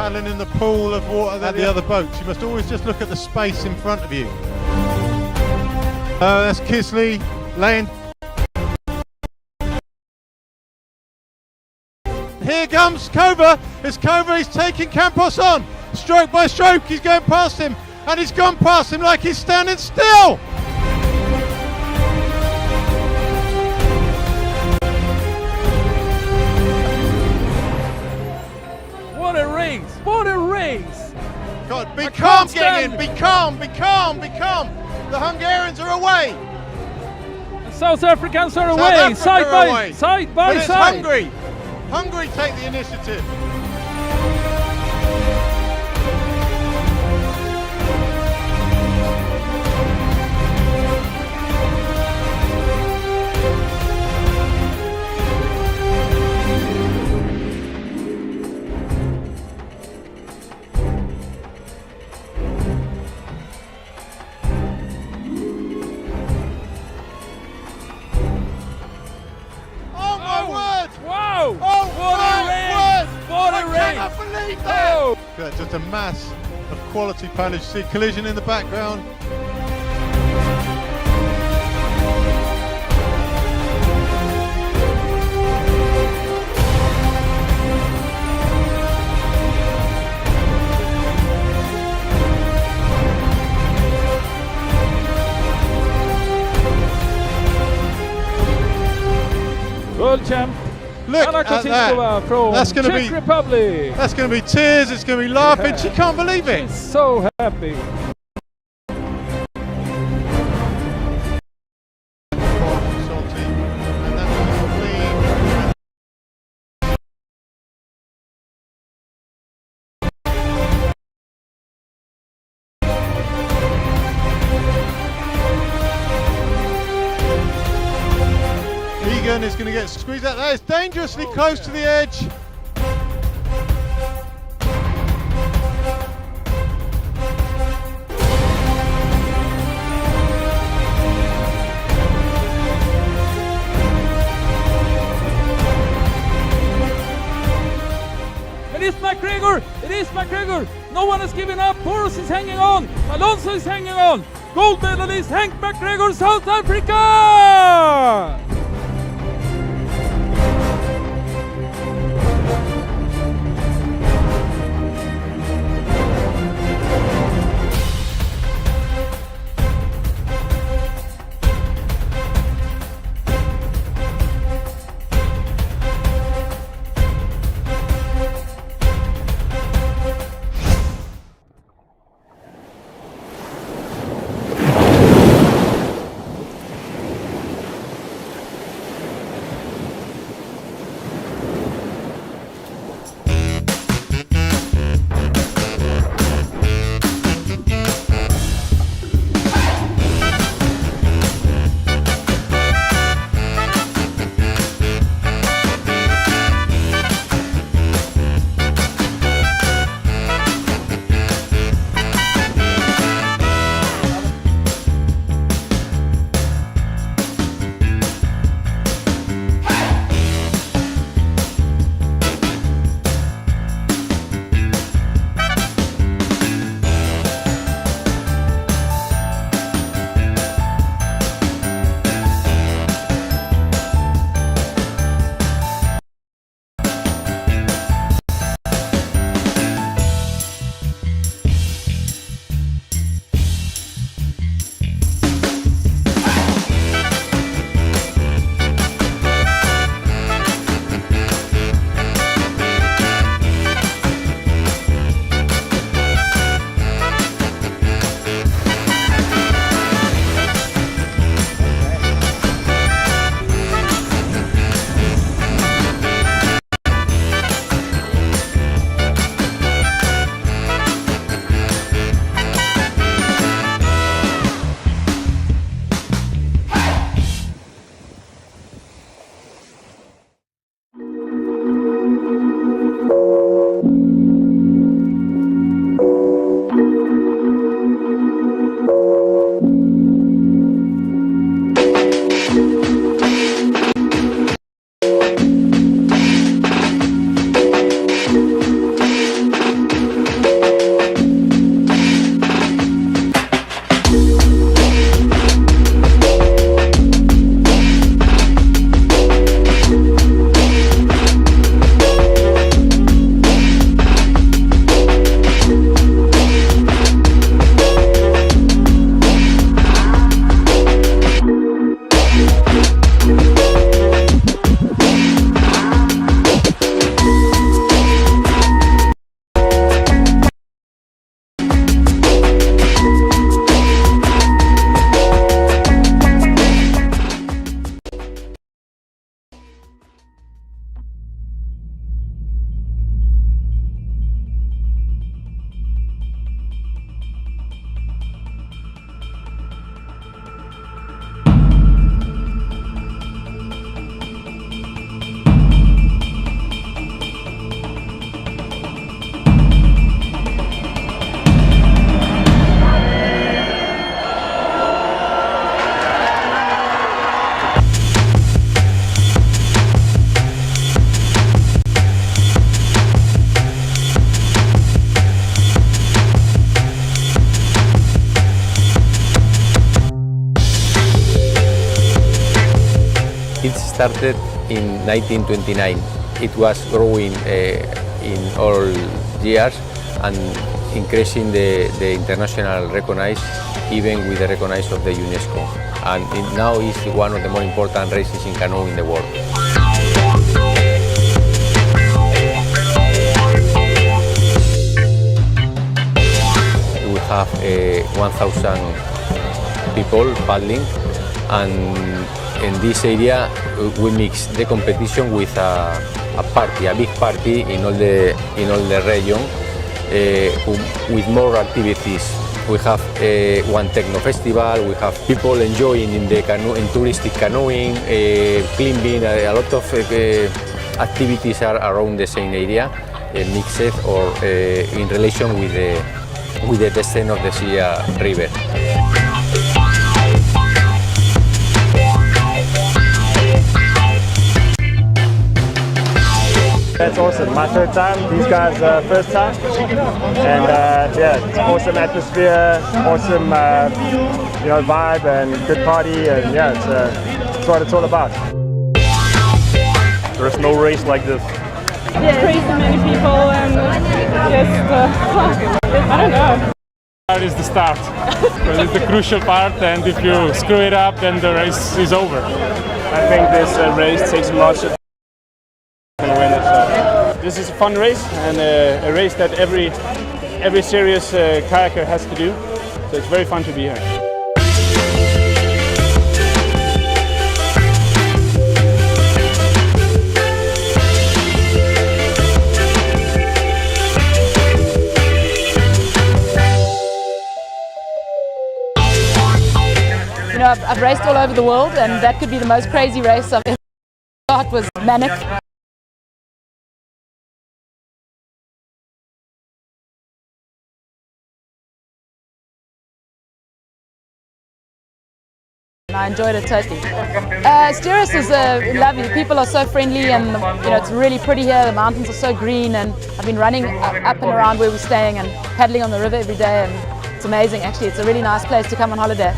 paddling in the pool of water at the other boats. You must always just look at the space in front of you. That's Kisley laying. Here comes Kova. It's Kova. He's taking Campos on. Stroke by stroke. He's going past him. And he's gone past him like he's standing still. What a race! What a race! God, be calm, getting in. Be calm, be calm, be calm. The Hungarians are away. The South Africans are away, side by side. But it's Hungary. Hungary take the initiative. Wow! Oh, what a race! What a race! I cannot believe that! Oh. Just a mass of quality paddling. See collision in the background. World champ. Look Anna at that. from That's going to Czech be Republic. That's going to be tears. It's going to be laughing. She can't believe it. She's so happy. Egan is going to get squeezed out. That is dangerously close to the edge. It is McGregor! It is McGregor! No one has given up. Boros is hanging on. Alonso is hanging on. Gold medalist Hank McGregor, South Africa! started in 1929. It was growing in all years and increasing the international recognize, even with the recognize of the UNESCO. And now is one of the more important races in canoe in the world. We have 1,000 people paddling, and in this area we mix the competition with a party, a big party in all the region, with more activities. We have one techno festival. We have people enjoying in the canoe, in touristic canoeing, climbing. A lot of activities are around the same area, mixed or in relation with the descent of the sea river. That's awesome. My third time. These guys first time. And yeah, it's awesome atmosphere, awesome vibe and good party, and yeah, it's what it's all about. There's no race like this. Crazy many people and just I don't know. That is the start, because it's the crucial part, and if you screw it up, then the race is over. I think this race takes much of to win it. So this is a fun race, and a race that every serious kayaker has to do. So it's very fun to be here. You know, I've raced all over the world, and that could be the most crazy race I've ever done. It was manic. I enjoyed it totally. Styris is lovely. The people are so friendly, and it's really pretty here. The mountains are so green, and I've been running up and around where we're staying and paddling on the river every day, and it's amazing. Actually, it's a really nice place to come on holiday.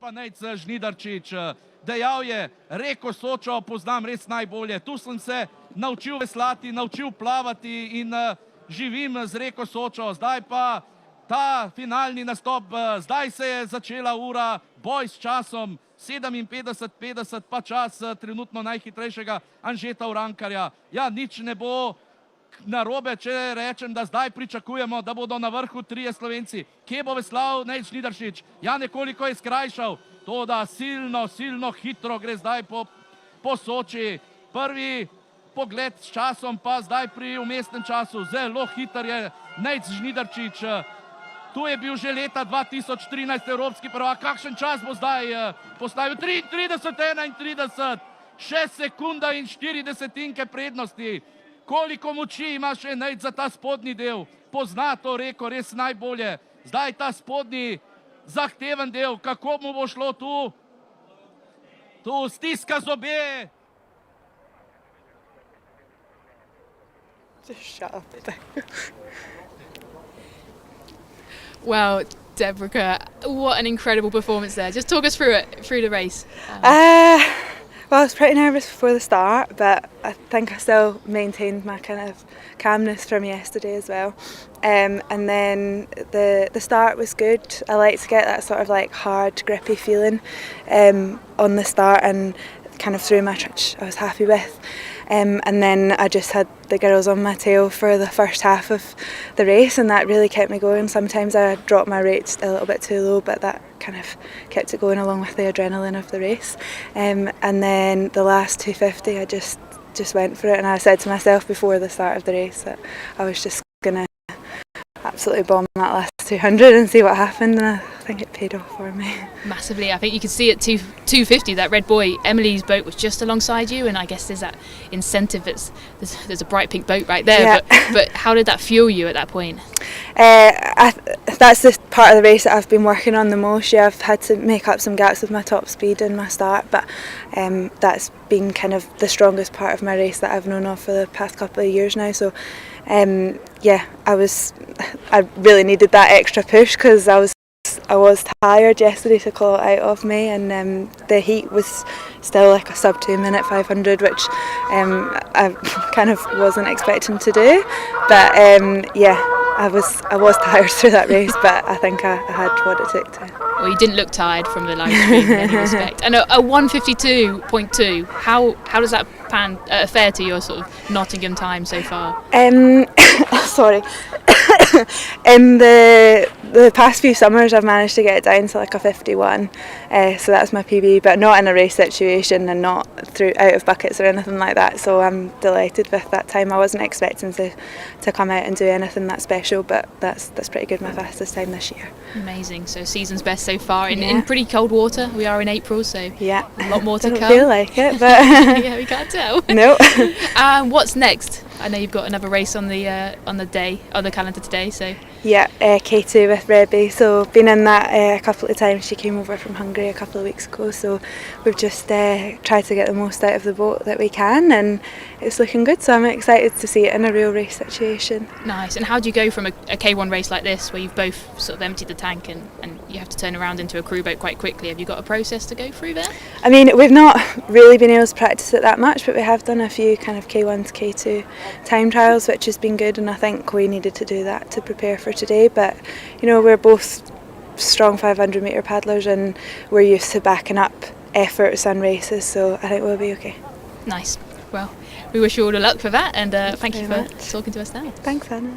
pa Nejc Žnidarčič. Dejal je, reko Sočo poznam res najbolje. Tu sem se naučil veslati, naučil plavati in živim z reko Sočo. Zdaj pa ta finalni nastop, zdaj se je začela ura, boj s časom, 57-50 pa čas trenutno najhitrejšega Anžeta Urankarja. Ja, nič ne bo narobe, če rečem, da zdaj pričakujemo, da bodo na vrhu trije Slovenci. Kje bo veslal Nejc Žnidaršič? Ja, nekoliko je skrajšal, to da silno hitro gre zdaj po Soči. Prvi pogled s časom pa zdaj pri umestnem času. Zelo hiter je Nejc Žnidaršič. Tu je bil že leta 2013 evropski prvak. Kakšen čas bo zdaj postavil? 33-31. 6 sekunda in 4 desetinke prednosti. Koliko moči ima še Nejc za ta spodnji del? Pozna to reko res najbolje. Zdaj ta spodnji zahteven del. Kako mu bo šlo tu? Tu stiska zobe. Just shut up. Wow, Deborah, what an incredible performance there. Just talk us through the race. Well, I was pretty nervous before the start, but I think I still maintained my kind of calmness from yesterday as well. And then the start was good. I like to get that sort of like hard, grippy feeling on the start, and kind of through my touch I was happy with. And then I just had the girls on my tail for the first half of the race, and that really kept me going. Sometimes I dropped my rates a little bit too low, but that kind of kept it going along with the adrenaline of the race. And then the last 250 I just went for it, and I said to myself before the start of the race that I was just going to absolutely bomb that last 200 and see what happened, and I think it paid off for me. Massively. I think you could see at 250 that red buoy, Emily's boat was just alongside you, and I guess there's that incentive. There's a bright pink boat right there. Yeah. But how did that fuel you at that point? That's the part of the race that I've been working on the most. Yeah, I've had to make up some gaps with my top speed and my start, but that's been kind of the strongest part of my race that I've known of for the past couple of years now. So yeah, I really needed that extra push because I was tired yesterday to claw it out of me, and the heat was still like a sub 2 minute 500, which I kind of wasn't expecting to do. But yeah, I was tired through that race, but I think I had what it took to. Well, you didn't look tired from the live stream in any respect. And a 1:52.2, how does that fare to your sort of Nottingham time so far? Sorry. In the past few summers I've managed to get it down to like a 51, so that's my PB, but not in a race situation and not out of buckets or anything like that, so I'm delighted with that time. I wasn't expecting to come out and do anything that special, but that's pretty good, my fastest time this year. Amazing. So season's best so far in pretty cold water. We are in April, so yeah, a lot more to come. Doesn't feel like it, but yeah, we can't tell. No. What's next? I know you've got another race on the calendar today. So yeah, K2 with Rebby. So been in that a couple of times. She came over from Hungary a couple of weeks ago. So we've just tried to get the most out of the boat that we can, and it's looking good. So I'm excited to see it in a real race situation. Nice. And how do you go from a K1 race like this, where you've both sort of emptied the tank and you have to turn around into a crew boat quite quickly? Have you got a process to go through there? I mean, we've not really been able to practice it that much, but we have done a few kind of K1 to K2 time trials, which has been good, and I think we needed to do that to prepare for today. But you know, we're both strong 500 metre paddlers, and we're used to backing up efforts and races, so I think we'll be okay. Nice. Well, we wish you all the luck for that, and thank you for talking to us now. Thanks, Anna.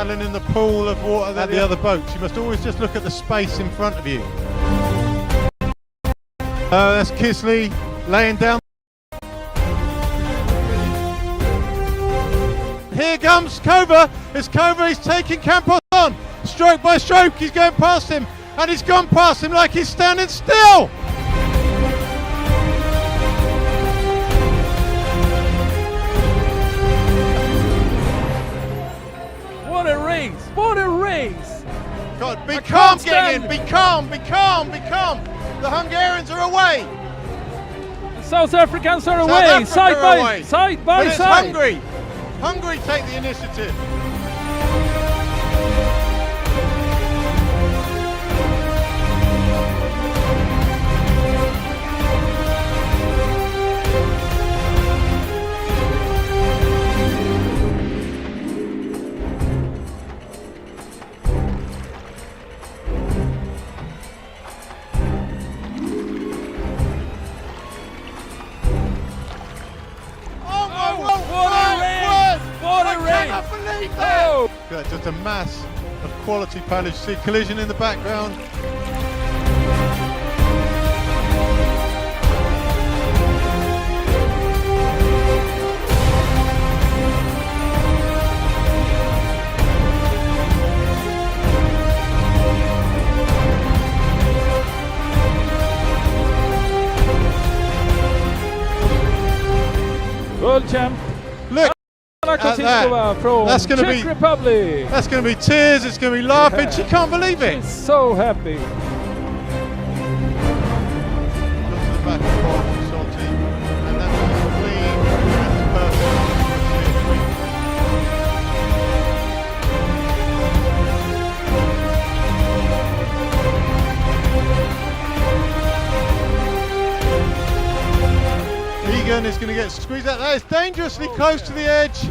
paddling in the pool of water that the other boats. You must always just look at the space in front of you. That's Kisley laying down. Here comes Kova. It's Kova. He's taking Campos on. Stroke by stroke. He's going past him. And he's gone past him like he's standing still. What a race! What a race! God, be calm, getting in. Be calm, be calm, be calm. The Hungarians are away. The South Africans are away, side by side. But it's Hungary. Hungary take the initiative. Just a mass of quality paddlers. See collision in the background. World champ. Look. From Czech Republic. That's going to be tears. It's going to be laughing. Yeah. She can't believe it. She's so happy. Egan is going to get squeezed out. That is dangerously close to the edge.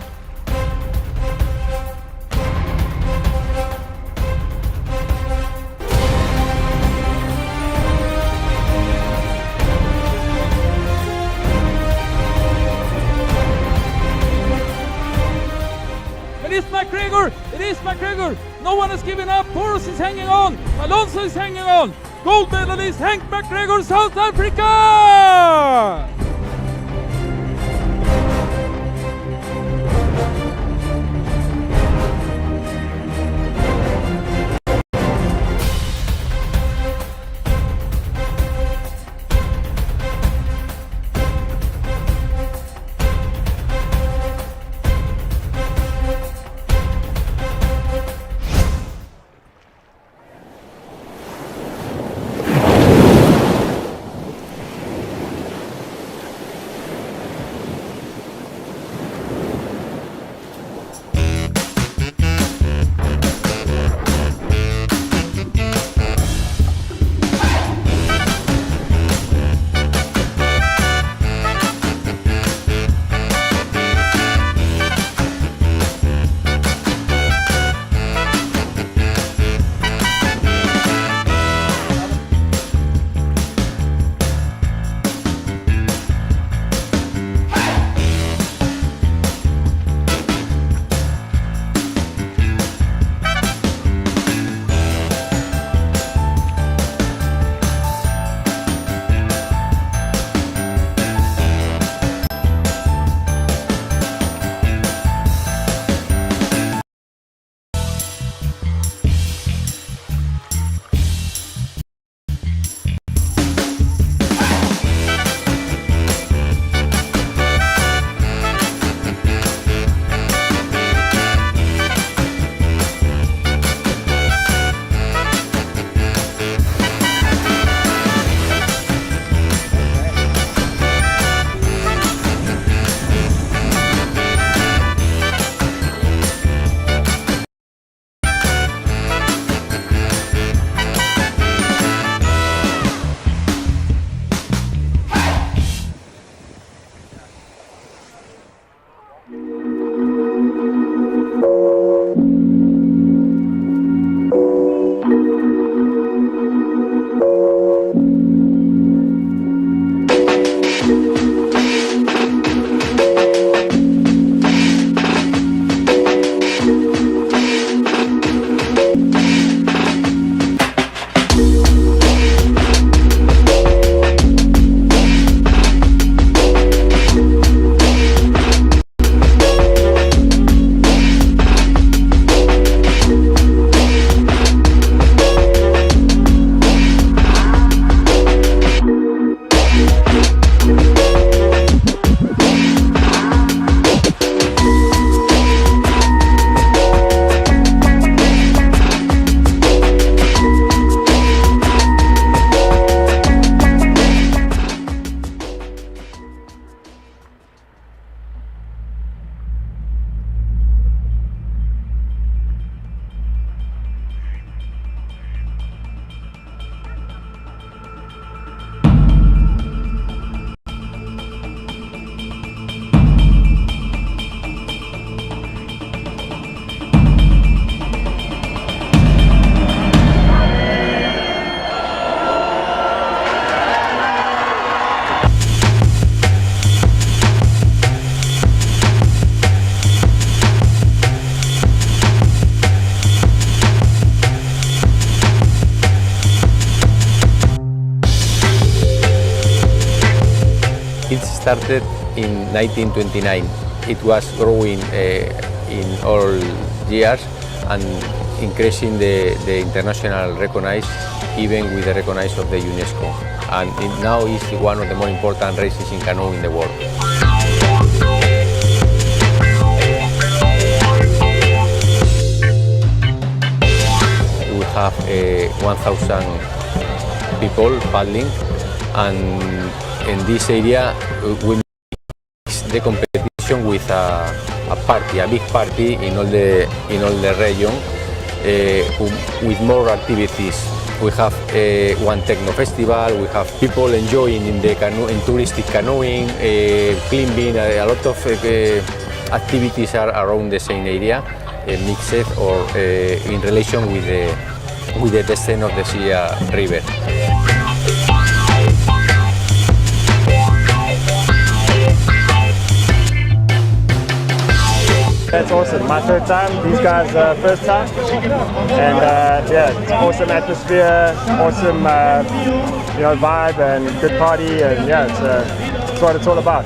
It is McGregor. No one has given up. Boros is hanging on. Alonso is hanging on. Gold medalist Hank McGregor, South Africa. It started in 1929. It was growing in all years and increasing the international recognize, even with the recognize of the UNESCO. And now it's one of the more important races in canoe in the world. We have 1,000 people paddling, and in this area we mix the competition with a party, a big party in all the region, with more activities. We have one techno festival. We have people enjoying in the canoe, in touristic canoeing, climbing. A lot of activities are around the same area, mixed or in relation with the descent of the Sea River. That's awesome. My third time. These guys first time. And yeah, it's awesome atmosphere, awesome vibe and good party, and yeah, it's what it's all about.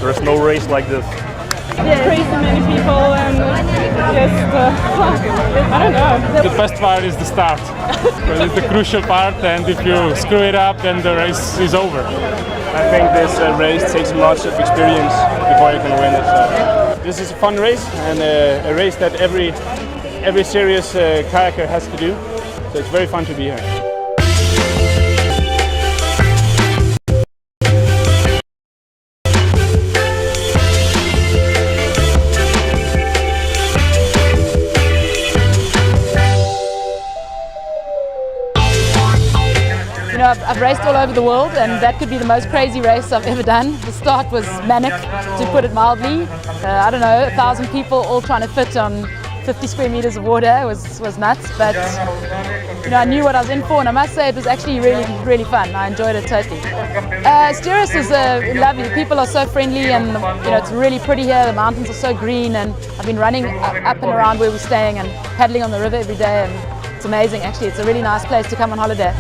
There's no race like this. Yeah, crazy many people and just, I don't know. The best part is the start. Well, it's the crucial part, and if you screw it up, then the race is over. I think this race takes much of experience before you can win it. So this is a fun race, and a race that every serious kayaker has to do. So it's very fun to be here. You know, I've raced all over the world, and that could be the most crazy race I've ever done. The start was manic, to put it mildly. I don't know, 1,000 people all trying to fit on 50 square meters of water was nuts. But you know, I knew what I was in for, and I must say it was actually really fun. I enjoyed it totally. Styris is lovely. People are so friendly, and you know, it's really pretty here. The mountains are so green, and I've been running up and around where we're staying and paddling on the river every day, and it's amazing. Actually, it's a really nice place to come on holiday.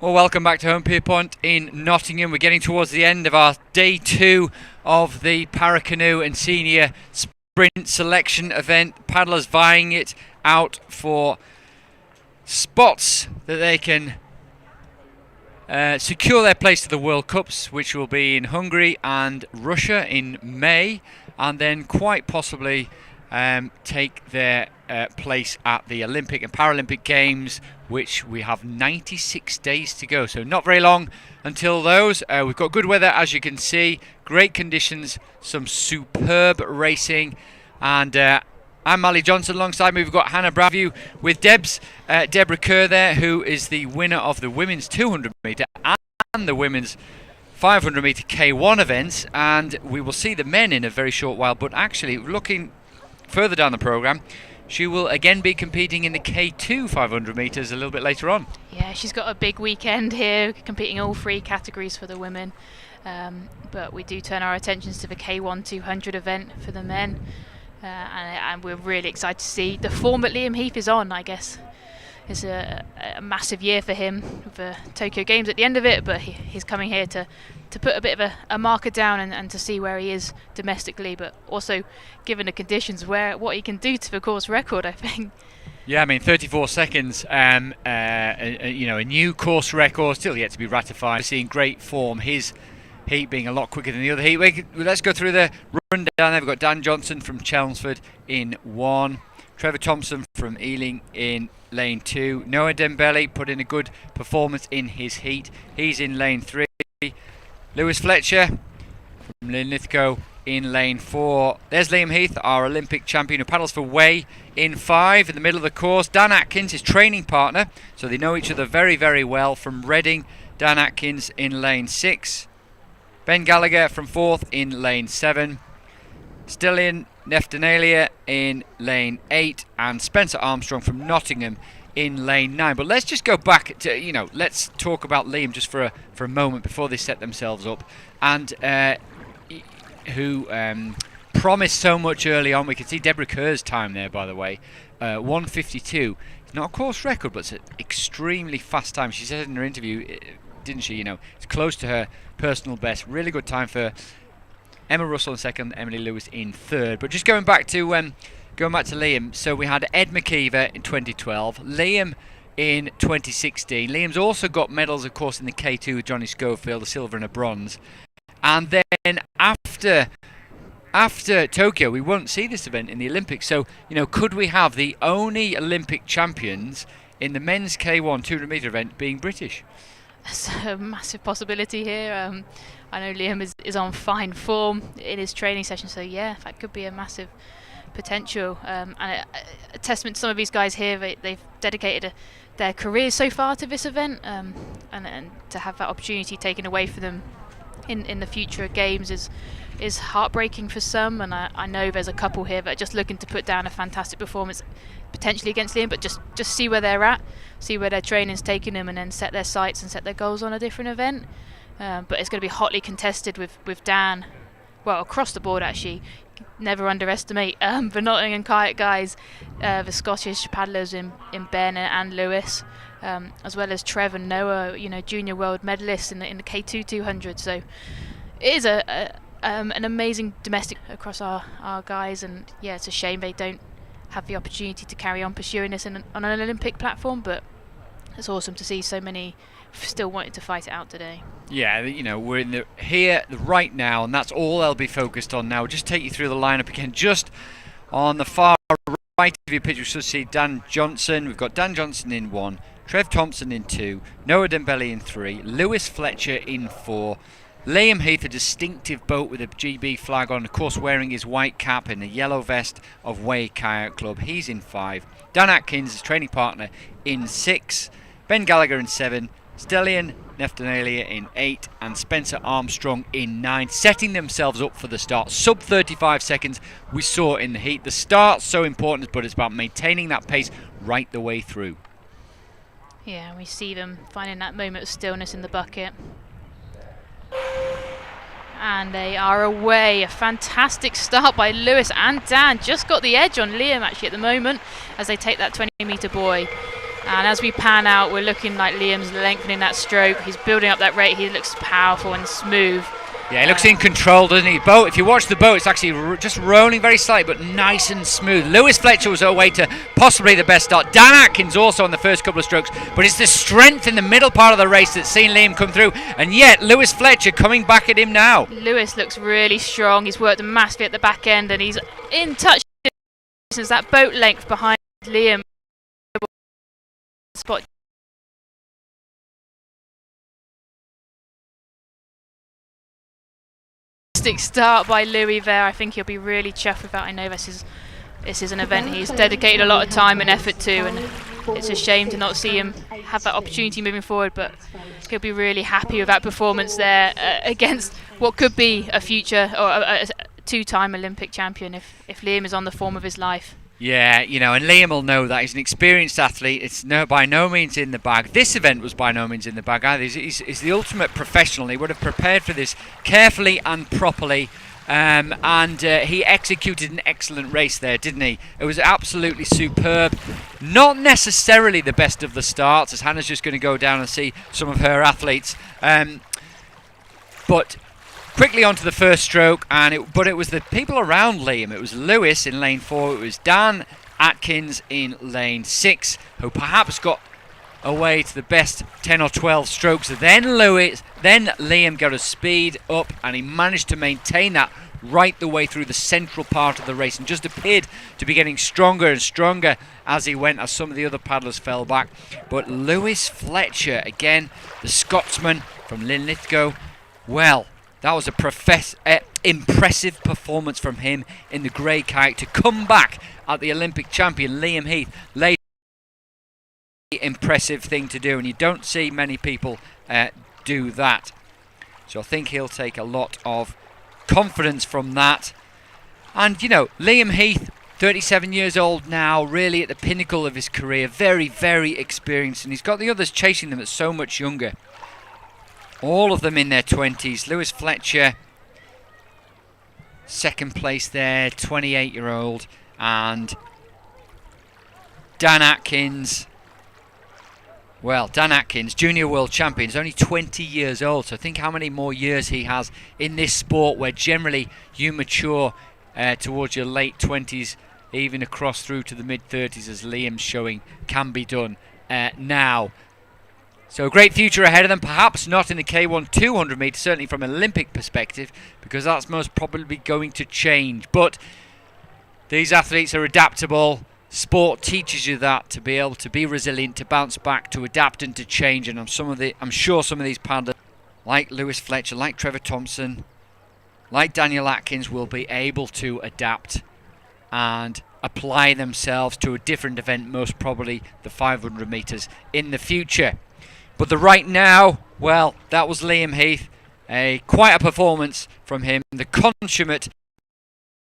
Well, welcome back to Home Pierpont in Nottingham. We're getting towards the end of our day 2 of the Paracanoe and Senior Sprint Selection event. Paddlers vying it out for spots that they can secure their place to the World Cups, which will be in Hungary and Russia in May, and then quite possibly take their place at the Olympic and Paralympic Games, which we have 96 days to go, so not very long until those. We've got good weather, as you can see, great conditions, some superb racing, and I'm Mally Johnson. Alongside me we've got Hannah Braview with Deborah Kerr there, who is the winner of the women's 200 metre and the women's 500 metre K1 events, and we will see the men in a very short while. But actually, looking further down the programme, she will again be competing in the K2 500 metres a little bit later on. Yeah, she's got a big weekend here, competing all 3 categories for the women. But we do turn our attentions to the K1 200 event for the men. And we're really excited to see the form that Liam Heath is on, I guess. It's a massive year for him, with the Tokyo Games at the end of it, but he's coming here to put a bit of a marker down and to see where he is domestically, but also, given the conditions, what he can do to the course record, I think. Yeah, I mean, 34 seconds, a new course record, still yet to be ratified. We're seeing great form, his heat being a lot quicker than the other heat. Let's go through the rundown there. We've got Dan Johnson from Chelmsford in 1, Trevor Thompson from Ealing in lane 2, Noah Dembele put in a good performance in his heat, he's in lane 3, Lewis Fletcher from Linlithgow in lane 4. There's Liam Heath, our Olympic champion who paddles for Way, in 5 in the middle of the course. Dan Atkins, his training partner, so they know each other very, very well, from Reading. Dan Atkins in lane 6. Ben Gallagher from 4th in lane 7. Stillian Neftenalia in lane 8, and Spencer Armstrong from Nottingham in lane 9. But let's just go back to, let's talk about Liam just for a moment before they set themselves up, and who promised so much early on. We can see Deborah Kerr's time there, by the way, 1:52. It's not a course record, but it's an extremely fast time. She said in her interview, didn't she? It's close to her personal best. Really good time for Emma Russell in 2nd, Emily Lewis in 3rd. But just going back to Liam, so we had Ed McKeever in 2012, Liam in 2016. Liam's also got medals, of course, in the K2 with Johnny Schofield, a silver and a bronze. And then after Tokyo, we won't see this event in the Olympics. So, could we have the only Olympic champions in the men's K1 200 metre event being British? That's a massive possibility here. I know Liam is on fine form in his training session, so yeah, that could be a massive potential. And a testament to some of these guys here, they've dedicated their careers so far to this event, and to have that opportunity taken away from them in the future games is heartbreaking for some. And I know there's a couple here that are just looking to put down a fantastic performance, potentially against Liam, but just see where they're at, see where their training's taking them, and then set their sights and set their goals on a different event. But it's going to be hotly contested with Dan, well, across the board actually. Never underestimate the Nottingham kayak guys, the Scottish paddlers in Ben and Lewis, as well as Trev and Noah, junior world medalists in the K2 200. So it is an amazing domestic across our guys, and yeah, it's a shame they don't have the opportunity to carry on pursuing this on an Olympic platform, but it's awesome to see so many still wanting to fight it out today. Yeah, we're in here right now, and that's all they'll be focused on now. We'll just take you through the lineup again. Just on the far right of your pitch, we should see Dan Johnson. We've got Dan Johnson in 1, Trev Thompson in 2, Noah Dembele in 3, Lewis Fletcher in 4, Liam Heath, a distinctive boat with a GB flag on, of course wearing his white cap and a yellow vest of Way Kayak Club. He's in 5. Dan Atkins, his training partner, in 6. Ben Gallagher in 7. Stellian Neftenalia in 8, and Spencer Armstrong in 9, setting themselves up for the start. Sub 35 seconds we saw in the heat. The start's so important, but it's about maintaining that pace right the way through. Yeah, we see them finding that moment of stillness in the bucket. And they are away. A fantastic start by Lewis and Dan. Just got the edge on Liam actually at the moment as they take that 20 metre buoy. And as we pan out, we're looking like Liam's lengthening that stroke. He's building up that rate. He looks powerful and smooth. Yeah, he looks in control, doesn't he? Boat. If you watch the boat, it's actually just rolling very slightly, but nice and smooth. Lewis Fletcher was away to possibly the best start. Dan Atkins also on the first couple of strokes, but it's the strength in the middle part of the race that's seen Liam come through, and yet Lewis Fletcher coming back at him now. Lewis looks really strong. He's worked massively at the back end, and he's in touch. There's that boat length behind Liam. Spot. Start by Louis there. I think he'll be really chuffed with that. I know this is an event he's dedicated a lot of time and effort to, and it's a shame to not see him have that opportunity moving forward, but he'll be really happy with that performance there against what could be a future or a two-time Olympic champion if Liam is on the form of his life. Yeah, and Liam will know that. He's an experienced athlete. It's by no means in the bag. This event was by no means in the bag either. He's the ultimate professional. He would have prepared for this carefully and properly, and he executed an excellent race there, didn't he? It was absolutely superb. Not necessarily the best of the starts, as Hannah's just going to go down and see some of her athletes. But quickly onto the first stroke, but it was the people around Liam. It was Lewis in lane 4. It was Dan Atkins in lane 6, who perhaps got away to the best 10 or 12 strokes. Then Liam got a speed up, and he managed to maintain that right the way through the central part of the race, and just appeared to be getting stronger and stronger as he went, as some of the other paddlers fell back. But Lewis Fletcher, again, the Scotsman from Linlithgow, well, that was a impressive performance from him in the grey kayak to come back at the Olympic champion Liam Heath. Impressive thing to do, and you don't see many people do that. So I think he'll take a lot of confidence from that. And Liam Heath, 37 years old now, really at the pinnacle of his career, very, very experienced, and he's got the others chasing them that's so much younger. All of them in their 20s. Lewis Fletcher, second place there, 28-year-old. And Dan Atkins, junior world champion, is only 20 years old. So think how many more years he has in this sport, where generally you mature towards your late 20s, even across through to the mid-30s, as Liam's showing can be done now. So a great future ahead of them, perhaps not in the K1 200 metre, certainly from an Olympic perspective, because that's most probably going to change. But these athletes are adaptable. Sport teaches you that, to be able to be resilient, to bounce back, to adapt and to change. And I'm sure some of these paddlers, like Lewis Fletcher, like Trevor Thompson, like Daniel Atkins, will be able to adapt and apply themselves to a different event, most probably the 500 metres in the future. But the right now, well, that was Liam Heath. Quite a performance from him, the consummate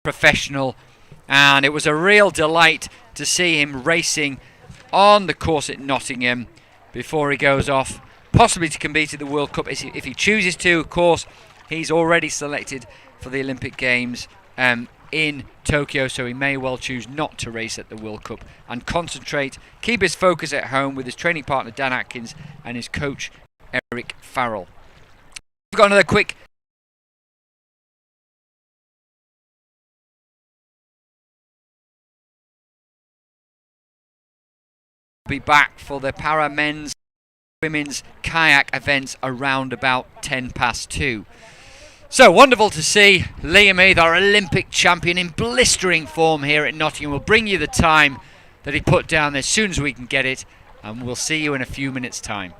professional, and it was a real delight to see him racing on the course at Nottingham before he goes off, possibly to compete at the World Cup. If he chooses to, of course, he's already selected for the Olympic Games in Tokyo, so he may well choose not to race at the World Cup and concentrate, keep his focus at home with his training partner Dan Atkins and his coach Eric Farrell. We've got another quick be back for the para men's women's kayak events around about 2:10. So wonderful to see Liam Heath, our Olympic champion, in blistering form here at Nottingham. We'll bring you the time that he put down there as soon as we can get it, and we'll see you in a few minutes' time.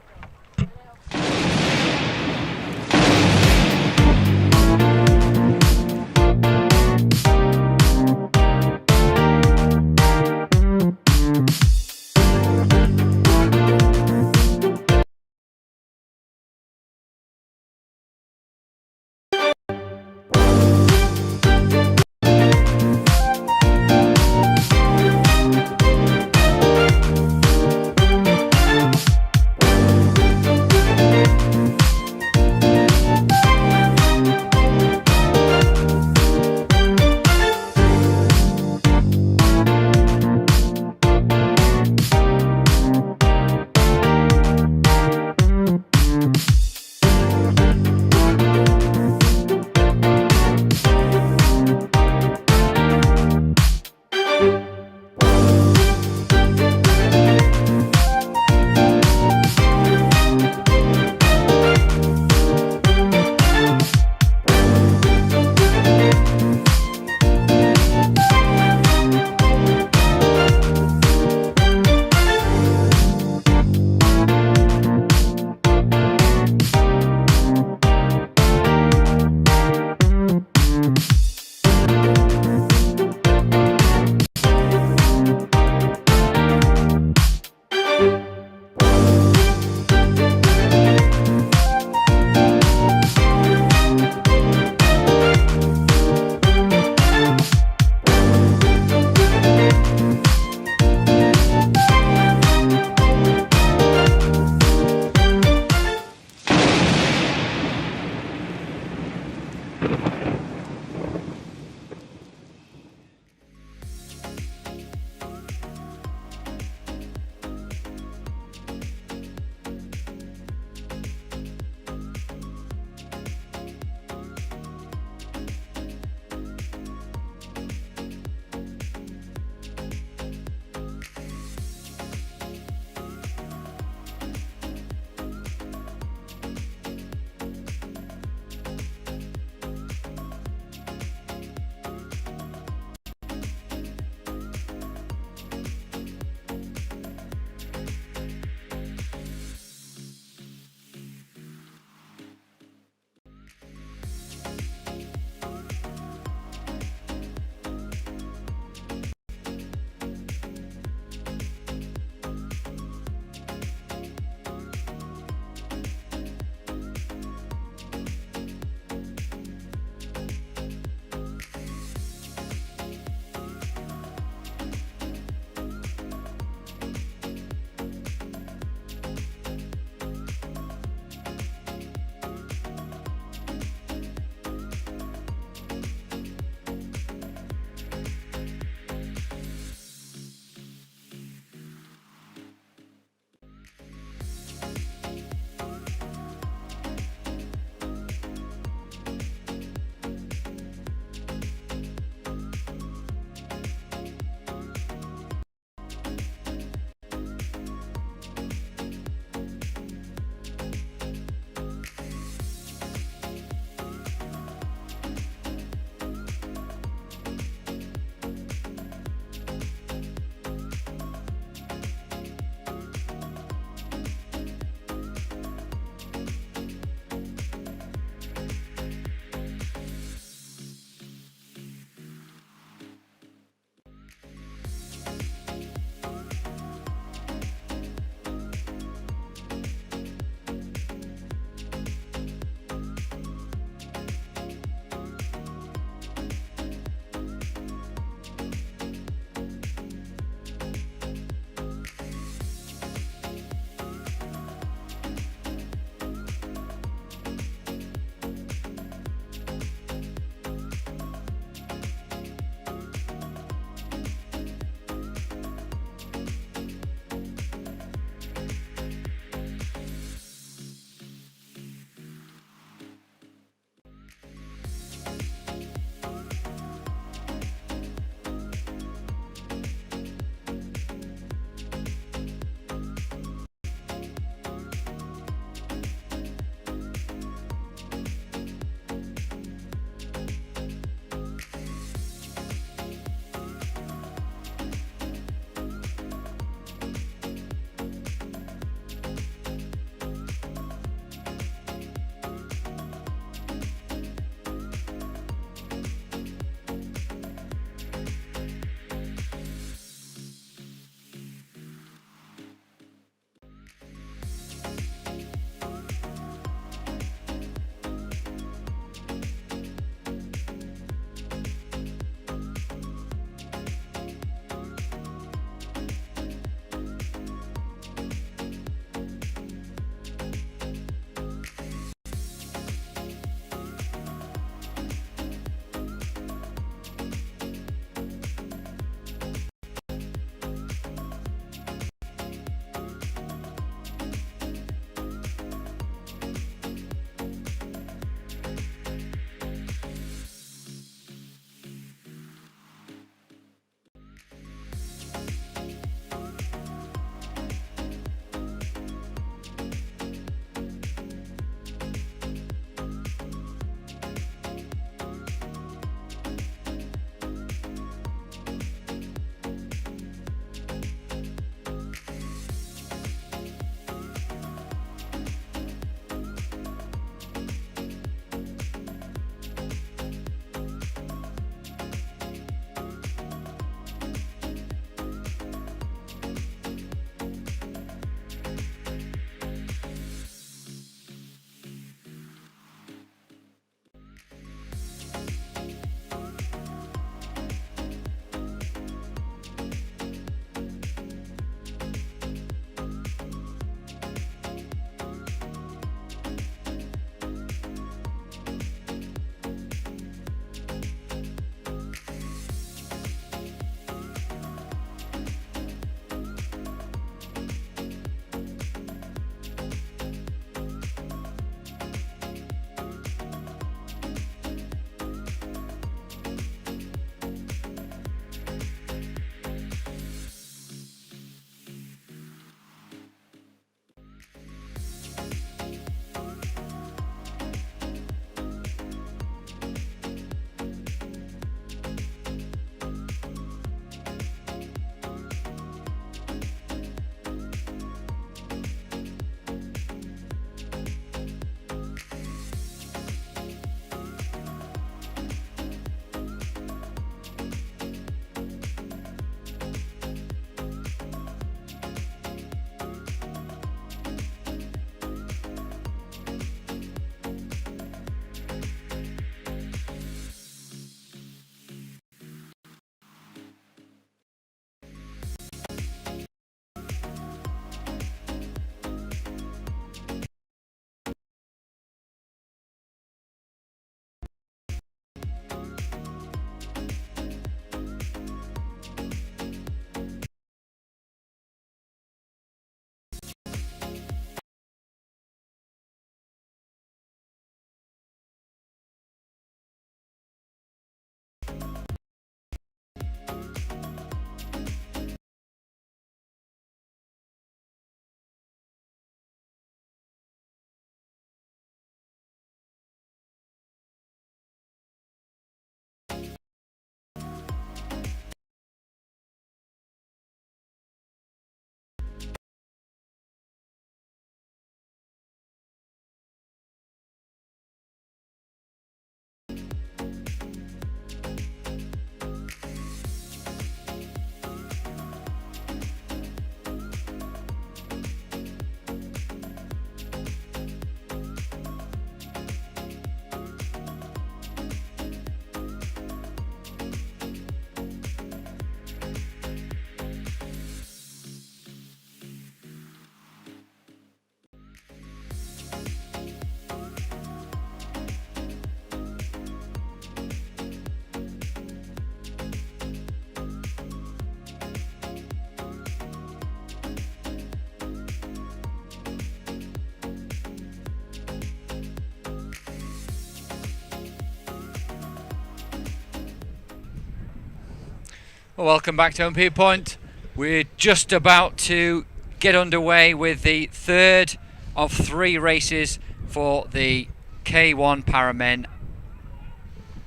Well, welcome back to Olympia Point. We're just about to get underway with the third of 3 races for the K1 Paramen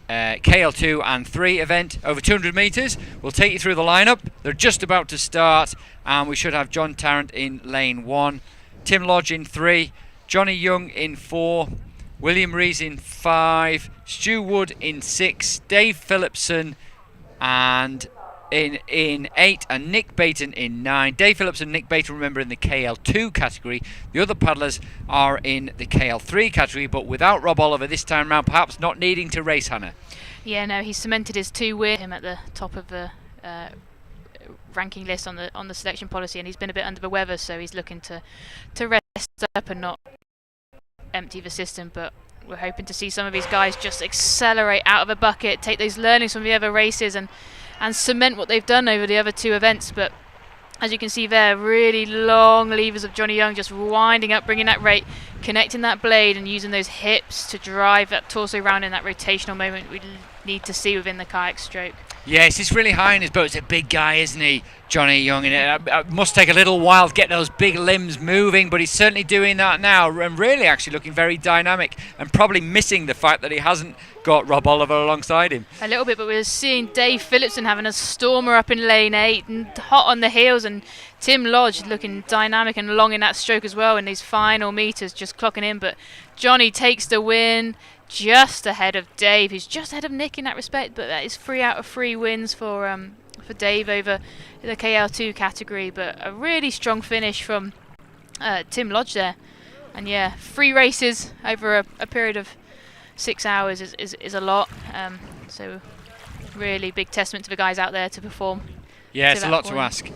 KL2 and 3 event over 200 metres. We'll take you through the lineup. They're just about to start, and we should have John Tarrant in lane 1, Tim Lodge in 3, Johnny Young in 4, William Rees in 5, Stu Wood in 6, Dave Phillipson and in 8, and Nick Baton in 9. Dave Phillips and Nick Baton, remember, in the KL2 category. The other paddlers are in the KL3 category, but without Rob Oliver this time round, perhaps not needing to race, Hannah. Yeah, no, he's cemented his 2 win, him at the top of the ranking list on the selection policy, and he's been a bit under the weather, so he's looking to rest up and not empty the system. But we're hoping to see some of these guys just accelerate out of a bucket, take those learnings from the other races and cement what they've done over the other 2 events. But as you can see there, really long levers of Johnny Young, just winding up, bringing that rate, connecting that blade and using those hips to drive that torso round in that rotational moment we need to see within the kayak stroke. Yes, he's really high in his boat. He's a big guy, isn't he, Johnny Young? And it must take a little while to get those big limbs moving, but he's certainly doing that now, and really actually looking very dynamic, and probably missing the fact that he hasn't got Rob Oliver alongside him. A little bit, but we're seeing Dave Phillipson having a stormer up in lane 8 and hot on the heels, and Tim Lodge looking dynamic and long in that stroke as well in these final meters, just clocking in. But Johnny takes the win, just ahead of Dave, who's just ahead of Nick in that respect, but that is 3 out of 3 wins for Dave over the KL2 category. But a really strong finish from Tim Lodge there. And yeah, 3 races over a period of 6 hours is a lot. So really big testament to the guys out there to perform. Yeah, it's a lot to ask,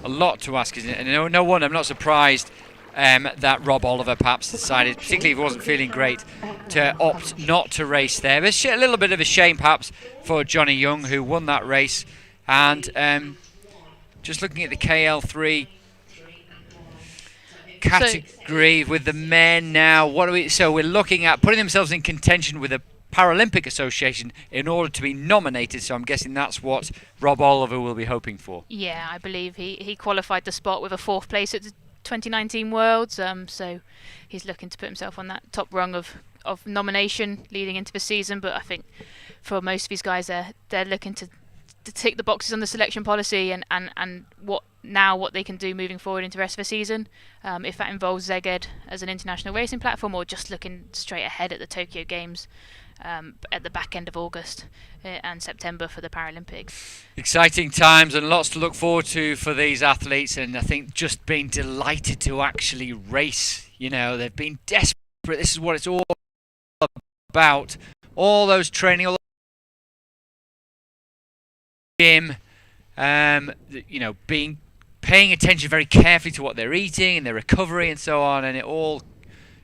isn't it? And no wonder, I'm not surprised that Rob Oliver perhaps decided, particularly if he wasn't feeling great, to opt not to race there. It's a little bit of a shame perhaps for Johnny Young, who won that race. And just looking at the KL3 category with the men now, so we're looking at putting themselves in contention with the Paralympic Association in order to be nominated, so I'm guessing that's what Rob Oliver will be hoping for. Yeah, I believe he qualified the spot with a 4th place at the 2019 Worlds, so he's looking to put himself on that top rung of nomination leading into the season. But I think for most of these guys, they're looking to tick the boxes on the selection policy and what they can do moving forward into the rest of the season, if that involves Szeged as an international racing platform, or just looking straight ahead at the Tokyo Games at the back end of August and September for the Paralympics. Exciting times and lots to look forward to for these athletes, and I think just being delighted to actually race. You know, they've been desperate. This is what it's all about. All those training, all the gym, paying attention very carefully to what they're eating and their recovery and so on, and it all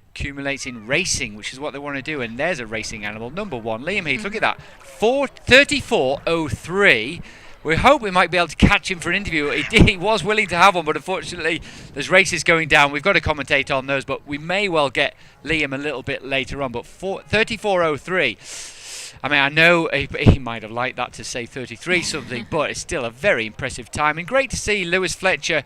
accumulates in racing, which is what they want to do. And there's a racing animal, number 1, Liam Heath. Look at that, 34.03. We hope we might be able to catch him for an interview. He was willing to have one, but unfortunately there's races going down. We've got to commentate on those, but we may well get Liam a little bit later on. But 34.03. I mean, I know he might have liked that to say 33 something, but it's still a very impressive time. And great to see Lewis Fletcher,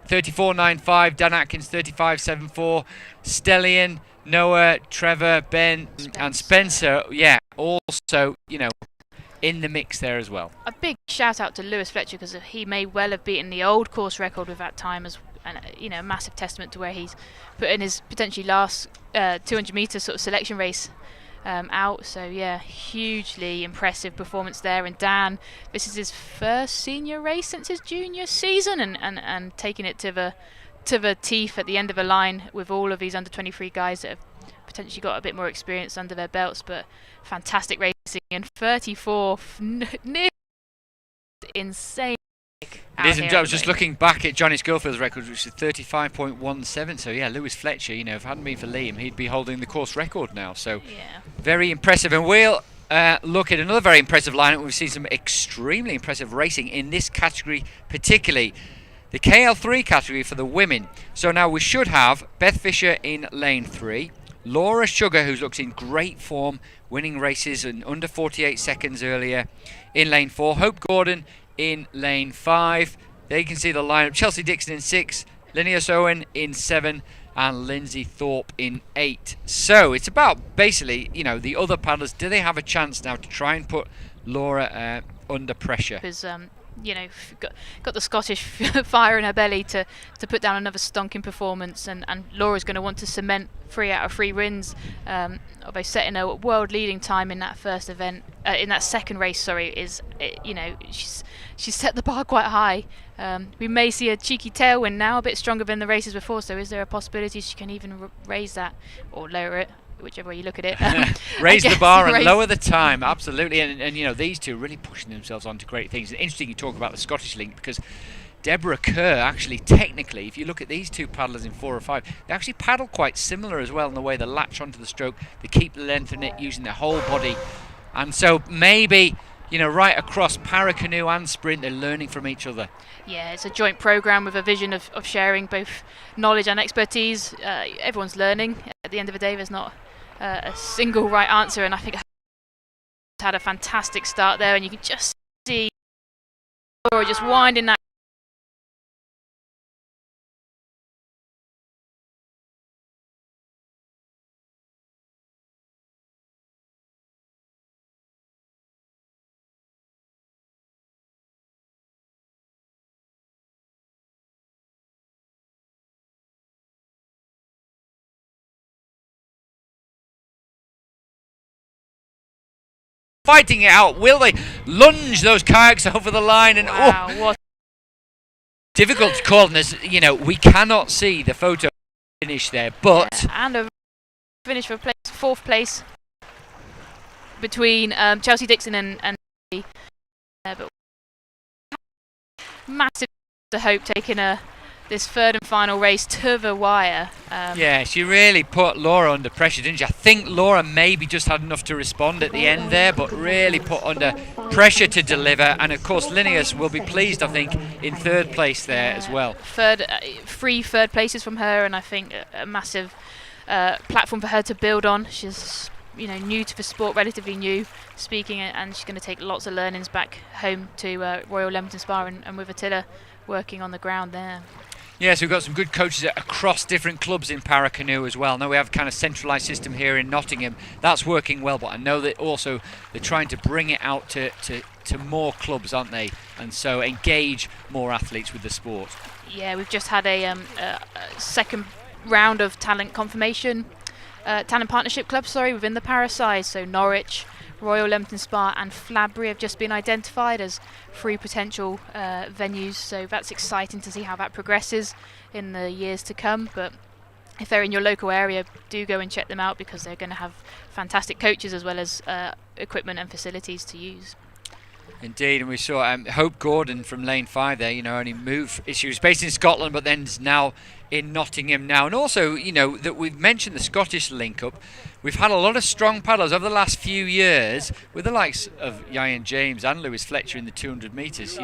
34.95, Dan Atkins, 35.74, Stellian, Noah, Trevor, Ben, and Spencer, yeah, also, in the mix there as well. A big shout out to Lewis Fletcher, because he may well have beaten the old course record with that time, and a massive testament to where he's put in his potentially last 200 metre sort of selection race out. So yeah, hugely impressive performance there. And Dan, this is his first senior race since his junior season, and taking it to the teeth at the end of the line with all of these under 23 guys that have potentially got a bit more experience under their belts. But fantastic racing, and 34 near insane. I was just looking back at Johnny Schofield's record, which is 35.17. So yeah, Lewis Fletcher, if it hadn't been for Liam, he'd be holding the course record now. So yeah, very impressive. And we'll look at another very impressive lineup. We've seen some extremely impressive racing in this category, particularly the KL3 category for the women. So now we should have Beth Fisher in lane 3, Laura Sugar, who looks in great form, winning races in under 48 seconds earlier, in lane 4, Hope Gordon in lane 5. There you can see the lineup. Chelsea Dixon in 6, Linneas Owen in 7, and Lindsay Thorpe in 8. So it's about basically, the other paddlers, do they have a chance now to try and put Laura under pressure? Because got the Scottish fire in her belly to put down another stonking performance, and Laura's going to want to cement 3 out of 3 wins by setting a world leading time in that first event, in that second race. She's set the bar quite high. We may see a cheeky tailwind now, a bit stronger than the races before, so is there a possibility she can even raise that or lower it, whichever way you look at it? Raise the bar and lower the time, absolutely. And these two really pushing themselves on to great things. And interesting you talk about the Scottish link, because Deborah Kerr, actually, technically, if you look at these two paddlers in 4 or 5, they actually paddle quite similar as well in the way they latch onto the stroke, they keep the length in it using their whole body. And so maybe, right across Paracanoe and sprint, they're learning from each other. Yeah, it's a joint programme with a vision of sharing both knowledge and expertise. Everyone's learning. At the end of the day, there's not a single right answer, and I think had a fantastic start there, and you can just see Laura just winding that. Fighting it out, will they lunge those kayaks over the line? And wow, what difficult to call this. We cannot see the photo finish there, but and a finish for 4th place between Chelsea Dixon and but massive to hope taking this third and final race to the wire. Yeah, she really put Laura under pressure, didn't she? I think Laura maybe just had enough to respond at the end there, but really put under pressure to deliver. And of course, Linneas will be pleased, I think, in 3rd place there as well. 3 third places from her, and I think a massive platform for her to build on. She's new to the sport, relatively new speaking, and she's going to take lots of learnings back home to Royal Leamington Spa and with Attila working on the ground there. Yes, we've got some good coaches across different clubs in Paracanoe as well. Now we have kind of centralised system here in Nottingham. That's working well, but I know that also they're trying to bring it out to more clubs, aren't they? And so engage more athletes with the sport. Yeah, we've just had a second round of talent confirmation, talent partnership clubs, within the Para size. So Norwich, Royal Leamington Spa and Flabry have just been identified as 3 potential venues, so that's exciting to see how that progresses in the years to come. But if they're in your local area, do go and check them out, because they're going to have fantastic coaches as well as equipment and facilities to use. Indeed, and we saw Hope Gordon from lane 5 there, only moved. She was based in Scotland, but then is now in Nottingham now. And also, that we've mentioned the Scottish link-up. We've had a lot of strong paddlers over the last few years, with the likes of Ian James and Lewis Fletcher in the 200 metres,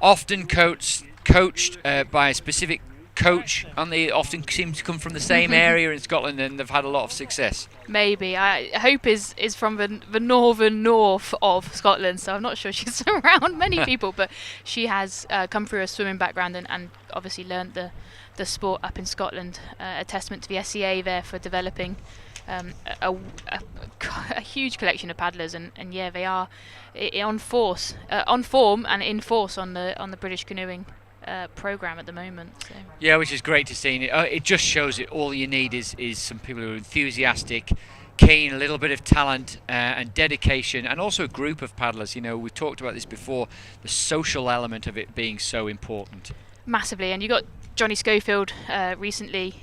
often coached by a specific coach, and they often seem to come from the same area in Scotland, and they've had a lot of success. Maybe. Hope is from the northern north of Scotland, so I'm not sure she's around many people, but she has come through a swimming background and obviously learnt the sport up in Scotland. A testament to the SCA there for developing a huge collection of paddlers, and yeah, they are on form and in force on the British canoeing program at the moment. So. Yeah, which is great to see. It just shows that all you need is some people who are enthusiastic, keen, a little bit of talent and dedication, and also a group of paddlers. We've talked about this before, the social element of it being so important. Massively, and you got Johnny Schofield recently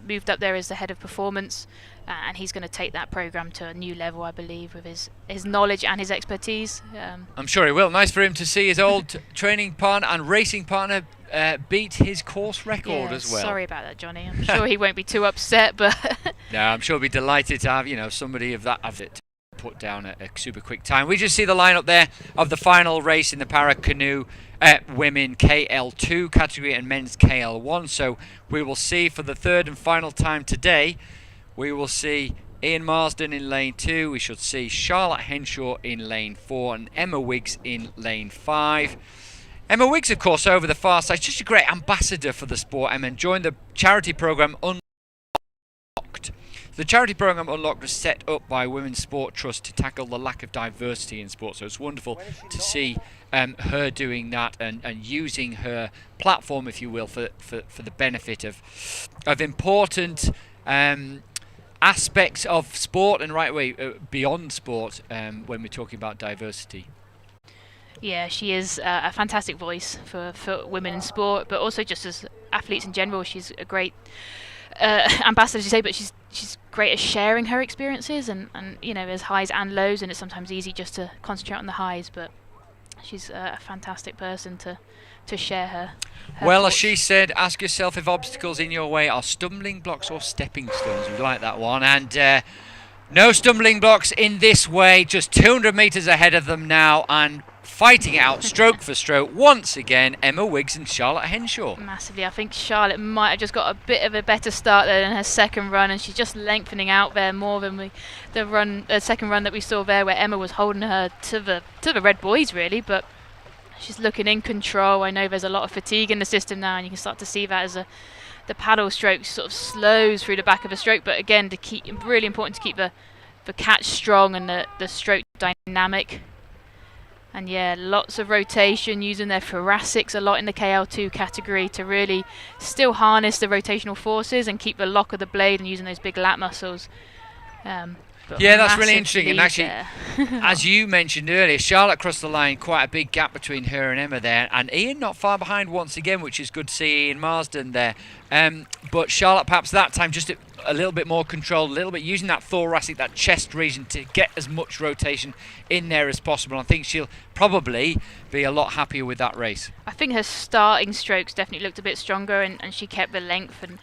moved up there as the head of performance, and he's going to take that program to a new level, I believe, with his knowledge and his expertise. I'm sure he will. Nice for him to see his old training partner and racing partner beat his course record as well. Sorry about that, Johnny. I'm sure he won't be too upset, but no, I'm sure he'll be delighted to have somebody of it put down a super quick time. We just see the lineup there of the final race in the Paracanoe women KL2 category and men's KL1. So we will see for the third and final time today. We will see Ian Marsden in lane 2. We should see Charlotte Henshaw in lane 4 and Emma Wiggs in lane 5. Emma Wiggs, of course, over the far side. She's just a great ambassador for the sport, Emma, and joined the charity programme Unlocked. The charity programme Unlocked was set up by Women's Sport Trust to tackle the lack of diversity in sport. So it's wonderful to see her doing that and using her platform, if you will, for the benefit of important aspects of sport and beyond sport when we're talking about diversity. Yeah, she is a fantastic voice for women in sport, but also just as athletes in general. She's a great ambassador, as you say, but she's great at sharing her experiences and there's highs and lows, and it's sometimes easy just to concentrate on the highs, but she's a fantastic person to share her well, thoughts. As she said, ask yourself if obstacles in your way are stumbling blocks or stepping stones. We like that one. And no stumbling blocks in this way, just 200 metres ahead of them now, and fighting it out stroke for stroke once again, Emma Wiggs and Charlotte Henshaw. Massively. I think Charlotte might have just got a bit of a better start there than her second run, and she's just lengthening out there more than the second run that we saw there, where Emma was holding her to the red buoys really, but she's looking in control. I know there's a lot of fatigue in the system now, and you can start to see that as the paddle stroke sort of slows through the back of the stroke, but again, really important to keep the catch strong and the stroke dynamic. And yeah, lots of rotation, using their thoracics a lot in the KL2 category to really still harness the rotational forces and keep the lock of the blade, and using those big lat muscles. Yeah, that's really interesting. And actually, as you mentioned earlier, Charlotte crossed the line, quite a big gap between her and Emma there. And Ian not far behind once again, which is good to see Ian Marsden there. But Charlotte perhaps that time just a little bit more controlled, a little bit using that thoracic, that chest region to get as much rotation in there as possible. I think she'll probably be a lot happier with that race. I think her starting strokes definitely looked a bit stronger, and she kept the length, and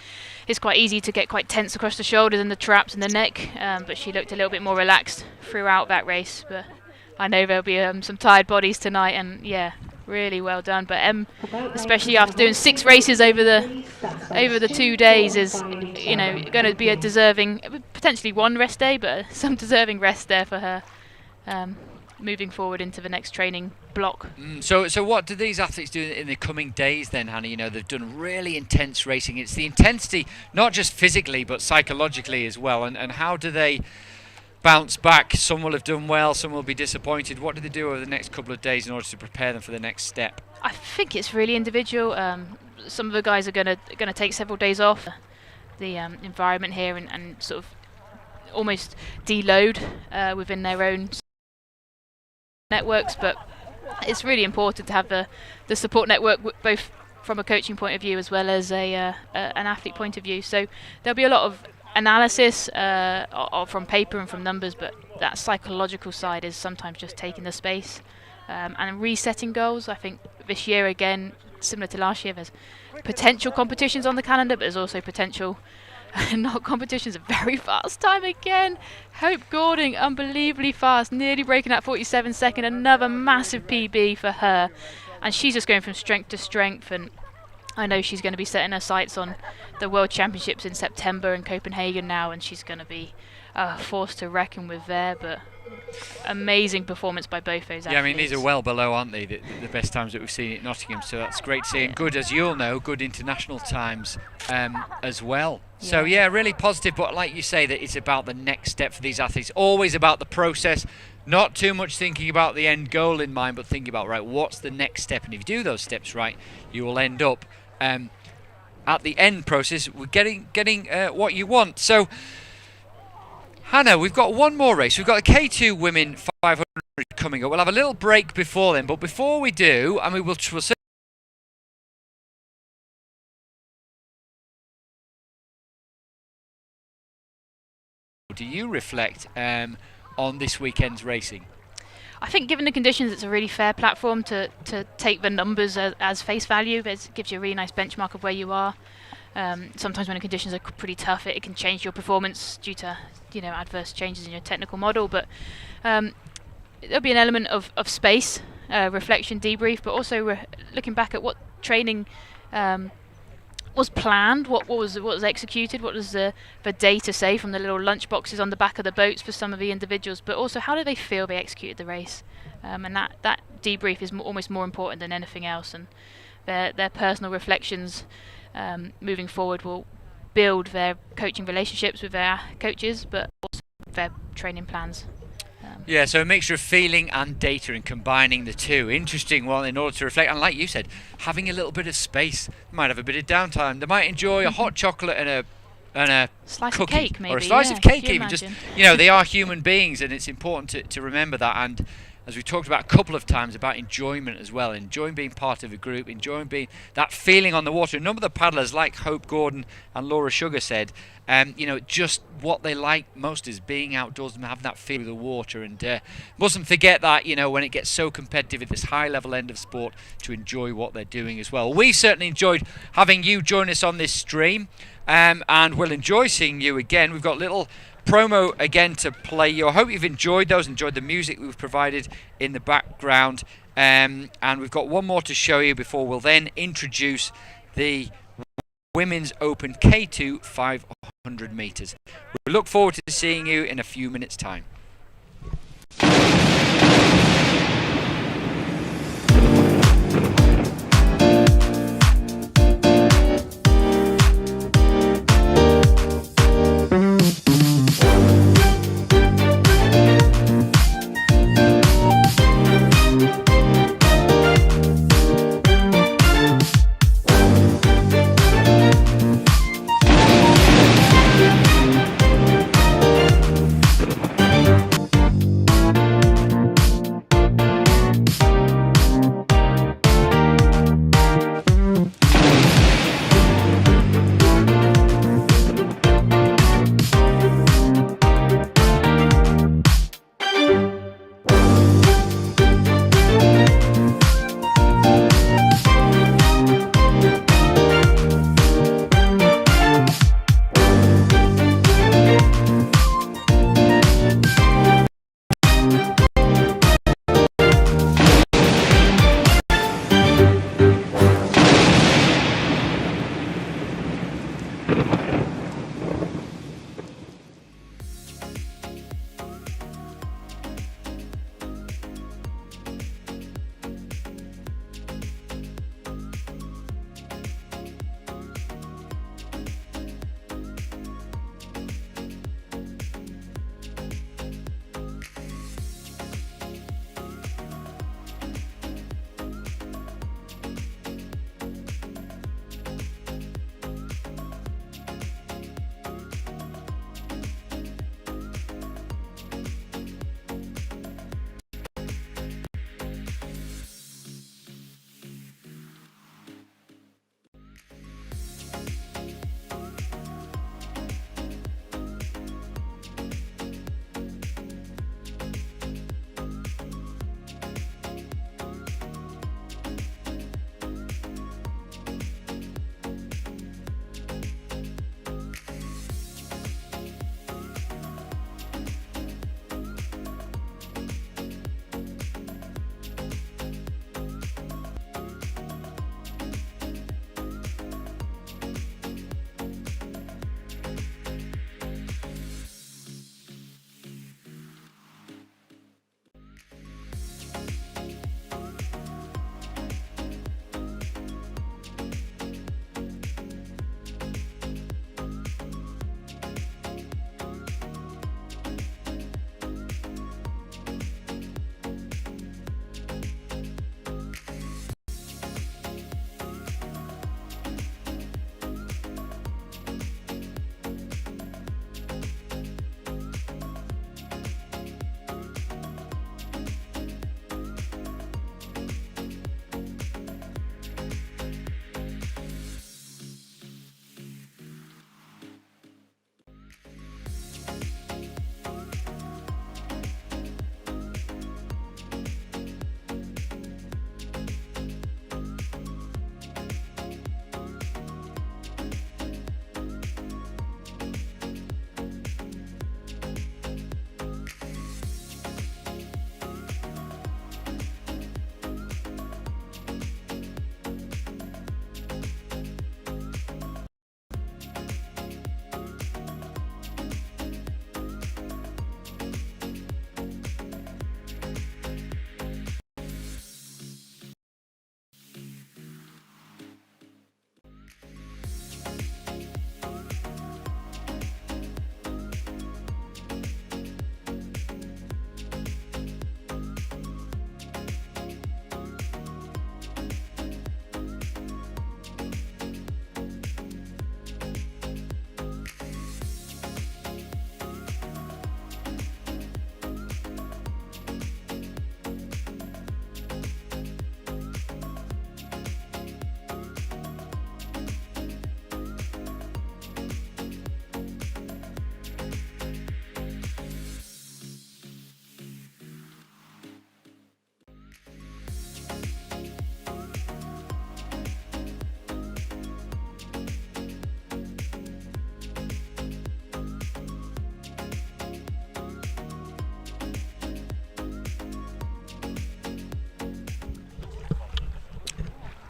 it's quite easy to get quite tense across the shoulders and the traps and the neck, but she looked a little bit more relaxed throughout that race. But I know there'll be some tired bodies tonight, and yeah, really well done. But especially after doing 6 races over the 2 days, is going to be a deserving, potentially one rest day, but some deserving rest there for her, moving forward into the next training block. So what do these athletes do in the coming days then, Hannah? They've done really intense racing. It's the intensity, not just physically, but psychologically as well. And how do they bounce back? Some will have done well, some will be disappointed. What do they do over the next couple of days in order to prepare them for the next step? I think it's really individual. Some of the guys are going to take several days off the environment here and sort of almost deload within their own networks, but it's really important to have the support network, both from a coaching point of view as well as an athlete point of view. So there'll be a lot of analysis from paper and from numbers, but that psychological side is sometimes just taking the space and resetting goals. I think this year, again, similar to last year, there's potential competitions on the calendar, but there's also potential not competitions. A very fast time again. Hope Gordon, unbelievably fast, nearly breaking that 47 second, another massive PB for her, and she's just going from strength to strength. And I know she's going to be setting her sights on the World Championships in September in Copenhagen now, and she's going to be a force to reckon with there. But amazing performance by both those athletes. Yeah, I mean, these are well below, aren't they, the best times that we've seen at Nottingham, so that's great to see. And good, as you'll know, good international times as well. So yeah, really positive, but like you say, that it's about the next step for these athletes, always about the process, not too much thinking about the end goal in mind, but thinking about, right, what's the next step? And if you do those steps right, you will end up at the end process with getting what you want. So Hannah, we've got one more race. We've got the K2 Women 500 coming up. We'll have a little break before then, but before we do, and we'll see. Do you reflect on this weekend's racing? I think given the conditions, it's a really fair platform to take the numbers as face value. It gives you a really nice benchmark of where you are. Sometimes when the conditions are pretty tough, it can change your performance due to adverse changes in your technical model. But there'll be an element of space, reflection, debrief, but also looking back at what training was planned, what was executed, what does the data say from the little lunch boxes on the back of the boats for some of the individuals, but also how do they feel they executed the race, and that debrief is almost more important than anything else, and their personal reflections moving forward will build their coaching relationships with their coaches, but also their training plans. Yeah, so a mixture of feeling and data and combining the two. Interesting one in order to reflect. And like you said, having a little bit of space. They might have a bit of downtime. They might enjoy a hot chocolate and a slice cookie, of cake, maybe, or a slice yeah, of cake can you even. Just, imagine? they are human beings, and it's important to remember that. And as we talked about a couple of times about enjoyment as well, enjoying being part of a group, enjoying being that feeling on the water. A number of the paddlers, like Hope Gordon and Laura Sugar said, just what they like most is being outdoors and having that feel of the water, and mustn't forget that, when it gets so competitive at this high level end of sport, to enjoy what they're doing as well. We've certainly enjoyed having you join us on this stream, and we'll enjoy seeing you again. We've got little promo again to play you. I hope you've enjoyed those, enjoyed the music we've provided in the background, and we've got one more to show you before we'll then introduce the Women's Open K2 500 metres. We look forward to seeing you in a few minutes' time.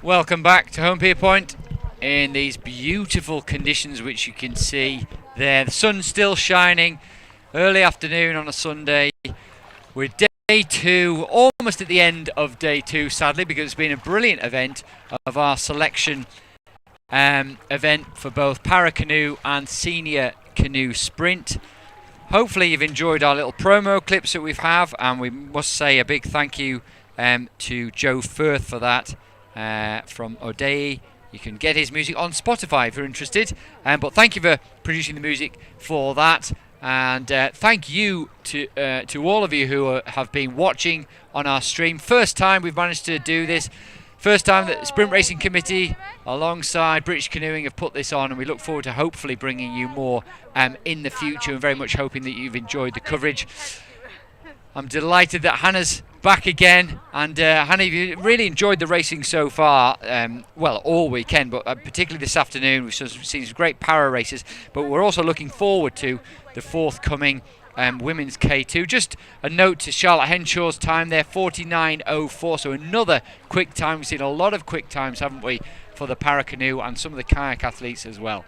Welcome back to Home Pier Point in these beautiful conditions which you can see there. The sun's still shining, early afternoon on a Sunday. We're day 2, almost at the end of day 2 sadly, because it's been a brilliant event of our selection event for both Paracanoe and Senior Canoe Sprint. Hopefully you've enjoyed our little promo clips that we have, and we must say a big thank you to Joe Firth for that. From O'Day. You can get his music on Spotify if you're interested. But thank you for producing the music for that. And thank you to all of you who have been watching on our stream. First time we've managed to do this. First time that the Sprint Racing Committee alongside British Canoeing have put this on, and we look forward to hopefully bringing you more in the future, and very much hoping that you've enjoyed the coverage. I'm delighted that Hannah's back again, and Hannah, you really enjoyed the racing so far, well, all weekend, but particularly this afternoon. We've seen some great para races, but we're also looking forward to the forthcoming women's K2. Just a note to Charlotte Henshaw's time there, 49.04, so another quick time. We've seen a lot of quick times, haven't we, for the Paracanoe and some of the kayak athletes as well.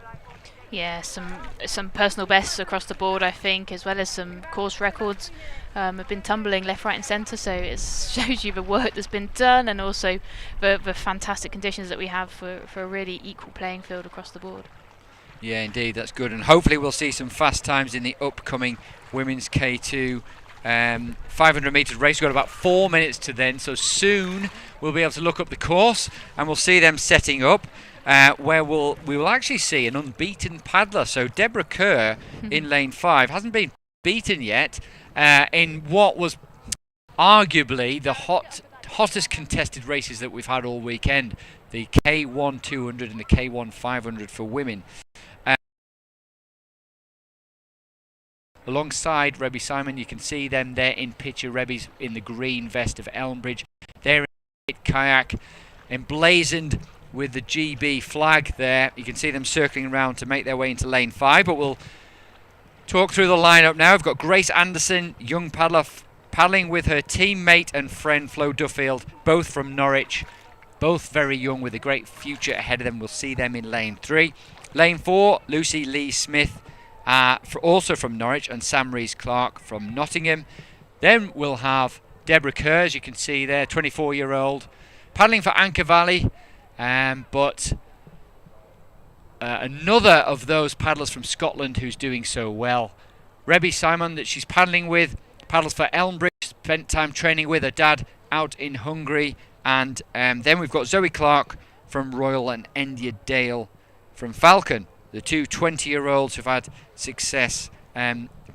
Yeah, some personal bests across the board, I think, as well as some course records have been tumbling left, right and centre, so it shows you the work that's been done, and also the fantastic conditions that we have for a really equal playing field across the board. Yeah, indeed, that's good, and hopefully we'll see some fast times in the upcoming women's K2 500 metres race. We've got about 4 minutes to then, so soon we'll be able to look up the course and we'll see them setting up. Where we will actually see an unbeaten paddler. So Deborah Kerr in lane 5 hasn't been beaten yet in what was arguably the hottest contested races that we've had all weekend, the K1 200 and the K1 500 for women. Alongside Rebby Simon, you can see them there in picture. Rebby's in the green vest of Elmbridge. They're in kayak, emblazoned with the GB flag there. You can see them circling around to make their way into lane 5, but we'll talk through the lineup now. We've got Grace Anderson, young paddler, paddling with her teammate and friend Flo Duffield, both from Norwich, both very young with a great future ahead of them. We'll see them in lane 3. Lane 4, Lucy Lee Smith, also from Norwich, and Sam Rees-Clark from Nottingham. Then we'll have Deborah Kerr, as you can see there, 24-year-old, paddling for Anchor Valley. But another of those paddlers from Scotland who's doing so well. Rebby Simon, that she's paddling with, paddles for Elmbridge, spent time training with her dad out in Hungary. And then we've got Zoe Clark from Royal and Endia Dale from Falcon, the two 20-year-olds who've had success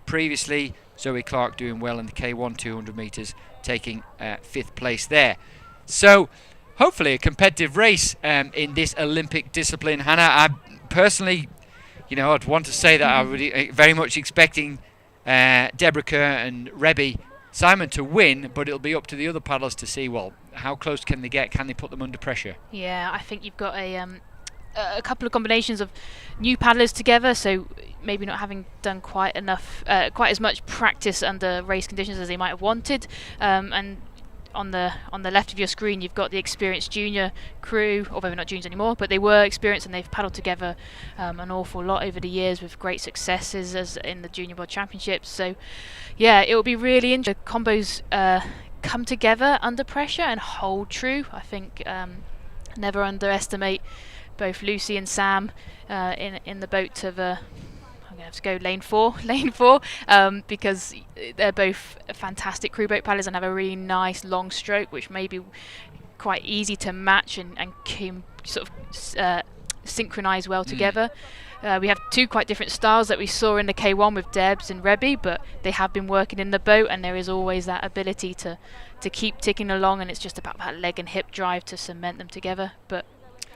previously. Zoe Clark doing well in the K1 200 metres, taking 5th place there. So hopefully a competitive race in this Olympic discipline. Hannah, I personally, I'd want to say that I would very much expecting Deborah Kerr and Rebby Simon to win, but it'll be up to the other paddlers to see, well, how close can they get? Can they put them under pressure? Yeah, I think you've got a couple of combinations of new paddlers together, so maybe not having done quite as much practice under race conditions as they might have wanted, and on the left of your screen you've got the experienced junior crew, although they're not juniors anymore, but they were experienced and they've paddled together an awful lot over the years with great successes as in the Junior World Championships. So yeah, it will be really interesting. Combos come together under pressure and hold true. I think never underestimate both Lucy and Sam in the boat of I'm going to have to go lane four, because they're both fantastic crew boat paddlers and have a really nice long stroke, which may be quite easy to match and can sort of synchronise well together. We have two quite different styles that we saw in the K1 with Debs and Rebby, but they have been working in the boat, and there is always that ability to keep ticking along, and it's just about that leg and hip drive to cement them together. But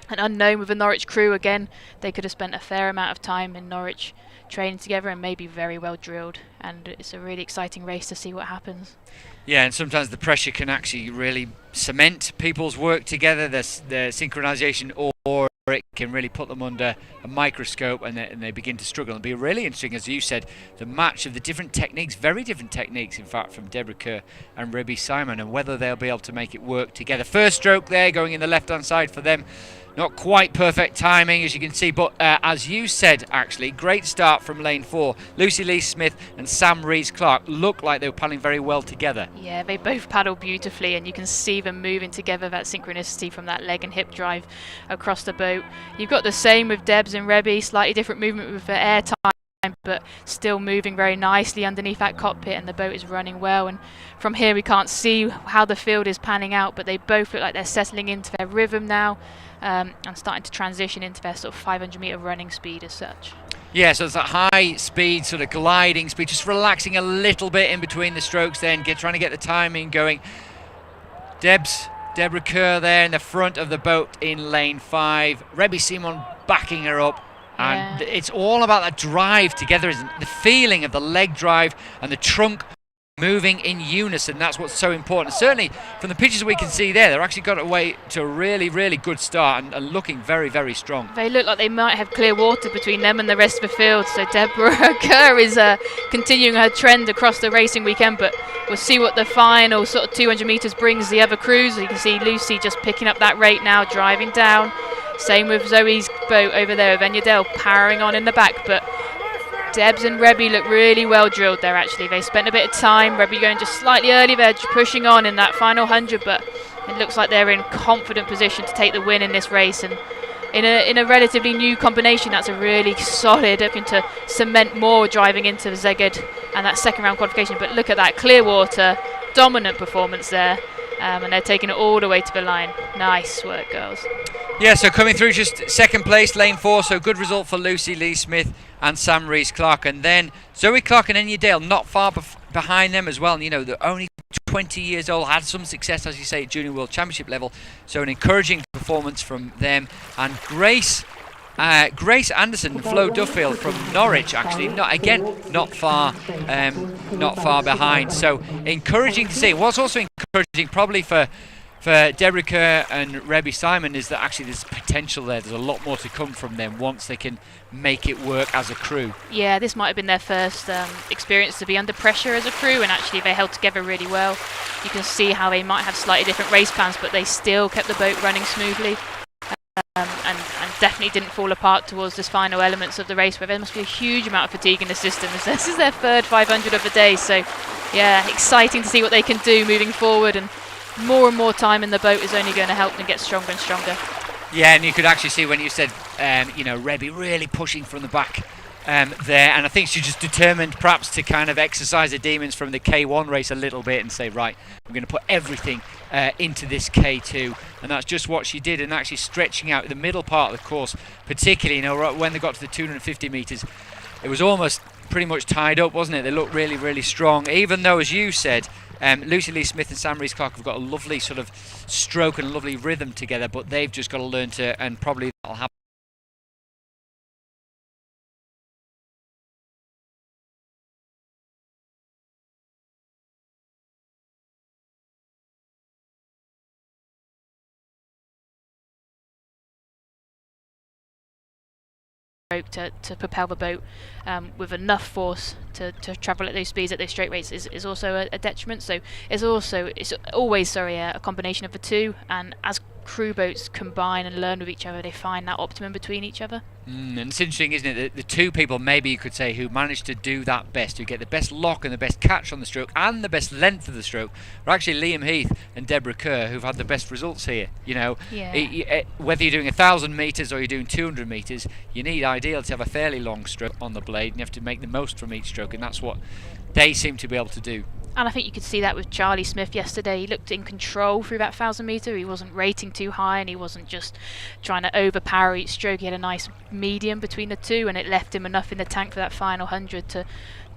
an unknown with the Norwich crew, again, they could have spent a fair amount of time in Norwich training together and maybe very well drilled, and it's a really exciting race to see what happens. Yeah, and sometimes the pressure can actually really cement people's work together, their synchronisation, or it can really put them under a microscope, and they begin to struggle. It'll be really interesting, as you said, the match of the different techniques, very different techniques in fact, from Deborah Kerr and Rebbe Simon, and whether they'll be able to make it work together. First stroke there going in the left hand side for them. Not quite perfect timing, as you can see, but as you said, actually, great start from lane 4. Lucy Lee Smith and Sam Rees-Clark looked like they were paddling very well together. Yeah, they both paddle beautifully, and you can see them moving together, that synchronicity from that leg and hip drive across the boat. You've got the same with Debs and Rebbe, slightly different movement with the air time, but still moving very nicely underneath that cockpit, and the boat is running well. And from here we can't see how the field is panning out, but they both look like they're settling into their rhythm now. And starting to transition into their sort of 500-meter running speed as such. Yeah, so it's that high speed, sort of gliding speed, just relaxing a little bit in between the strokes then, trying to get the timing going. Deborah Kerr there in the front of the boat in lane 5. Rebbe Simon backing her up. And it's all about that drive together, isn't it? The feeling of the leg drive and the trunk moving in unison. That's what's so important. Certainly from the pictures we can see there, they've actually got away to a really, really good start and looking very, very strong. They look like they might have clear water between them and the rest of the field. So Deborah Kerr is continuing her trend across the racing weekend, but we'll see what the final sort of 200 metres brings the other crews. You can see Lucy just picking up that rate now, driving down. Same with Zoe's boat over there with Enyadale powering on in the back, but Debs and Rebbe look really well drilled there actually. They spent a bit of time, Rebbe going just slightly early there, pushing on in that final 100, but it looks like they're in confident position to take the win in this race. And in a relatively new combination, that's a really solid, looking to cement more driving into Szeged and that second round qualification. But look at that, Clearwater, dominant performance there. And they're taking it all the way to the line. Nice work, girls. Yeah, so coming through just second place, lane 4, so good result for Lucy Lee Smith and Sam Rees-Clark. And then Zoe Clark and Enyadale not far behind them as well. And, you know, they're only 20 years old, had some success, as you say, at Junior World Championship level. So an encouraging performance from them. And Grace Anderson and Flo Duffield from Norwich, actually, not far behind. So encouraging to see. What's also encouraging, probably for Deborah Kerr and Rebbe Simon, is that actually there's potential there. There's a lot more to come from them once they can make it work as a crew. Yeah, this might have been their first experience to be under pressure as a crew, and actually they held together really well. You can see how they might have slightly different race plans, but they still kept the boat running smoothly. And definitely didn't fall apart towards this final elements of the race, where there must be a huge amount of fatigue in the system. This is their third 500 of the day, so yeah, exciting to see what they can do moving forward, and more time in the boat is only going to help them get stronger and stronger. Yeah, and you could actually see when you said, Rebbe really pushing from the back there, and I think she's just determined perhaps to kind of exercise the demons from the K1 race a little bit and say, right, I'm going to put everything into this K2, and that's just what she did. And actually stretching out the middle part of the course, particularly, when they got to the 250 metres, it was almost pretty much tied up, wasn't it? They looked really, really strong, even though, as you said, Lucy Lee Smith and Sam Rees-Clark have got a lovely sort of stroke and a lovely rhythm together, but they've just got to learn to, and probably that'll happen. To propel the boat with enough force to travel at those speeds at those straight rates is also a detriment. So it's always a combination of the two, and as crew boats combine and learn with each other, they find that optimum between each other. And it's interesting, isn't it, the two people, maybe you could say, who managed to do that best, who get the best lock and the best catch on the stroke and the best length of the stroke, are actually Liam Heath and Deborah Kerr, who've had the best results here. You know, whether you're doing 1,000 metres or you're doing 200 metres, you need ideally to have a fairly long stroke on the blade, and you have to make the most from each stroke, and that's what they seem to be able to do. And I think you could see that with Charlie Smith yesterday. He looked in control through that 1,000 metre. He wasn't rating too high, and he wasn't just trying to overpower each stroke. He had a nice medium between the two, and it left him enough in the tank for that final 100 to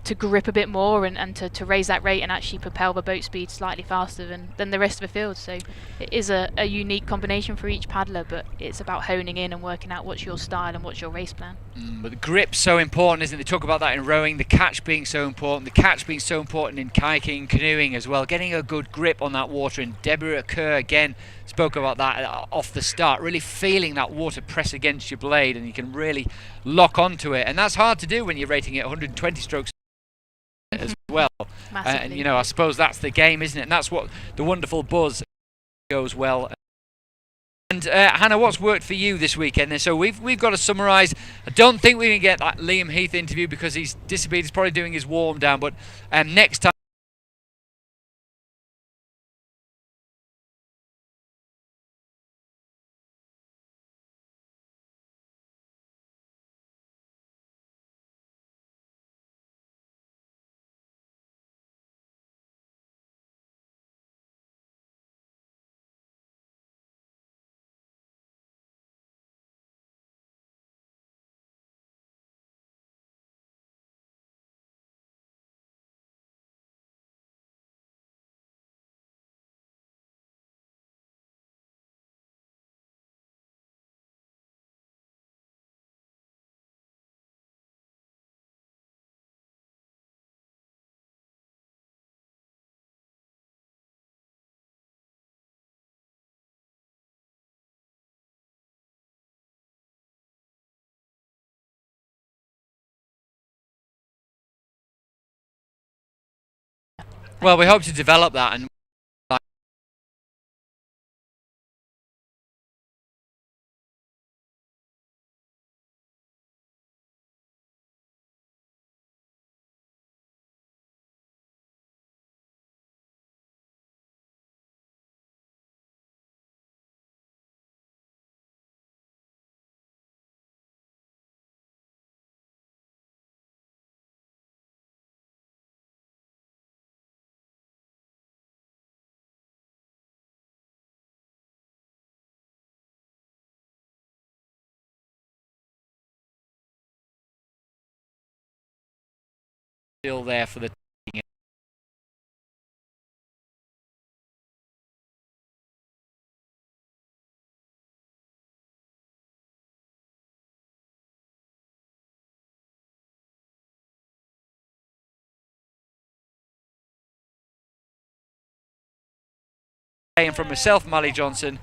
to grip a bit more and to raise that rate and actually propel the boat speed slightly faster than the rest of the field. So it is a unique combination for each paddler, but it's about honing in and working out what's your style and what's your race plan. But the grip's so important, isn't it? They talk about that in rowing, the catch being so important, the catch being so important in kayaking, canoeing as well, getting a good grip on that water. And Deborah Kerr again spoke about that off the start, really feeling that water press against your blade, and you can really lock onto it, and that's hard to do when you're rating it 120 strokes as well. And you know, I suppose that's the game, isn't it? And that's what the wonderful buzz goes well. And Hannah, what's worked for you this weekend? And so we've got to summarise. I don't think we can get that Liam Heath interview because he's disappeared. He's probably doing his warm down, but next time. Well, we hope to develop that and still there for the and from myself, Mally Johnson.